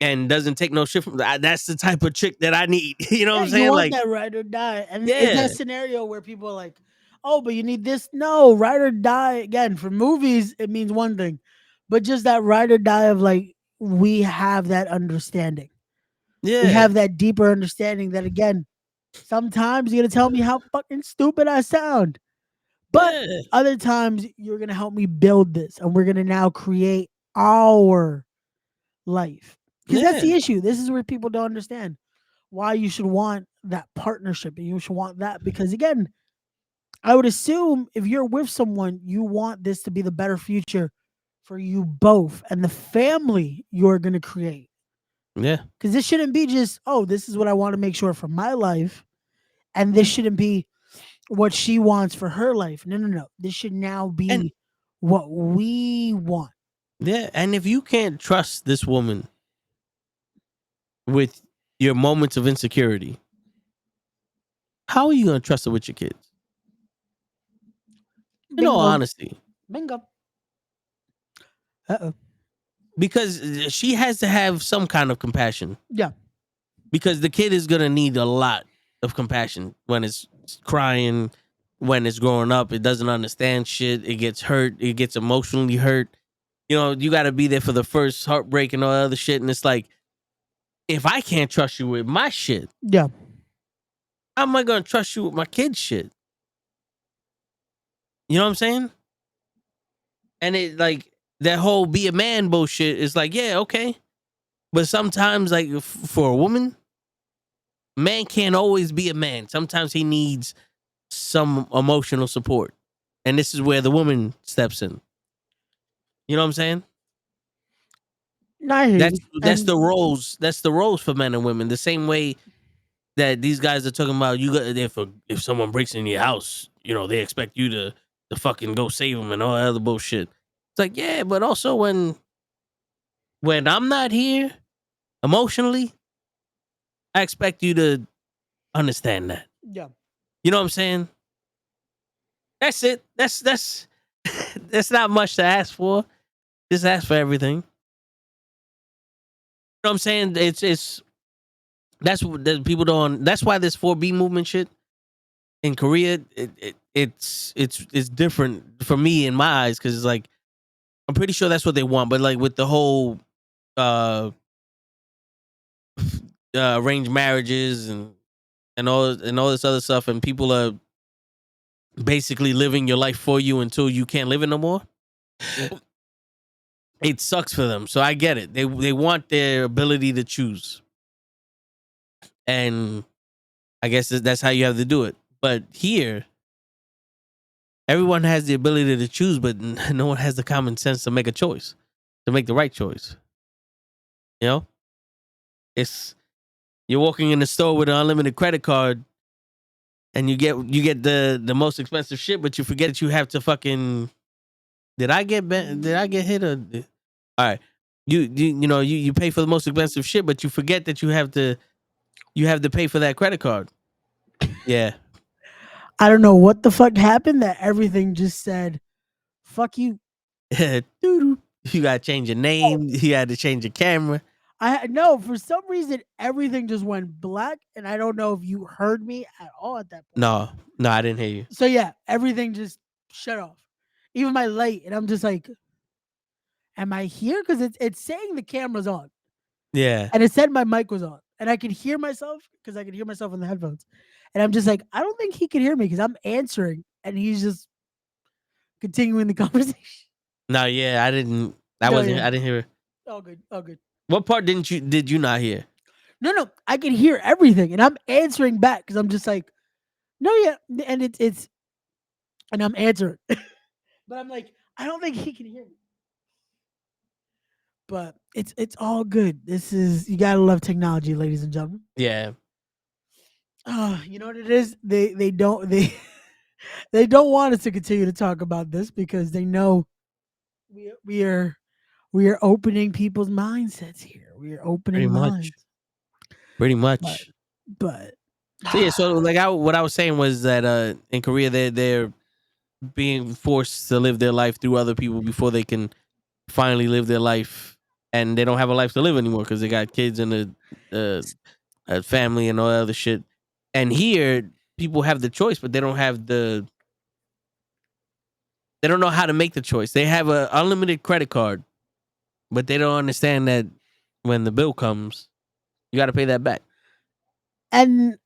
and doesn't take no shit from that. That's the type of chick that I need. You know what I'm You saying? want Like, that ride or die. And it's yeah, that scenario where people are like, oh, but you need this. No, ride or die. Again, for movies, it means one thing. But just that ride or die of like, we have that understanding. yeah, We have that deeper understanding that, again, sometimes you're going to tell me how fucking stupid I sound. But yeah, other times you're going to help me build this. And we're going to now create our life. Because that's the yeah. issue. This is where people don't understand why you should want that partnership and you should want that. Because again, I would assume if you're with someone, you want this to be the better future for you both and the family you're going to create. Yeah. Because this shouldn't be just, oh, this is what I want to make sure for my life. And this shouldn't be what she wants for her life. No, no, no. This should now be And what we want. yeah, and if you can't trust this woman with your moments of insecurity, how are you gonna trust her with your kids? In all Bingo. honesty, Bingo. Uh-oh. because she has to have some kind of compassion. Yeah. Because the kid is gonna need a lot of compassion when it's crying, when it's growing up. It doesn't understand shit. It gets hurt. It gets emotionally hurt. You got to be there for the first heartbreak and all that other shit. And it's like, if I can't trust you with my shit, Yeah. how am I gonna trust you with my kid's shit? You know what I'm saying? And it, like, that whole be a man bullshit is like, yeah, okay. But sometimes, like, for a woman, man can't always be a man. Sometimes he needs some emotional support. And this is where the woman steps in. You know what I'm saying? I hear you. That's And the roles. That's the roles for men and women. The same way that these guys are talking about, you got, if someone breaks in your house, they expect you to fucking go save them and all that other bullshit. It's like, yeah, but also when I'm not here emotionally, I expect you to understand that. yeah. You know what I'm saying? That's it. That's that's not much to ask for. Just ask for everything. You know what I'm saying? It's that's what that people don't. That's why this 4B movement shit in Korea, it's different for me in my eyes, because it's like, I'm pretty sure that's what they want. But like with the whole uh, arranged marriages and all this other stuff, and people are basically living your life for you until you can't live it no more. It sucks for them. So I get it. They want their ability to choose, and I guess that's how you have to do it. But here, everyone has the ability to choose, but no one has the common sense to make a choice, to make the right choice. You know, it's you're walking in the store with an unlimited credit card, and you get the most expensive shit, but you forget that you have to fucking. Did I get hit or? All right, you pay for the most expensive shit, but you forget that you have to pay for that credit card. Yeah. I don't know what the fuck happened that everything just said, "Fuck you." Doo-doo. You gotta change your name. You had to change your camera. No, for some reason everything just went black, and I don't know if you heard me at all at that point. No, I didn't hear you. So yeah, everything just shut off, even my light, and I'm just like, "Am I here?" Because it's saying the camera's on, Yeah. and it said my mic was on, and I could hear myself because I could hear myself in the headphones, and I'm just like, I don't think he can hear me because I'm answering, and he's just continuing the conversation. No, yeah, I didn't. I No, wasn't. yeah. I didn't hear. All good, all good. What part did you not hear? No, I can hear everything, and I'm answering back because I'm just like, no, yeah, and it's, and I'm answering, but I'm like, I don't think he can hear me. But it's all good. This is you gotta love technology, ladies and gentlemen. Yeah. You know what it is? They don't they don't want us to continue to talk about this because they know we are opening people's mindsets here. We are Pretty opening much. minds. Pretty But much. but So yeah. So like what I was saying was that in Korea they're being forced to live their life through other people before they can finally live their life, and they don't have a life to live anymore because they got kids and a family and all that other shit. And here, people have the choice, but they don't have they don't know how to make the choice. They have an unlimited credit card, but they don't understand that when the bill comes, you got to pay that back. and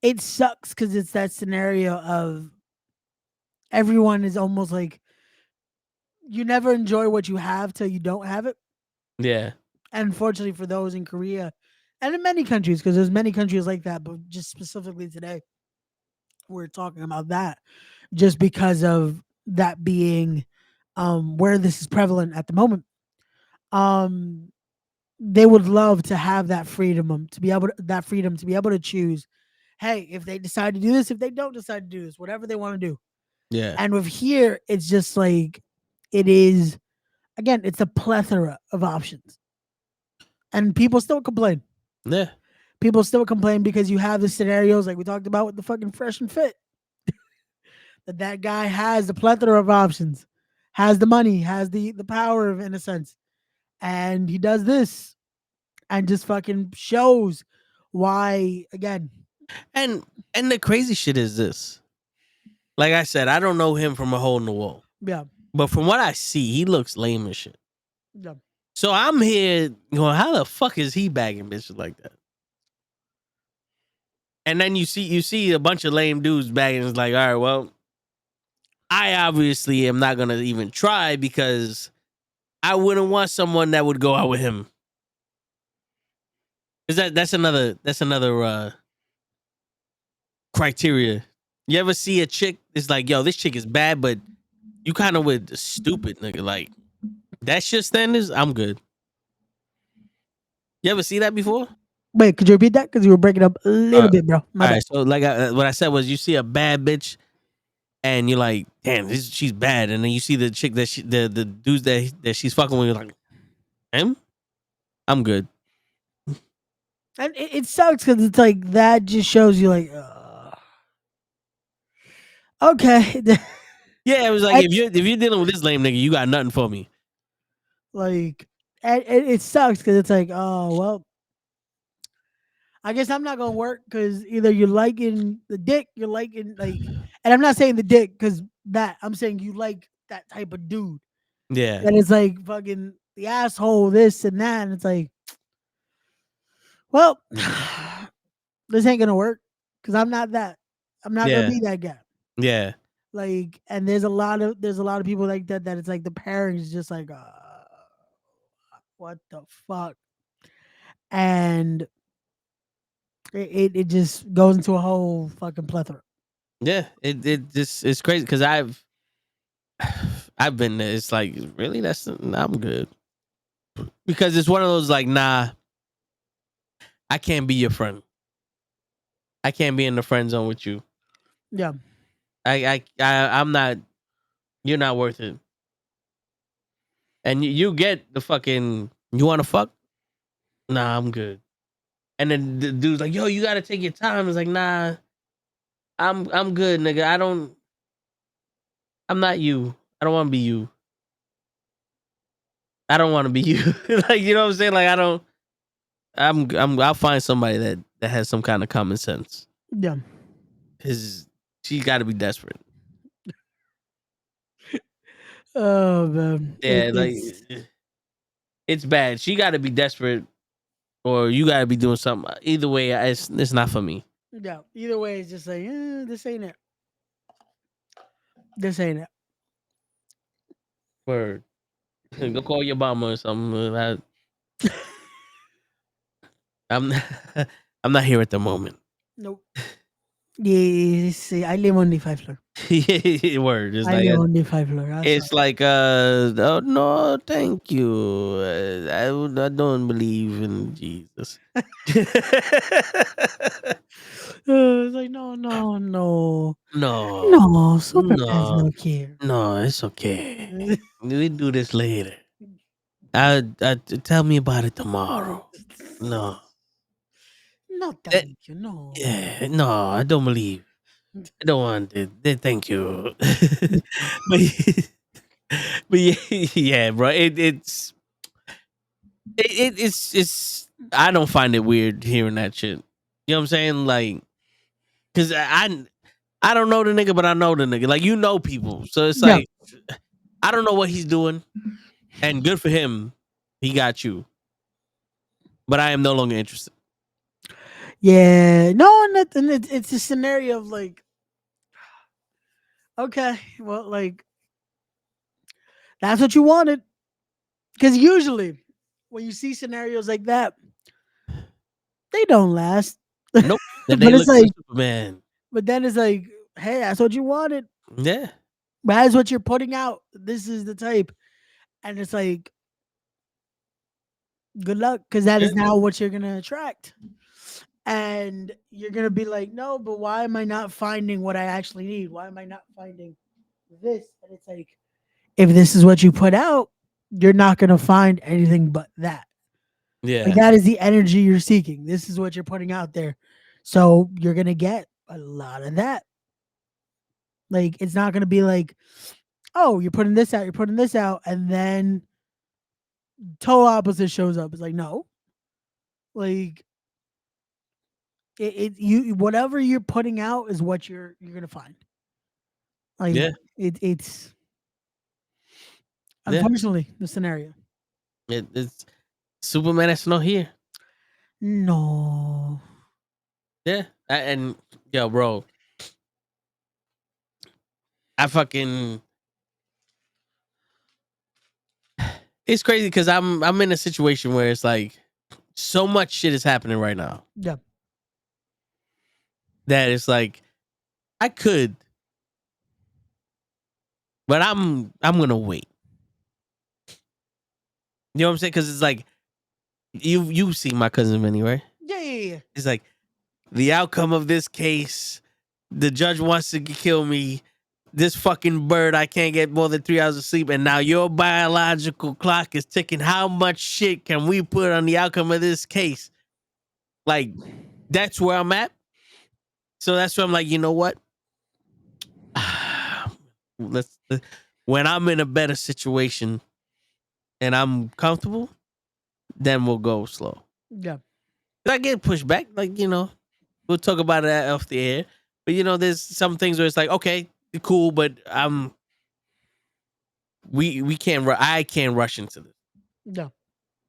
it sucks because it's that scenario of everyone is almost like you never enjoy what you have till you don't have it. Yeah. And unfortunately for those in Korea and in many countries, because there's many countries like that, but just specifically today, we're talking about that just because of that being where this is prevalent at the moment. Um, they would love to have that freedom to be able to choose. Hey, if they decide to do this, if they don't decide to do this, whatever they want to do. Yeah. And with here, it's just like it is. Again, it's a plethora of options, and people still complain. Yeah. People still complain because you have the scenarios like we talked about with the fucking Fresh and Fit. that guy has the plethora of options, has the money, has the power of in a sense, and he does this and just fucking shows why again. And the crazy shit is this. Like I said, I don't know him from a hole in the wall, Yeah, but from what I see, he looks lame as shit. yeah. So I'm here going, how the fuck is he bagging bitches like that? And then you see a bunch of lame dudes bagging. It's like, all right, well, I obviously am not gonna even try because I wouldn't want someone that would go out with him. Is that's another criteria. You ever see a chick? It's like, yo, this chick is bad, but you kind of with the stupid nigga. Like that's your standards. I'm good. You ever see that before? Wait, could you repeat that? Because you were breaking up a little bit, bro. My All bad. right, so like what I said was, you see a bad bitch, and you're like, damn, she's bad, and then you see the chick that the dudes that she's fucking with, you're like, him, I'm good. And it sucks because it's like that just shows you like, okay, Yeah, it was like And- if you're dealing with this lame nigga, you got nothing for me. like, and it sucks because it's like, oh well, I guess I'm not gonna work because either you're liking the dick, you're liking like, and I'm not saying the dick because that I'm saying you like that type of dude. Yeah. And it's like fucking the asshole, this and that. And it's like, well, this ain't gonna work because I'm not that. I'm not gonna Yeah. be that guy. Yeah. Like, and there's a lot of people like that. That it's like the parents just like, what the fuck, and it just goes into a whole fucking plethora. Yeah. It just it's crazy because I've been there. It's like really nah, I'm good because it's one of those like nah, I can't be your friend. I can't be in the friend zone with you. Yeah, I'm not. You're not worth it. And you get the fucking. You want to fuck? Nah, I'm good. And then the dude's like, "Yo, you got to take your time." It's like, "Nah, I'm good, nigga. I'm not you. I don't want to be you. I don't want to be you." Like, you know what I'm saying? Like, I don't. I'll find somebody that has some kind of common sense. yeah. Cause she got to be desperate. Oh man, Yeah, like it's bad. She got to be desperate, or you got to be doing something. Either way, it's not for me. yeah. Either way, it's just like, this ain't it. This ain't it. Word. Go call your mama or something. I'm I'm not here at the moment. Nope. Yeah, see, I live on the 5th floor. Word. It's I like live on the 5th floor. I'm it's sorry. like oh no, thank you. I don't believe in Jesus. It's like no, no, no, No, no. Superman's no, not here. no. It's okay. We do this later. Tell me about it tomorrow. No. No, Eh, thank you. No. Yeah, no, I don't believe. I don't want it. Thank you. but but yeah, bro. It's I don't find it weird hearing that shit. You know what I'm saying? Like, cause I don't know the nigga, but I know the nigga. Like, you know people, so it's Yeah, like I don't know what he's doing, and good for him, he got you. But I am no longer interested. yeah. No, nothing. It's a scenario of like, okay, well, like that's what you wanted. Because usually, when you see scenarios like that, they don't last. Nope. Then they But it's look for like, Superman. but then it's like, hey, that's what you wanted. Yeah. That's what you're putting out. This is the type, and it's like, good luck, because that Yeah. is now what you're gonna attract. And you're gonna be like, no, but why am I not finding what I actually need? Why am I not finding this? And it's like, if this is what you put out, you're not gonna find anything but that. Like, Yeah. that is the energy you're seeking. This is what you're putting out there. So you're gonna get a lot of that. Like, it's not gonna be like, oh, you're putting this out, and then total opposite shows up. It's like, no. Like, you whatever you're putting out is what you're gonna find. Like, Yeah. it's Yeah. unfortunately the scenario. It's Superman that's not here. No. Yeah. And yo, bro, I fucking it's crazy because I'm in a situation where it's like so much shit is happening right now Yeah. that it's like I could, but I'm gonna wait. You know what I'm saying? Because it's like you see my cousin Vinny, right? Yeah. It's like the outcome of this case. The judge wants to kill me. This fucking bird, I can't get more than 3 hours of sleep, and now your biological clock is ticking. How much shit can we put on the outcome of this case? Like, that's where I'm at. So that's where I'm like, you know what? Let's when I'm in a better situation and I'm comfortable, then we'll go slow. Yeah. If I get pushed back, like, we'll talk about that off the air. But there's some things where it's like, okay, cool, but we can't. I can't rush into this No.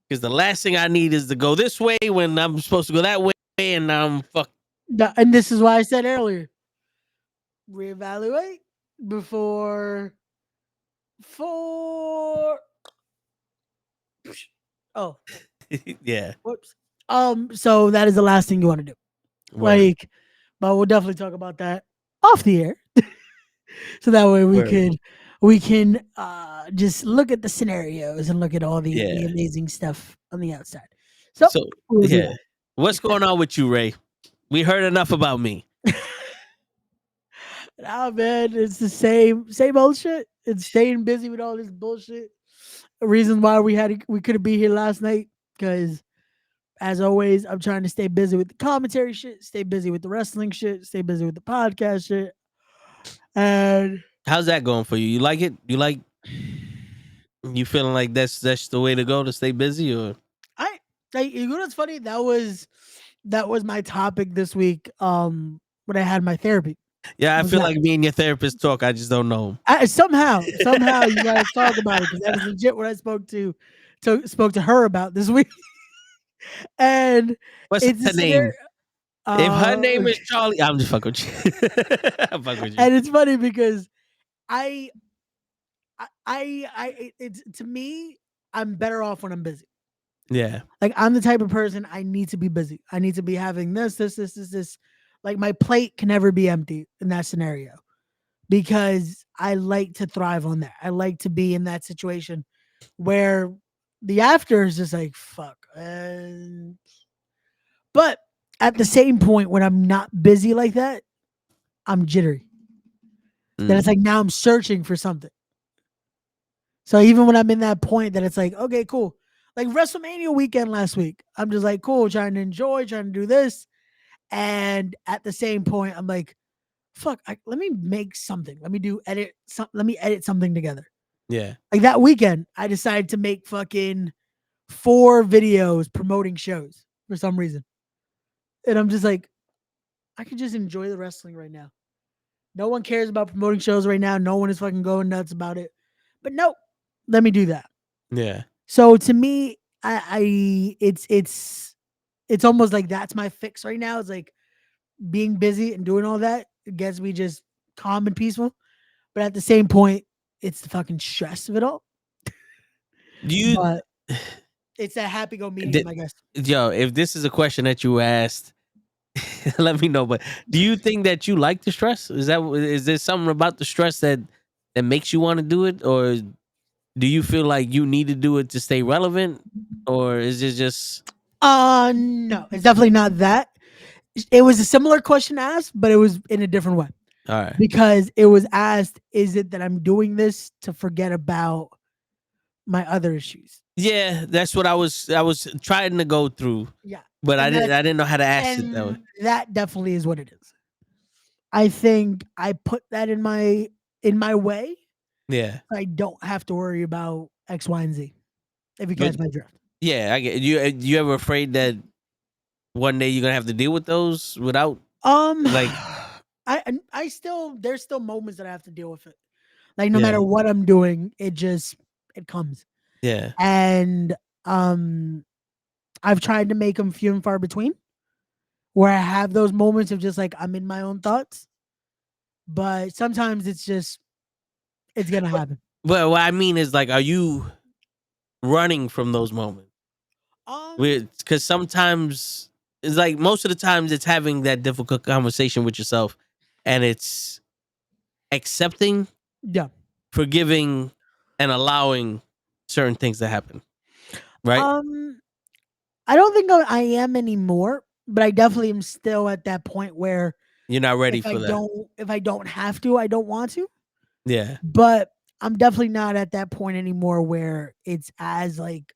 because the last thing I need is to go this way when I'm supposed to go that way, and I'm fuck. No, and this is why I said earlier, reevaluate before for oh Yeah, whoops. So that is the last thing you want to do. word, Like, but we'll definitely talk about that off the air. So that way word. we can just look at the scenarios and look at all the Yeah. amazing stuff on the outside. So So we'll do yeah, what's going on with you, Ray? We heard enough about me. that. Nah, man, it's the same old shit. It's staying busy with all this bullshit. Reason why we couldn't be here last night because as always, I'm trying to stay busy with the commentary shit, stay busy with the wrestling shit, stay busy with the podcast shit. And How's that going for you? You like it? You feeling like that's the way to go to stay busy, or you know what's funny? That was my topic this week. When I had my therapy. yeah? I Was feel that like me and your therapist talk. I just don't know. somehow you guys talk about it because that is legit what I spoke to her about this week. And What's it's a her name? scenario. If her Uh, name is Charlie, I'm just fucking with you. I'm fucking with you. and it's funny because I it's to me, I'm better off when I'm busy. Yeah, Like I'm the type of person I need to be busy. I need to be having this. Like my plate can never be empty in that scenario because I like to thrive on that. I like to be in that situation where the after is just like fuck. But at the same point, when I'm not busy like that, I'm jittery. Then it's Mm. like now I'm searching for something. So even when I'm in that point that it's like, okay, cool. Like WrestleMania weekend last week, I'm just like, cool, trying to enjoy, trying to do this. And at the same point, I'm like, fuck, let me make something. Let me edit something together. Yeah, Like that weekend, I decided to make fucking 4 videos promoting shows for some reason. And I'm just like, I could just enjoy the wrestling right now. No one cares about promoting shows right now. No one is fucking going nuts about it. But no, let me do that. yeah, So to me, it's almost like that's my fix right now. It's like being busy and doing all that. It gets me just calm and peaceful. But at the same point, it's the fucking stress of it all. Do you, But it's a happy go medium, did, I guess. yo? If this is a question that you asked, let me know. But do you think that you like the stress? Is there something about the stress that makes you want to do it, or do you feel like you need to do it to stay relevant, or is it just No, it's definitely not that. It was a similar question asked, but it was in a different way all right? because it was asked, is it that I'm doing this to forget about my other issues? Yeah, that's what I was trying to go through, Yeah. but And I didn't know how to ask it that way. that definitely is what it is. I think I put that in my way. Yeah, I don't have to worry about X, Y, and Z. If you but catch my drift. yeah, I get you. You ever afraid that one day you're gonna have to deal with those without like I still there's still moments that I have to deal with it. Like no yeah, matter what I'm doing, it comes. yeah, And I've tried to make them few and far between where I have those moments of just like I'm in my own thoughts. But sometimes it's gonna happen. but what I mean is like, are you running from those moments? Um Because sometimes it's like most of the times it's having that difficult conversation with yourself, and it's accepting, yeah. forgiving, and allowing certain things to happen. Right? Um I don't think I am anymore, but I definitely am still at that point where You're not ready for that. if I don't have to, I don't want to. Yeah, But I'm definitely not at that point anymore where it's as like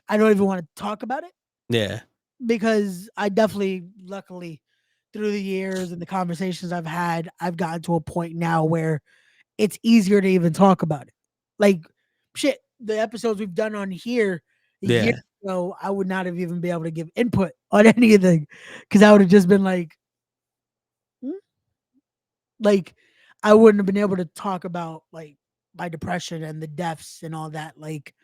I don't even want to talk about it yeah, because I definitely luckily through the years and the conversations I've had, I've gotten to a point now where it's easier to even talk about it. Like shit, the episodes we've done on here a year yeah. ago, I would not have even been able to give input on anything because I would have just been like, "Hmm?" Like I wouldn't have been able to talk about like my depression and the deaths and all that, like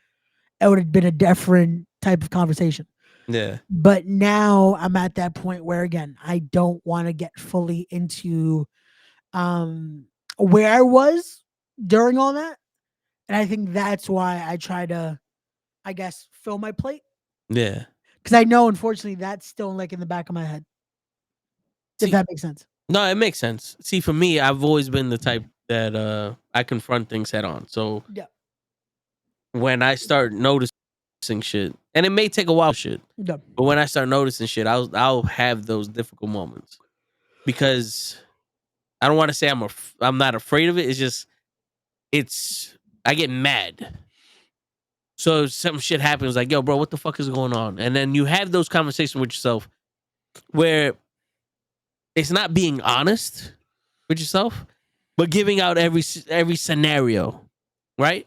it would have been a different type of conversation. Yeah. But now I'm at that point where again, I don't want to get fully into um where I was during all that. And I think that's why I try to, I guess, fill my plate. Yeah. Because I know unfortunately that's still like in the back of my head. If See, that makes sense. no, it makes sense. See, for me, I've always been the type that I confront things head on. So Yeah. when I start noticing shit, and it may take a while, shit, Yeah. but when I start noticing shit, I'll have those difficult moments because I don't want to say I'm not afraid of it. It's just I get mad. So if some shit happens, like, yo, bro, what the fuck is going on? And then you have those conversations with yourself where it's not being honest with yourself, but giving out every scenario, right?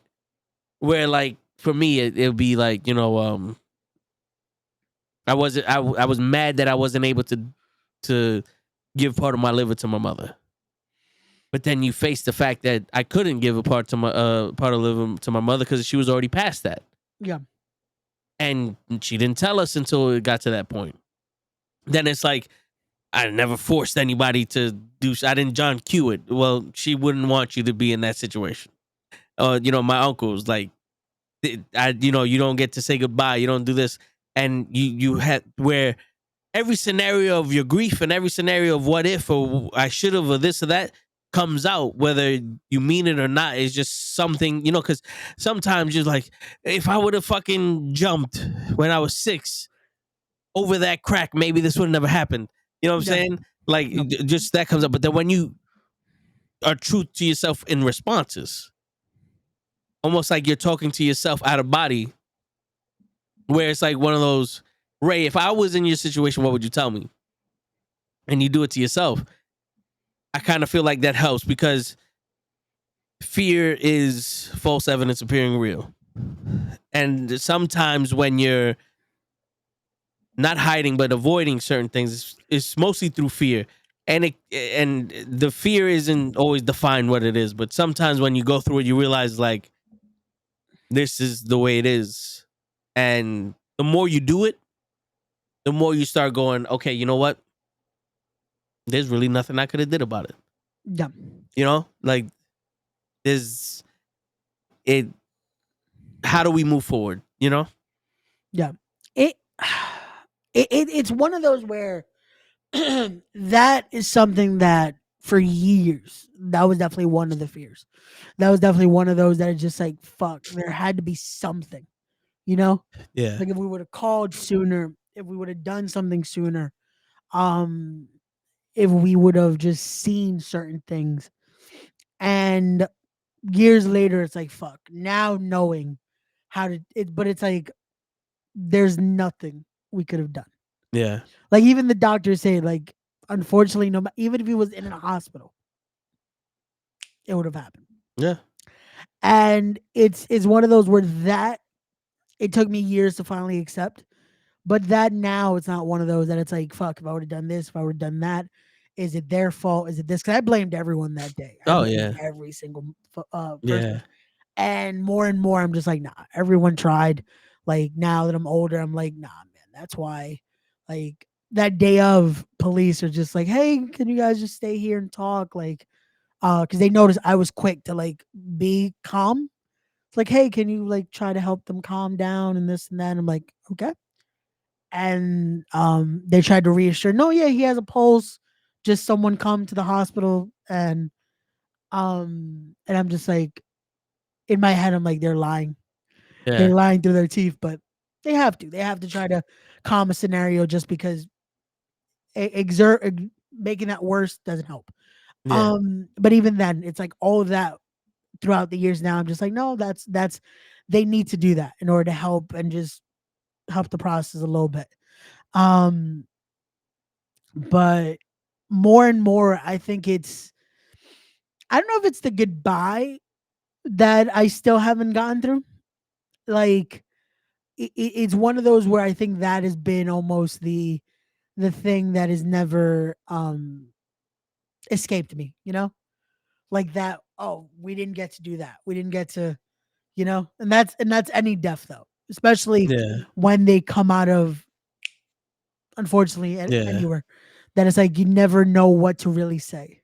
Where like for me, it'll be like, I was mad that I wasn't able to give part of my liver to my mother. But then you face the fact that I couldn't give a part to my part of the liver to my mother because she was already past that. Yeah. And she didn't tell us until it got to that point. Then it's like I never forced anybody to do. I didn't John Q it. Well, she wouldn't want you to be in that situation. My uncles like, you don't get to say goodbye. You don't do this, and you had where every scenario of your grief and every scenario of what if or I should have or this or that comes out, whether you mean it or not. Is just something, because sometimes you're like, if I would have fucking jumped when I was 6 over that crack, maybe this would have never happened. You know what I'm Yeah. saying? Like, Yeah. just that comes up. But then when you are true to yourself in responses, almost like you're talking to yourself out of body, where it's like one of those, Ray, if I was in your situation, what would you tell me? And you do it to yourself. I kind of feel like that helps because fear is false evidence appearing real. And sometimes when you're not hiding but avoiding certain things, it's mostly through fear. And the fear isn't always defined what it is, but sometimes when you go through it, you realize like this is the way it is. And the more you do it, the more you start going, okay, you know what? There's really nothing I could have did about it. Yeah. Like there's it. How do we move forward? Yeah. It, it's one of those where that is something that for years, that was definitely one of the fears. That was definitely one of those that is just like, fuck, there had to be something, Yeah. Like if we would have called sooner, if we would have done something sooner, um, if we would have just seen certain things. And years later, it's like, fuck, now knowing how to, but it's like, there's nothing we could have done. Yeah. Like even the doctors say, like, unfortunately, even if he was in a hospital, it would have happened. Yeah. And it's one of those where that it took me years to finally accept, but that now it's not one of those that it's like, fuck, if I would have done this, if I would have done that, is it their fault? Is it this? Because I blamed everyone that day. I Oh, blamed yeah. every single person. Yeah. And more, I'm just like, nah, everyone tried. Like now that I'm older, I'm like, nah, man, that's why. Like that day of, police are just like, hey, can you guys just stay here and talk? Like, because they noticed I was quick to like be calm. It's like, hey, can you like try to help them calm down and this and that? And I'm like, okay. And they tried to reassure, no, yeah, he has a pulse. Just someone come to the hospital, and I'm just like, in my head, I'm like, they're lying. They're Yeah. lying through their teeth, but they have to. They have to try to calm a scenario just because making that worse doesn't help. Yeah. But even then, it's like all of that throughout the years now, I'm just like, no, that's they need to do that in order to help and just help the process a little bit. Um, but more and more, I think I don't know if it's the goodbye that I still haven't gotten through. Like it's one of those where I think that has been almost the thing that has never escaped me, like that. Oh, we didn't get to do that. We didn't get to, and that's any death though, especially Yeah. when they come out of, unfortunately, Yeah. anywhere. That it's like you never know what to really say.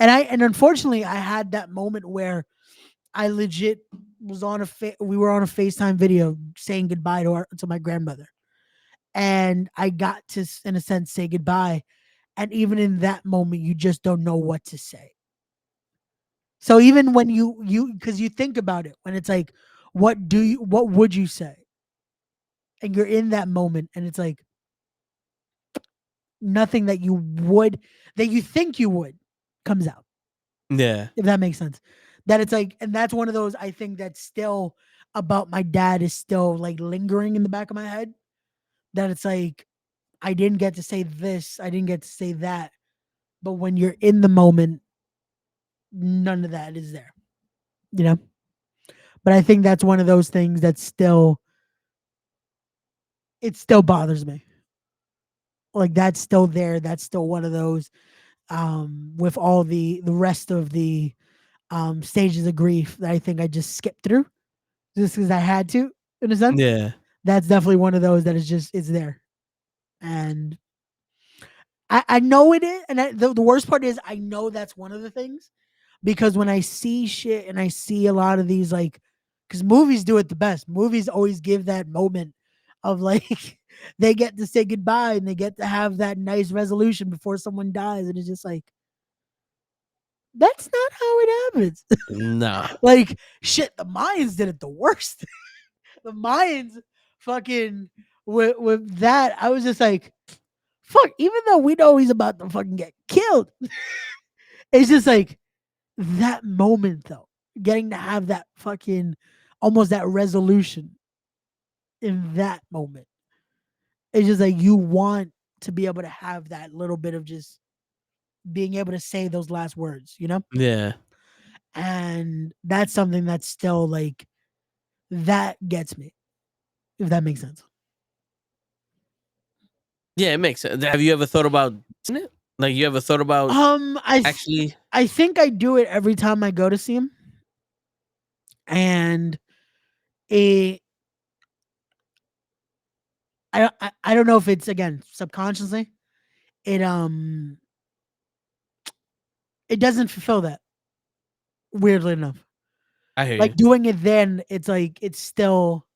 And unfortunately, I had that moment where I legit was on we were on a FaceTime video saying goodbye to my grandmother, and I got to in a sense say goodbye, and even in that moment, you just don't know what to say. So even when you because you think about it, when it's like, what would you say, and you're in that moment, and it's like nothing that you think you would comes out, Yeah. if that makes sense. That it's like, and that's one of those, I think, that's still about my dad is still like lingering in the back of my head. That it's like I didn't get to say this, I didn't get to say that, but when you're in the moment, none of that is there, you know. But I think that's one of those things that still it still bothers me. Like that's still there. That's still one of those with all the rest of the stages of grief that I think I just skipped through just because I had to, in a sense. Yeah. That's definitely one of those that is just it's there. And I know it is, and the worst part is I know that's one of the things, because when I see shit and I see a lot of these, like, because movies do it the best. Movies always give that moment of like they get to say goodbye and they get to have that nice resolution before someone dies, and it's just like that's not how it happens. Nah. Like shit, the Mayans did it the worst. The Mayans fucking with that, I was just like, fuck. Even though we know he's about to fucking get killed, it's just like that moment though, getting to have that fucking almost that resolution in that moment. It's just like you want to be able to have that little bit of just being able to say those last words, you know? Yeah. And that's something that's still like that gets me, if that makes sense. Yeah, it makes sense. Have you ever thought about doing it? Like, you ever thought about actually? I think I do it every time I go to see him, and it I don't know if it's again subconsciously it it doesn't fulfill that, weirdly enough. I hear Like you. doing it then, it's like it's still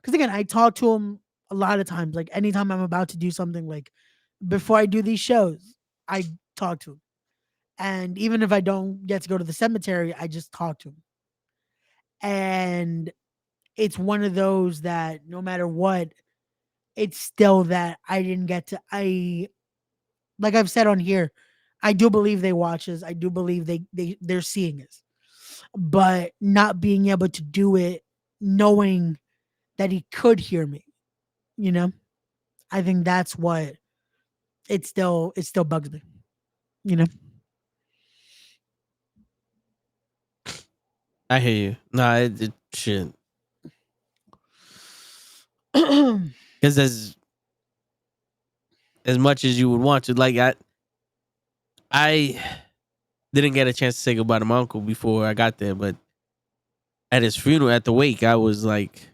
because again, I talk to him a lot of times. Like anytime I'm about to do something, like before I do these shows, I talk to him. And even if I don't get to go to the cemetery, I just talk to him. And it's one of those that no matter what, it's still that I didn't get to I like I've said on here, I do believe they watch us. I do believe they're seeing us. But not being able to do it knowing that he could hear me, you know? I think that's what it still bugs me, you know? I hear you. Nah, it shit. Because as much as you would want to, like I didn't get a chance to say goodbye to my uncle before I got there, but at his funeral, at the wake, I was like,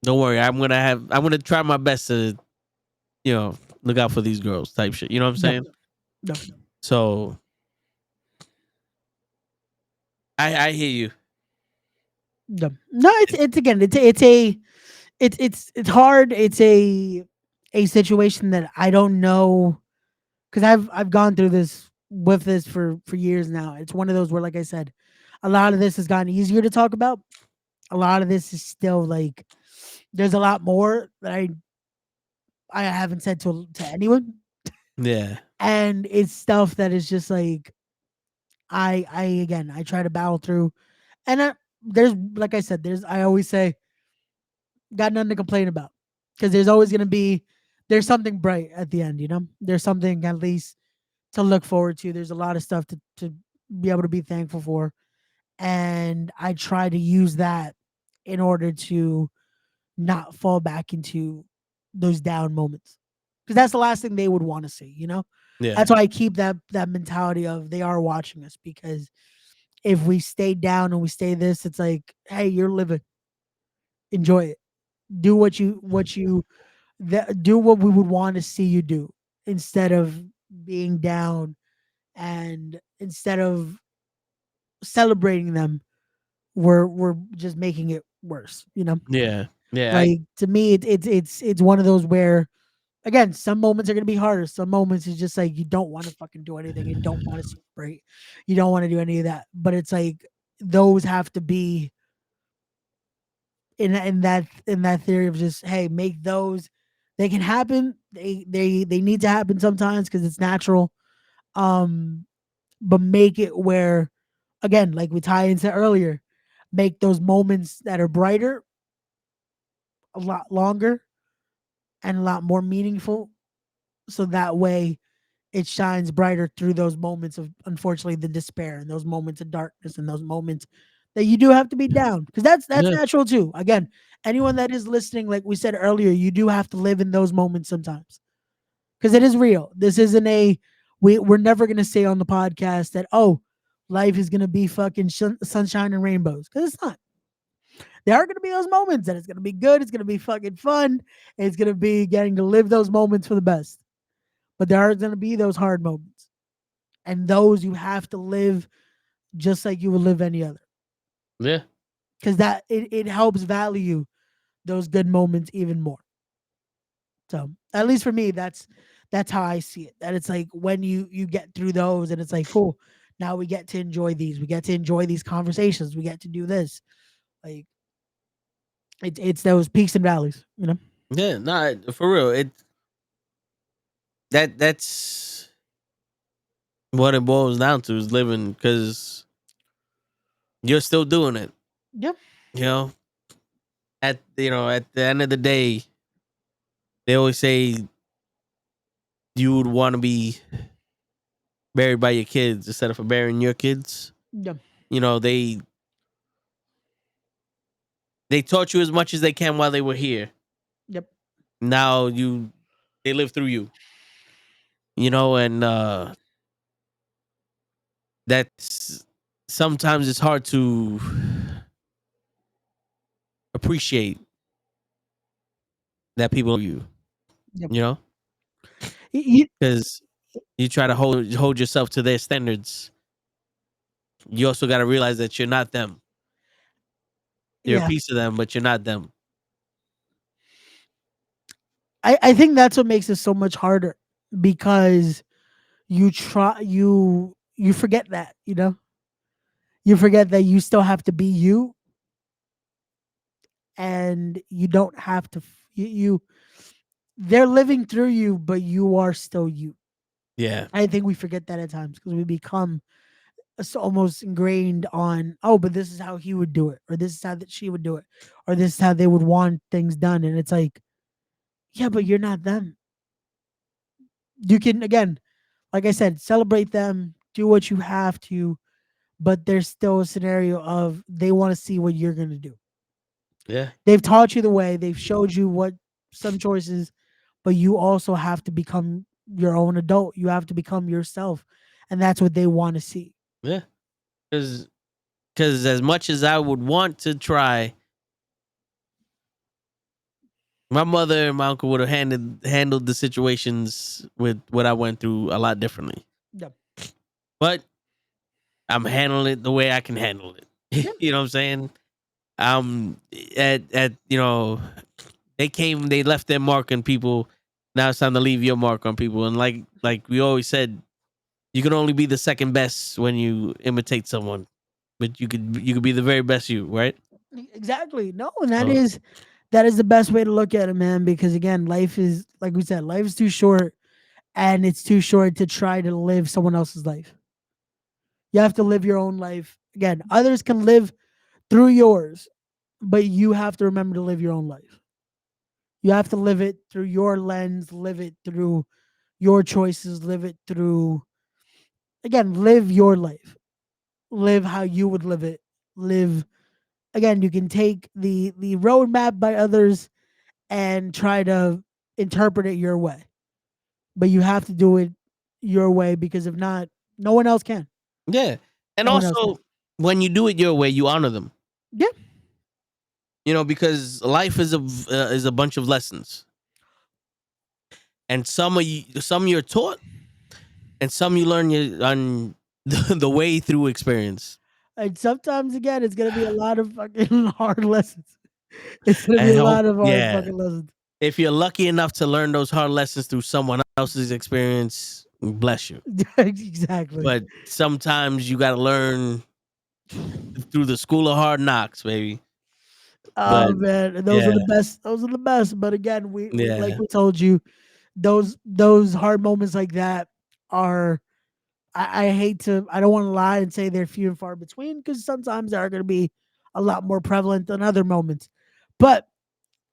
"Don't worry, I'm gonna try my best to, look out for these girls," type shit. You know what I'm No, saying? no, So I hear you. no. No, it's again, it's hard. It's a situation that I don't know because I've gone through this with this for years now. It's one of those where, like I said, a lot of this has gotten easier to talk about. A lot of this is still like there's a lot more that I haven't said to anyone, Yeah, and it's stuff that is just like I again I try to battle through, and there's like I said, I always say got nothing to complain about because there's always gonna be there's something bright at the end, you know. There's something at least to look forward to. There's a lot of stuff to be able to be thankful for, and I try to use that in order to not fall back into those down moments because that's the last thing they would want to see, you know. Yeah. That's why I keep that mentality of they are watching us, because if we stay down and we stay this, it's like, hey, you're living, enjoy it, do do what we would want to see you do, instead of being down, and instead of celebrating them, we're just making it worse. Yeah. Yeah. Like, to me, it's one of those where, again, some moments are gonna be harder. Some moments is just like you don't want to fucking do anything. You don't want to celebrate. You don't want to do any of that. But it's like those have to be in that theory of just, hey, make those. They can happen. They need to happen sometimes because it's natural. Um, but make it where, again, like we tie into earlier, make those moments that are brighter a lot longer and a lot more meaningful, so that way it shines brighter through those moments of, unfortunately, the despair, and those moments of darkness, and those moments that you do have to be down, because that's Yeah. natural too. Again, anyone that is listening, like we said earlier, you do have to live in those moments sometimes, because it is real. This isn't we're never going to say on the podcast that, oh, life is going to be fucking sunshine and rainbows, because it's not. There are going to be those moments that it's going to be good, it's going to be fucking fun, and it's going to be getting to live those moments for the best. But there are going to be those hard moments, and those you have to live just like you would live any other, Yeah. because it helps value those good moments even more. So at least for me, that's how I see it. That it's like when you get through those, and it's like, cool, now we get to enjoy these. We get to enjoy these conversations. We get to do this. Like, it's those peaks and valleys. Yeah. Not for real. That's what it boils down to, is living, because you're still doing it. Yeah. You know, at the end of the day, they always say you would want to be buried by your kids instead of burying your kids. Yeah. You know, they taught you as much as they can while they were here. Yep. Now they live through you. You know, and that's sometimes it's hard to appreciate that people love you. Yep. You know, You, because you try to hold yourself to their standards. You also got to realize that you're not them. You're a yeah. piece of them, but you're not them. I think that's what makes it so much harder, because you forget that. You forget that you still have to be you, and you don't have to you they're living through you, but you are still you. Yeah, I think we forget that at times, because we become almost ingrained on, oh, but this is how he would do it, or this is how that she would do it, or this is how they would want things done, and it's like, yeah, but you're not them. You can, again, like I said, celebrate them, do what you have to, but there's still a scenario of they want to see what you're going to do. yeah, They've taught you the way, they've showed you what some choices, but you also have to become your own adult. You have to become yourself, and that's what they want to see. yeah. Because as much as I would want to try, my mother and my uncle would have handled the situations with what I went through a lot differently. Yep. But I'm handling it the way I can handle it. Yep. You know what I'm saying? At they left their mark on people. Now it's time to leave your mark on people. And like we always said, you can only be the second best when you imitate someone, but you could be the very best you, right? Exactly. No, and that So is the best way to look at it, man, because again, life is, like we said, life is too short, and it's too short to try to live someone else's life. You have to live your own life. Again, others can live through yours, but you have to remember to live your own life. You have to live it through your lens, live it through your choices, live it through, again, live your life. Live how you would live it. Live, again, you can take the roadmap by others and try to interpret it your way, but you have to do it your way, because if not, no one else can. Yeah. And No one else also, when you do it your way, you honor them. Yeah. You know, because life is a bunch of lessons, and some you're taught, and some you learn on the way through experience. And sometimes again, it's gonna be a lot of fucking hard lessons. It's gonna be I a hope, lot of hard yeah. fucking lessons. If you're lucky enough to learn those hard lessons through someone else's experience, bless you. Exactly. But sometimes you got to learn through the school of hard knocks, baby. Oh But man, and those are yeah, the best. Those are the best. But again, we like yeah, we told you, those hard moments like that are. I hate to. I don't want to lie and say they're few and far between, because sometimes they are going to be a lot more prevalent than other moments. But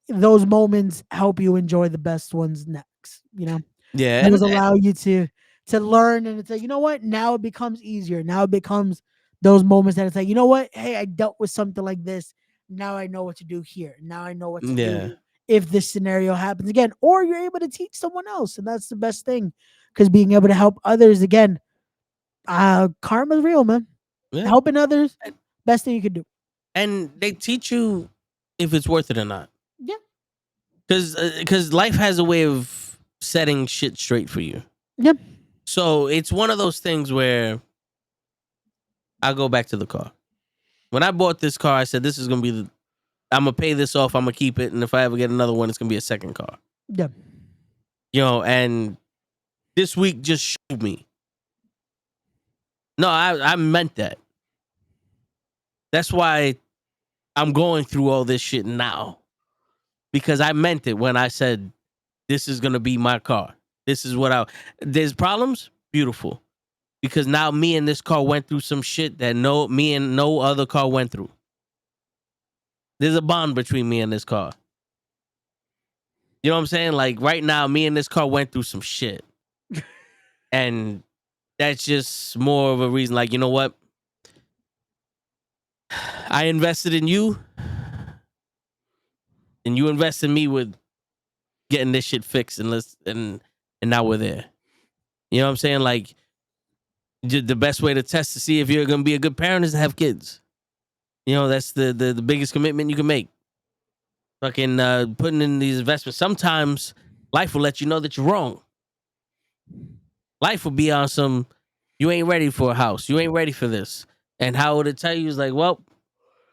those moments help you enjoy the best ones next. You know, yeah, those allow you to learn, and it's like, you know what? Now it becomes easier. Now it becomes those moments that it's like, you know what? Hey, I dealt with something like this. Now I know what to do here. Now I know what to yeah, do if this scenario happens again. Or you're able to teach someone else, and that's the best thing. Because being able to help others again, karma's real, man. yeah. Helping others, best thing you can do. And they teach you if it's worth it or not. Yeah. Because life has a way of setting shit straight for you. Yep. So it's one of those things where I go back to the car. When I bought this car, I said this is gonna be the. I'm gonna pay this off. I'm gonna keep it, and if I ever get another one, it's gonna be a second car. Yeah. You know, and this week just showed me. No, I meant that. That's why I'm going through all this shit now, because I meant it when I said this is gonna be my car. This is what I. There's problems, beautiful, because now me and this car went through some shit that me and no other car went through. There's a bond between me and this car. You know what I'm saying? Like right now, me and this car went through some shit, and that's just more of a reason. Like, you know what? I invested in you, and you invest in me with getting this shit fixed, and now we're there. You know what I'm saying? Like, the best way to test to see if you're gonna be a good parent is to have kids. You know, that's the biggest commitment you can make. Fucking putting in these investments. Sometimes life will let you know that you're wrong. Life will be on some, you ain't ready for a house. You ain't ready for this. And how would it tell you is like, well,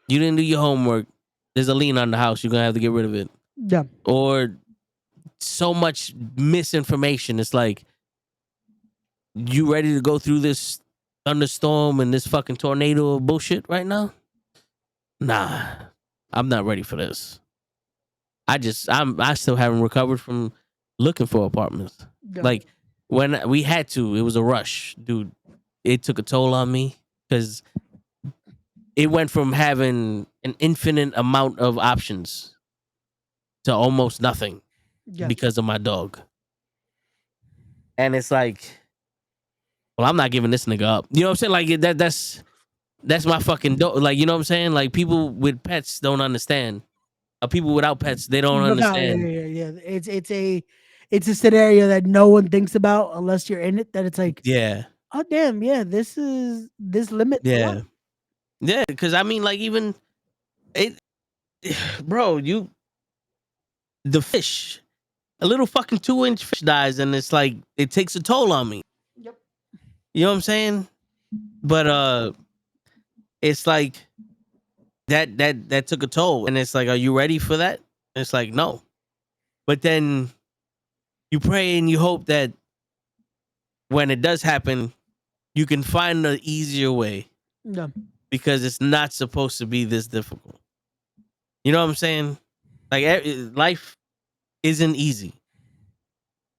you didn't do your homework. There's a lien on the house. You're gonna have to get rid of it. Yeah. Or so much misinformation. It's like, you ready to go through this thunderstorm and this fucking tornado of bullshit right now? Nah, I'm not ready for this. I still haven't recovered from looking for apartments. Yeah. Like when we had to, it was a rush, dude. It took a toll on me because it went from having an infinite amount of options to almost nothing Yeah. because of my dog. And it's like, well, I'm not giving this nigga up. You know what I'm saying? Like that's my fucking dog. Like, you know what I'm saying? Like, people with pets don't understand. People without pets, they don't No, understand. yeah. It's a scenario that no one thinks about unless you're in it. That it's like, Yeah, oh damn, yeah, this limits a lot. yeah. Because I mean, like, even it, bro. The fish, a little fucking 2-inch fish dies, and it's like it takes a toll on me. Yep. You know what I'm saying? But it's like that took a toll, and it's like, are you ready for that? And it's like, no. But then you pray and you hope that when it does happen, you can find an easier way, Yeah. because it's not supposed to be this difficult. You know what I'm saying? Like, life isn't easy,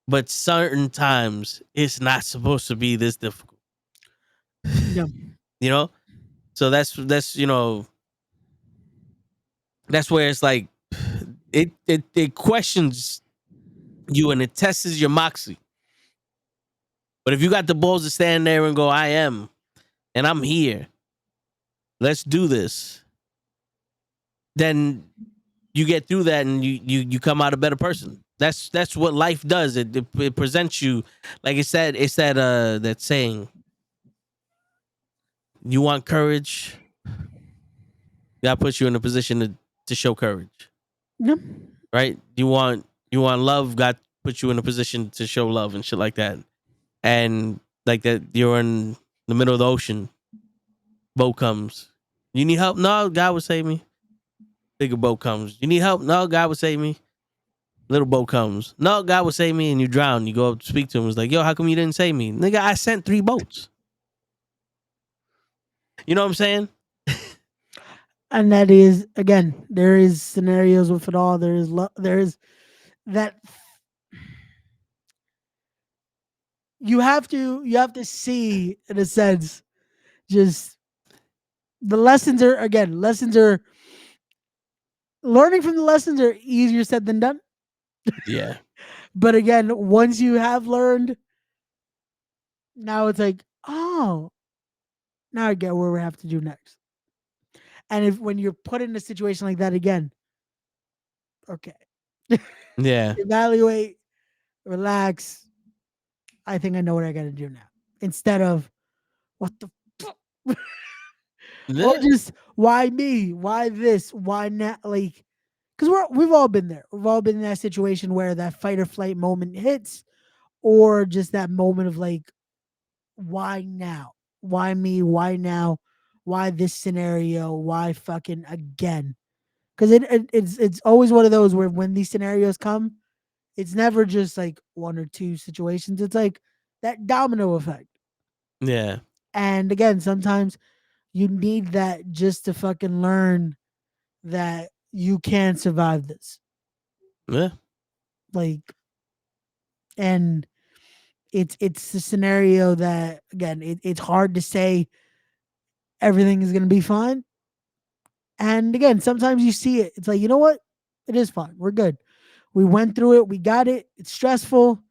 but certain times it's not supposed to be this difficult. Yeah. You know? So that's that's where it's like it questions you and it tests your moxie. But if you got the balls to stand there and go, I am, and I'm here, let's do this, then you get through that and you come out a better person. That's what life does. It presents you, like it said. It's that saying. You want courage, God puts you in a position to show courage, Yep. right? You want love, God puts you in a position to show love and shit like that. And like that, you're in the middle of the ocean. Boat comes. You need help? No, God will save me. Bigger boat comes. You need help? No, God will save me. Little boat comes. No, God will save me, and you drown. You go up to speak to him. It's like, yo, how come you didn't save me? Nigga, I sent 3 boats. You know what I'm saying? And that is, again, there is scenarios with it all. There is that you have to see, in a sense, just the lessons are learning from the lessons are easier said than done. Yeah. But again, once you have learned, now it's like, oh, now I get where we have to do next. And if when you're put in a situation like that again, okay, Yeah. evaluate, relax. I think I know what I got to do now. Instead of what the fuck? Or Yeah. just why me? Why this? Why not? Like, because we've all been there. We've all been in that situation where that fight or flight moment hits, or just that moment of like, why now? Why me? Why now? Why this scenario? Why fucking again? Because it's always one of those where when these scenarios come, it's never just like one or two situations. It's like that domino effect. Yeah. And again, sometimes you need that just to fucking learn that you can survive this. Yeah. Like, and it's a scenario that again, it's hard to say everything is gonna be fine. And again, sometimes you see it. It's like, you know what? It is fine. We're good. We went through it. We got it. It's stressful,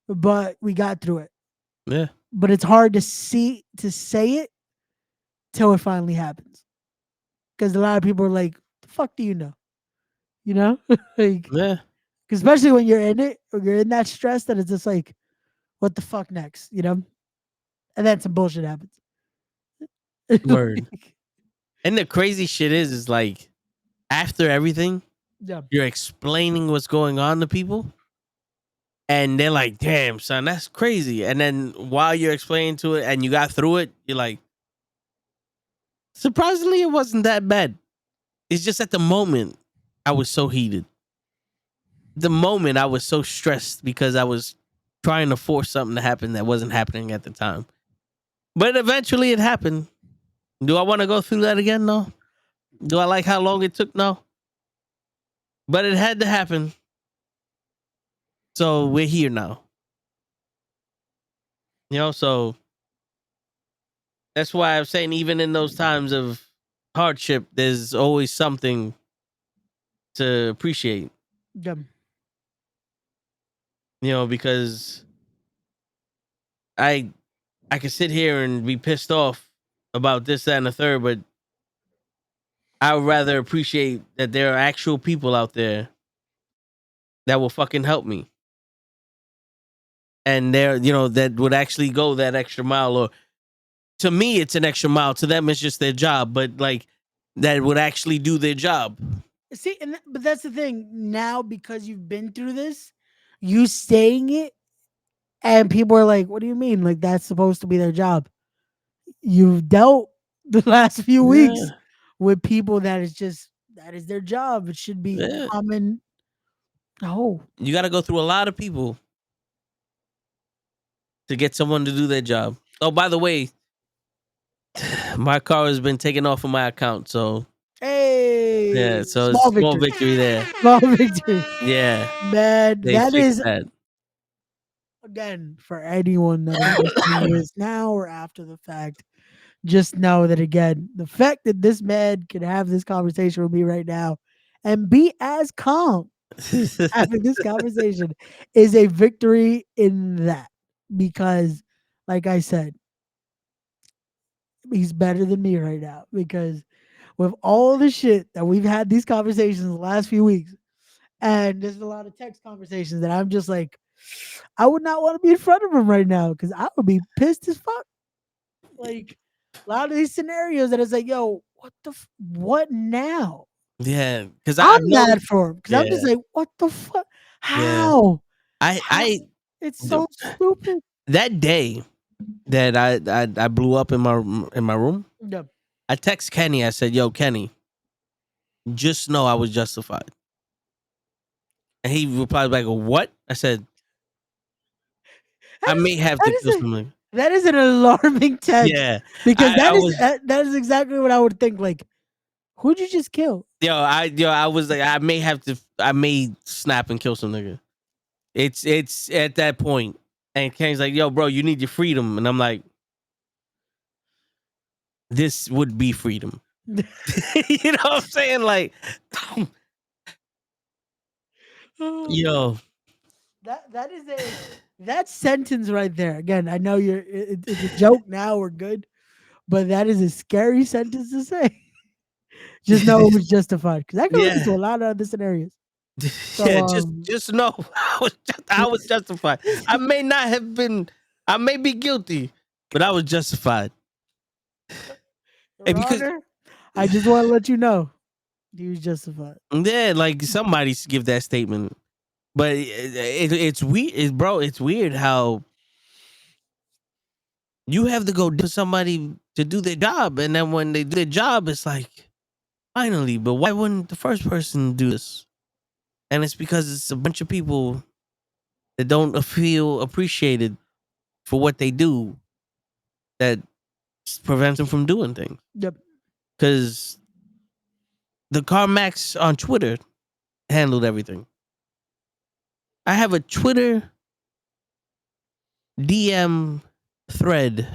but we got through it. Yeah. But it's hard to say it till it finally happens. Because a lot of people are like, the fuck do you know? You know? Like, Yeah. 'cause especially when you're in it, or you're in that stress, that it's just like, what the fuck next? You know? And then some bullshit happens. Word. And the crazy shit is like after everything, Yeah. you're explaining what's going on to people, and they're like, "Damn, son, that's crazy." And then while you're explaining to it, and you got through it, you're like, "Surprisingly, it wasn't that bad." It's just at the moment, I was so heated. The moment I was so stressed because I was trying to force something to happen that wasn't happening at the time. But eventually, it happened. Do I want to go through that again? No. Do I like how long it took? No. But it had to happen. So we're here now. So that's why I'm saying even in those times of hardship, there's always something to appreciate. Yeah. Because I I could sit here and be pissed off about this, that, and the third, but I would rather appreciate that there are actual people out there that will fucking help me. And that would actually go that extra mile, or to me it's an extra mile, to them it's just their job, but like that would actually do their job. See, but that's the thing. Now, because you've been through this, you saying it, and people are like, "What do you mean? Like that's supposed to be their job?" You've dealt the last few weeks Yeah. with people that is their job. It should be Yeah. common. No, You got to go through a lot of people to get someone to do their job. Oh, by the way, my car has been taken off of my account, so hey, yeah, so it's a small small victory, victory there. small victory, Yeah, man. they That fixed is that. again for anyone that is listening to this now or after the fact. Just know that again, the fact that this man can have this conversation with me right now and be as calm having this conversation is a victory in that. Because, like I said, he's better than me right now. Because with all the shit that we've had these conversations the last few weeks, And there's a lot of text conversations that I'm just like, I would not want to be in front of him right now because I would be pissed as fuck. Like a lot of these scenarios that it's like, yo, what now? Yeah, because I'm I've mad noticed. for him because I'm just Yeah, like, what the fuck? yeah. How? I How? I It's so stupid. that day that I blew up in my room. Yeah. I text Kenny. I said, "Yo, Kenny, just know I was justified." And he replied back, "What?" I said, "I That may is have that to is kill a someone." that is an alarming text Yeah, because I was. that is exactly what I would think. Like, who'd you just kill? I was like, I may snap and kill some nigga. It's at that point, and Kenny's like, "Yo, bro, you need your freedom," and I'm like, "This would be freedom." You know what I'm saying? Like, Oh, yo, that is a that sentence right there. Again, I know it's a joke now. We're good, but that is a scary sentence to say. Just know it was justified because that could lead to yeah, a lot of other scenarios. So yeah. Just know, I was justified. I may not have been, I may be guilty, but I was justified. And Your because Honor, I just want to let you know he was justified. yeah, like somebody give that statement, but it's weird, bro. It's weird how you have to go to somebody to do their job, and then when they do their job, it's like finally. But why wouldn't the first person do this? And it's because it's a bunch of people that don't feel appreciated for what they do that prevents them from doing things. Yep. Because the CarMax on Twitter handled everything. I have a Twitter DM thread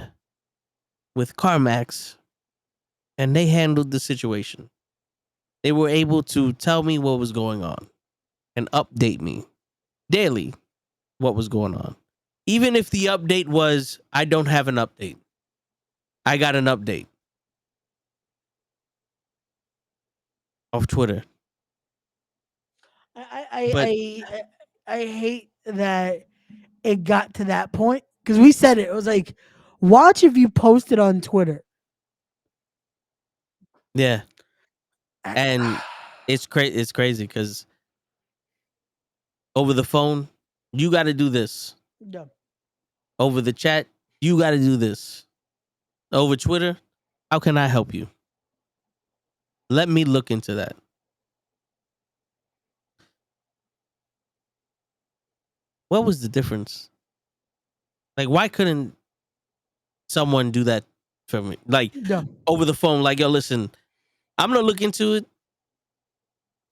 with CarMax, and they handled the situation. They were able to tell me what was going on and update me daily what was going on. Even if the update was, I don't have an update, I got an update of Twitter. I I But I I hate that it got to that point because we said it. It was like, watch if you post it on Twitter. yeah, and it's crazy because over the phone, you got to do this. Yeah. Over the chat, you got to do this. Over Twitter, how can I help you? Let me look into that. What was the difference? Like, why couldn't someone do that for me? Like, Yeah. over the phone, like, yo, listen, I'm going to look into it.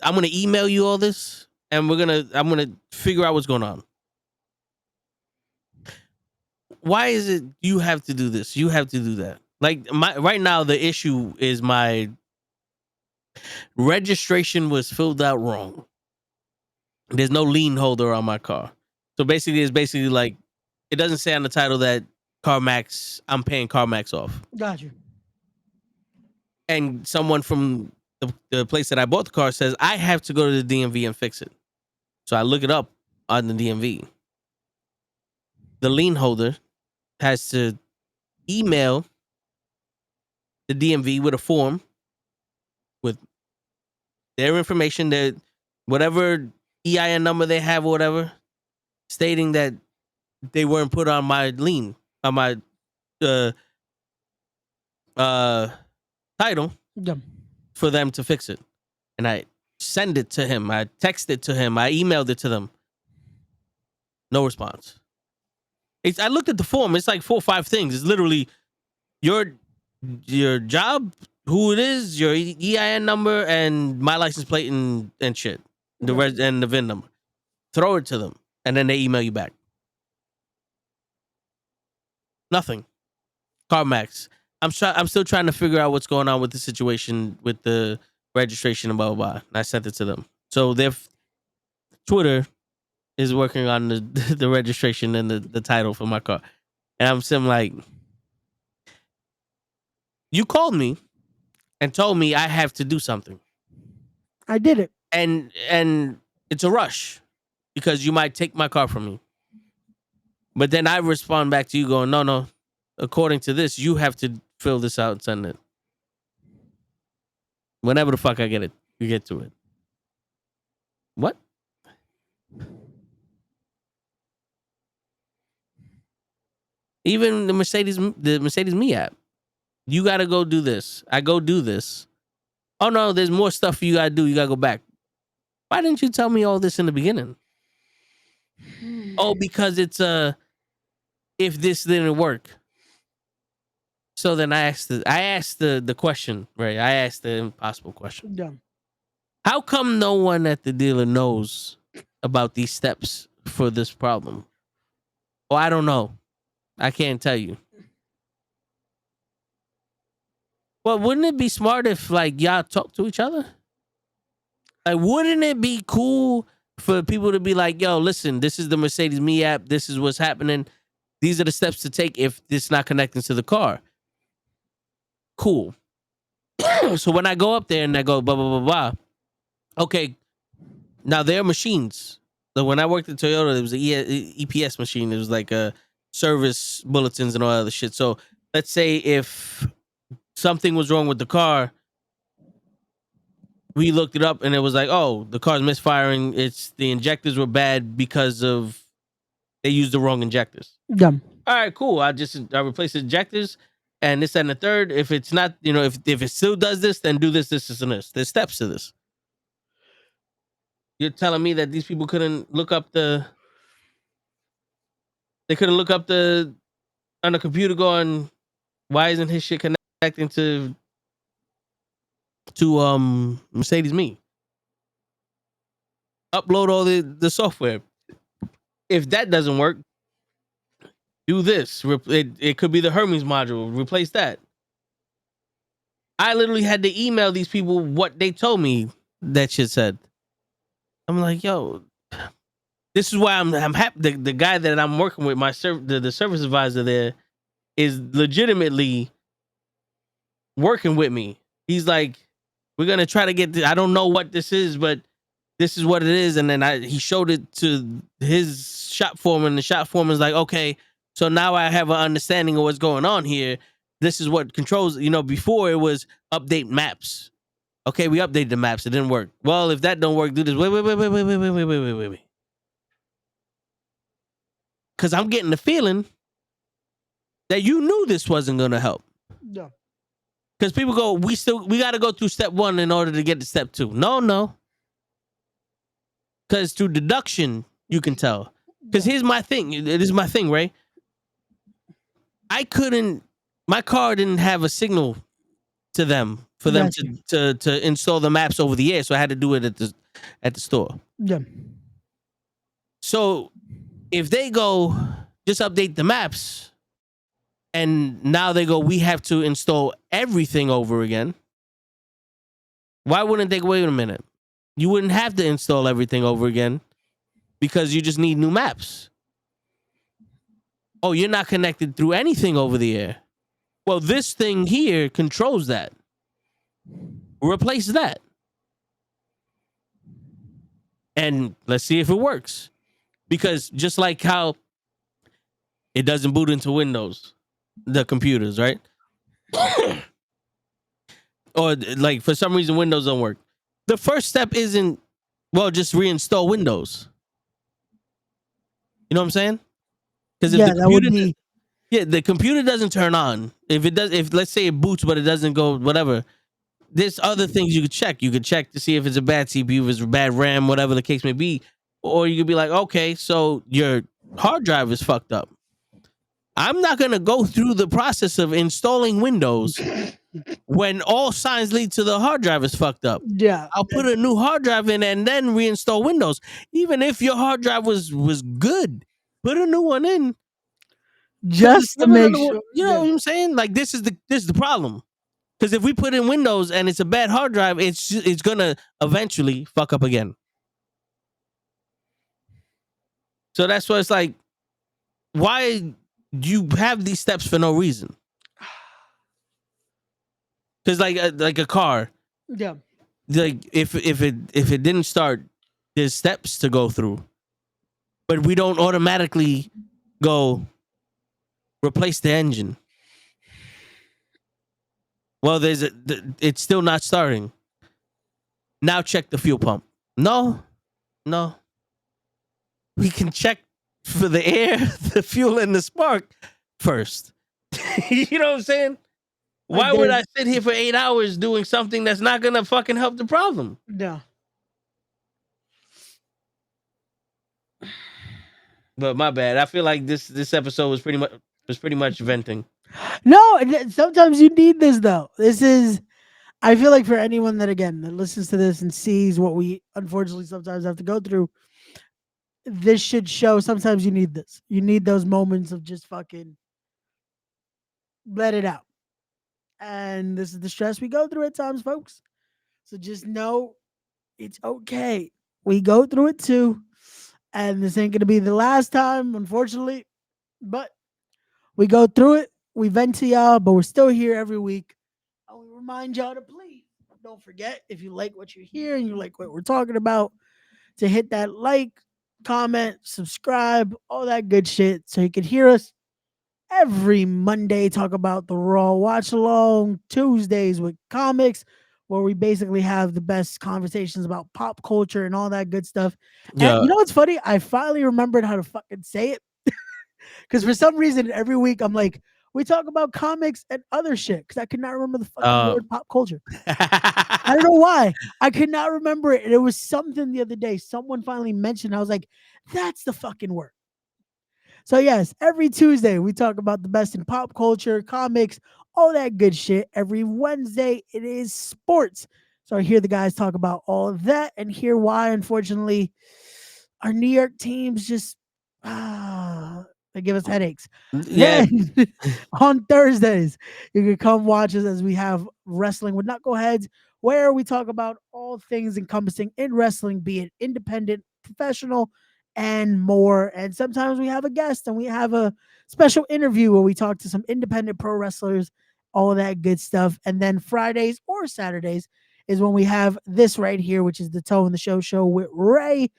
I'm going to email you all this, and I'm going to figure out what's going on. Why is it you have to do this? You have to do that. Like, right now, the issue is my registration was filled out wrong. There's no lien holder on my car. So basically, it's basically like it doesn't say on the title that CarMax, I'm paying CarMax off. Got you. And someone from the place that I bought the car says I have to go to the DMV and fix it. So I look it up on the DMV. The lien holder has to email the DMV with a form with their information, that whatever EIN number they have or whatever, stating that they weren't put on my lien, on my uh uh title, Yeah. for them to fix it. And I send it to him. I text it to him. I emailed it to them. No response. I looked at the form. It's like 4 or 5 things. It's literally your job, who it is, your EIN number, and my license plate and shit. Yeah. And the VIN number. Throw it to them, and then they email you back. Nothing. CarMax. I'm still trying to figure out what's going on with the situation with the registration and blah blah blah. And I sent it to them. So their Twitter is working on the the registration and the title for my car. And I'm like, you called me and told me I have to do something. I did it. And it's a rush because you might take my car from me. But then I respond back to you going, no. According to this, you have to fill this out and send it. Whenever the fuck I get it, you get to it. What? Even the Mercedes Me app. You gotta go do this. I go do this. Oh no, there's more stuff you gotta do. You gotta go back. Why didn't you tell me all this in the beginning? Oh, because it's if this didn't work. So then I asked the question, right? I asked the impossible question. Yeah. How come no one at the dealer knows about these steps for this problem? Oh, I don't know. I can't tell you. Well, wouldn't it be smart if like y'all talk to each other? Like, wouldn't it be cool for people to be like, yo, listen, this is the Mercedes Me app. This is what's happening. These are the steps to take if it's not connecting to the car. Cool. So when I go up there and I go, blah, blah, blah, blah. Okay. Now there are machines. So when I worked at Toyota, there was an EPS machine. It was like service bulletins and all that other shit. So let's say if something was wrong with the car, we looked it up and it was like, oh, the car's misfiring. It's the injectors were bad because of they used the wrong injectors. Yeah. All right, cool. I replace the injectors and this and the third. If it's not, if it still does this, then do this, this, and this. There's steps to this. You're telling me that these people couldn't look up on the computer going, why isn't his shit connecting to Mercedes Me? Upload all the software. If that doesn't work, do this. It could be the Hermes module. Replace that. I literally had to email these people what they told me that shit said. I'm like, yo, this is why I'm happy. The guy that I'm working with, the service advisor there, is legitimately working with me. He's like, we're gonna try to get this. I don't know what this is, but this is what it is. And then he showed it to his shop foreman. The shop foreman's like, okay, so now I have an understanding of what's going on here. This is what controls. Before it was update maps. Okay, we updated the maps. It didn't work. Well, if that don't work, do this. Wait. Because I'm getting the feeling that you knew this wasn't gonna help. Yeah. Because people go, we got to go through step 1 in order to get to step 2. No. Because through deduction, you can tell. Because here's my thing. It is my thing, Ray. My car didn't have a signal to them for them to install the maps over the air. So I had to do it at the store. Yeah. So if they go, just update the maps, and now they go, we have to install everything over again. Why wouldn't they go, wait a minute? You wouldn't have to install everything over again because you just need new maps. Oh, you're not connected through anything over the air. Well, this thing here controls that. Replace that. And let's see if it works. Because just like how it doesn't boot into Windows, the computers, right? Or like for some reason Windows don't work. The first step isn't, well, just reinstall Windows. You know what I'm saying? Because if the computer, the computer doesn't turn on. If let's say it boots but it doesn't go, whatever. There's other things you could check. You could check to see if it's a bad CPU, if it's a bad RAM, whatever the case may be. Or you could be like, okay, so your hard drive is fucked up. I'm not going to go through the process of installing Windows when all signs lead to the hard drive is fucked up. Yeah. I'll put a new hard drive in and then reinstall Windows. Even if your hard drive was good, put a new one in. Just to make sure. You know what I'm saying? Like this is the problem. Because if we put in Windows and it's a bad hard drive, it's going to eventually fuck up again. So that's why it's like, why do you have these steps for no reason? Because like a car, Yeah. like if it didn't start, there's steps to go through, but we don't automatically go replace the engine. Well, it's still not starting. Now check the fuel pump. No. We can check for the air, the fuel, and the spark first. You know what I'm saying? Like Why would I sit here for 8 hours doing something that's not gonna fucking help the problem? No. But my bad. I feel like this episode was pretty much venting. No, sometimes you need this though. This is, I feel like for anyone that again that listens to this and sees what we unfortunately sometimes have to go through, this should show sometimes you need this. You need those moments of just fucking let it out. And this is the stress we go through at times, folks. So just know it's okay. We go through it too. And this ain't gonna be the last time, unfortunately. But we go through it. We vent to y'all, but we're still here every week. And we remind y'all to please don't forget, if you like what you hear and you like what we're talking about, to hit that like, comment, subscribe, all that good shit, so you can hear us every Monday talk about the Raw Watch Along, Tuesdays with comics, where we basically have the best conversations about pop culture and all that good stuff. Yeah. And you know what's funny? I finally remembered how to fucking say it. Because for some reason, every week I'm like, we talk about comics and other shit. Because I could not remember the fucking word pop culture. I don't know why. I could not remember it. And it was something the other day. Someone finally mentioned. I was like, that's the fucking word. So yes, every Tuesday we talk about the best in pop culture, comics, all that good shit. Every Wednesday it is sports. So I hear the guys talk about all of that and hear why, unfortunately, our New York teams just they give us headaches. Yeah. Then on Thursdays, you can come watch us as we have Wrestling with Knuckleheads, where we talk about all things encompassing in wrestling, be it independent, professional, and more. And sometimes we have a guest and we have a special interview where we talk to some independent pro wrestlers, all of that good stuff. And then Fridays or Saturdays is when we have this right here, which is the Toe in the Show with Ray.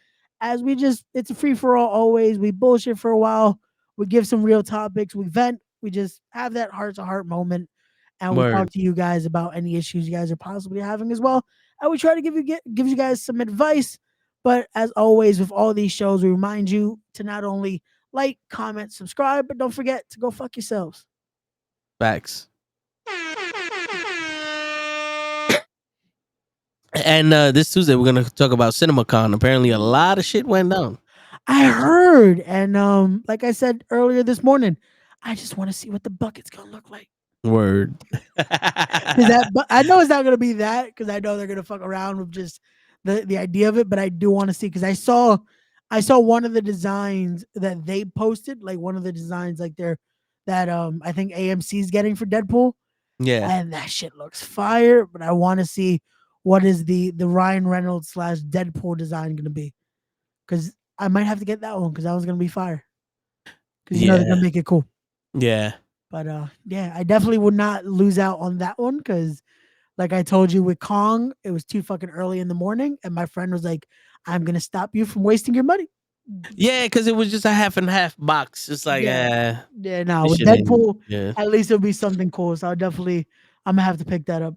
As we just, it's a free for all always. We bullshit for a while. We give some real topics. We vent. We just have that heart to heart moment. And we talk to you guys about any issues you guys are possibly having as well. And we try to give you guys some advice. But as always, with all these shows, we remind you to not only like, comment, subscribe, but don't forget to go fuck yourselves. Facts. And this Tuesday we're gonna talk about CinemaCon. Apparently, a lot of shit went down. I heard, and like I said earlier this morning, I just want to see what the bucket's gonna look like. Word. But I know it's not gonna be that, because I know they're gonna fuck around with just the idea of it. But I do want to see, because I saw one of the designs that they posted, like one of the designs like that I think AMC's getting for Deadpool. Yeah. And that shit looks fire. But I want to see what is the Ryan Reynolds / Deadpool design gonna be, because I might have to get that one, because that one's gonna be fire. Because you know they're gonna make it cool. Yeah. But yeah, I definitely would not lose out on that one, because like I told you with Kong, it was too fucking early in the morning, and my friend was like, "I'm gonna stop you from wasting your money." Yeah, because it was just a half and half box. It's like, no, this with shit ain't- Deadpool, yeah. at least it'll be something cool. So I'm gonna have to pick that up.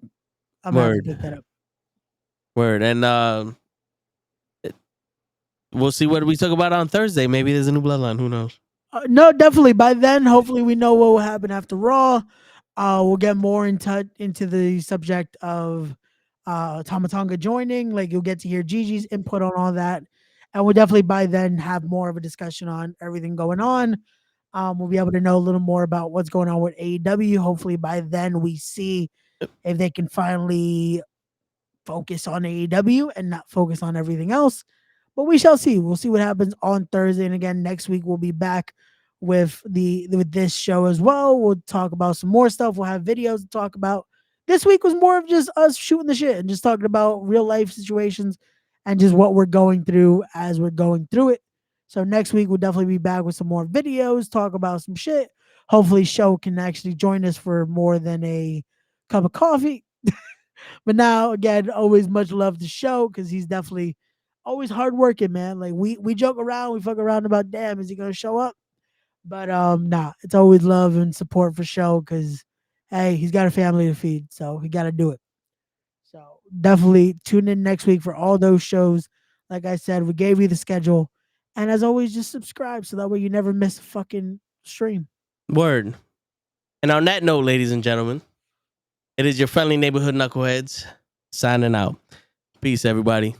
Word. And we'll see what we talk about on Thursday. Maybe there's a new bloodline. Who knows? No, definitely. By then, hopefully, we know what will happen after Raw. We'll get more into the subject of Tamatonga joining. Like, you'll get to hear Gigi's input on all that, and we'll definitely by then have more of a discussion on everything going on. We'll be able to know a little more about what's going on with AEW. Hopefully, by then we see if they can finally focus on AEW and not focus on everything else. But we shall see. We'll see what happens on Thursday. And again, next week we'll be back with this show as well. We'll talk about some more stuff. We'll have videos to talk about. This week was more of just us shooting the shit and just talking about real life situations and just what we're going through as we're going through it. So next week we'll definitely be back with some more videos, talk about some shit. Hopefully Show can actually join us for more than a cup of coffee. But now, again, always much love to Show, because he's definitely always hard working, man. Like we joke around, we fuck around about, damn, is he gonna show up? But nah, it's always love and support for show because hey, he's got a family to feed, so he got to do it. So definitely tune in next week for all those shows. Like I said, we gave you the schedule, and as always, just subscribe so that way you never miss a fucking stream. Word. And on that note, ladies and gentlemen, it is your friendly neighborhood knuckleheads signing out. Peace, everybody.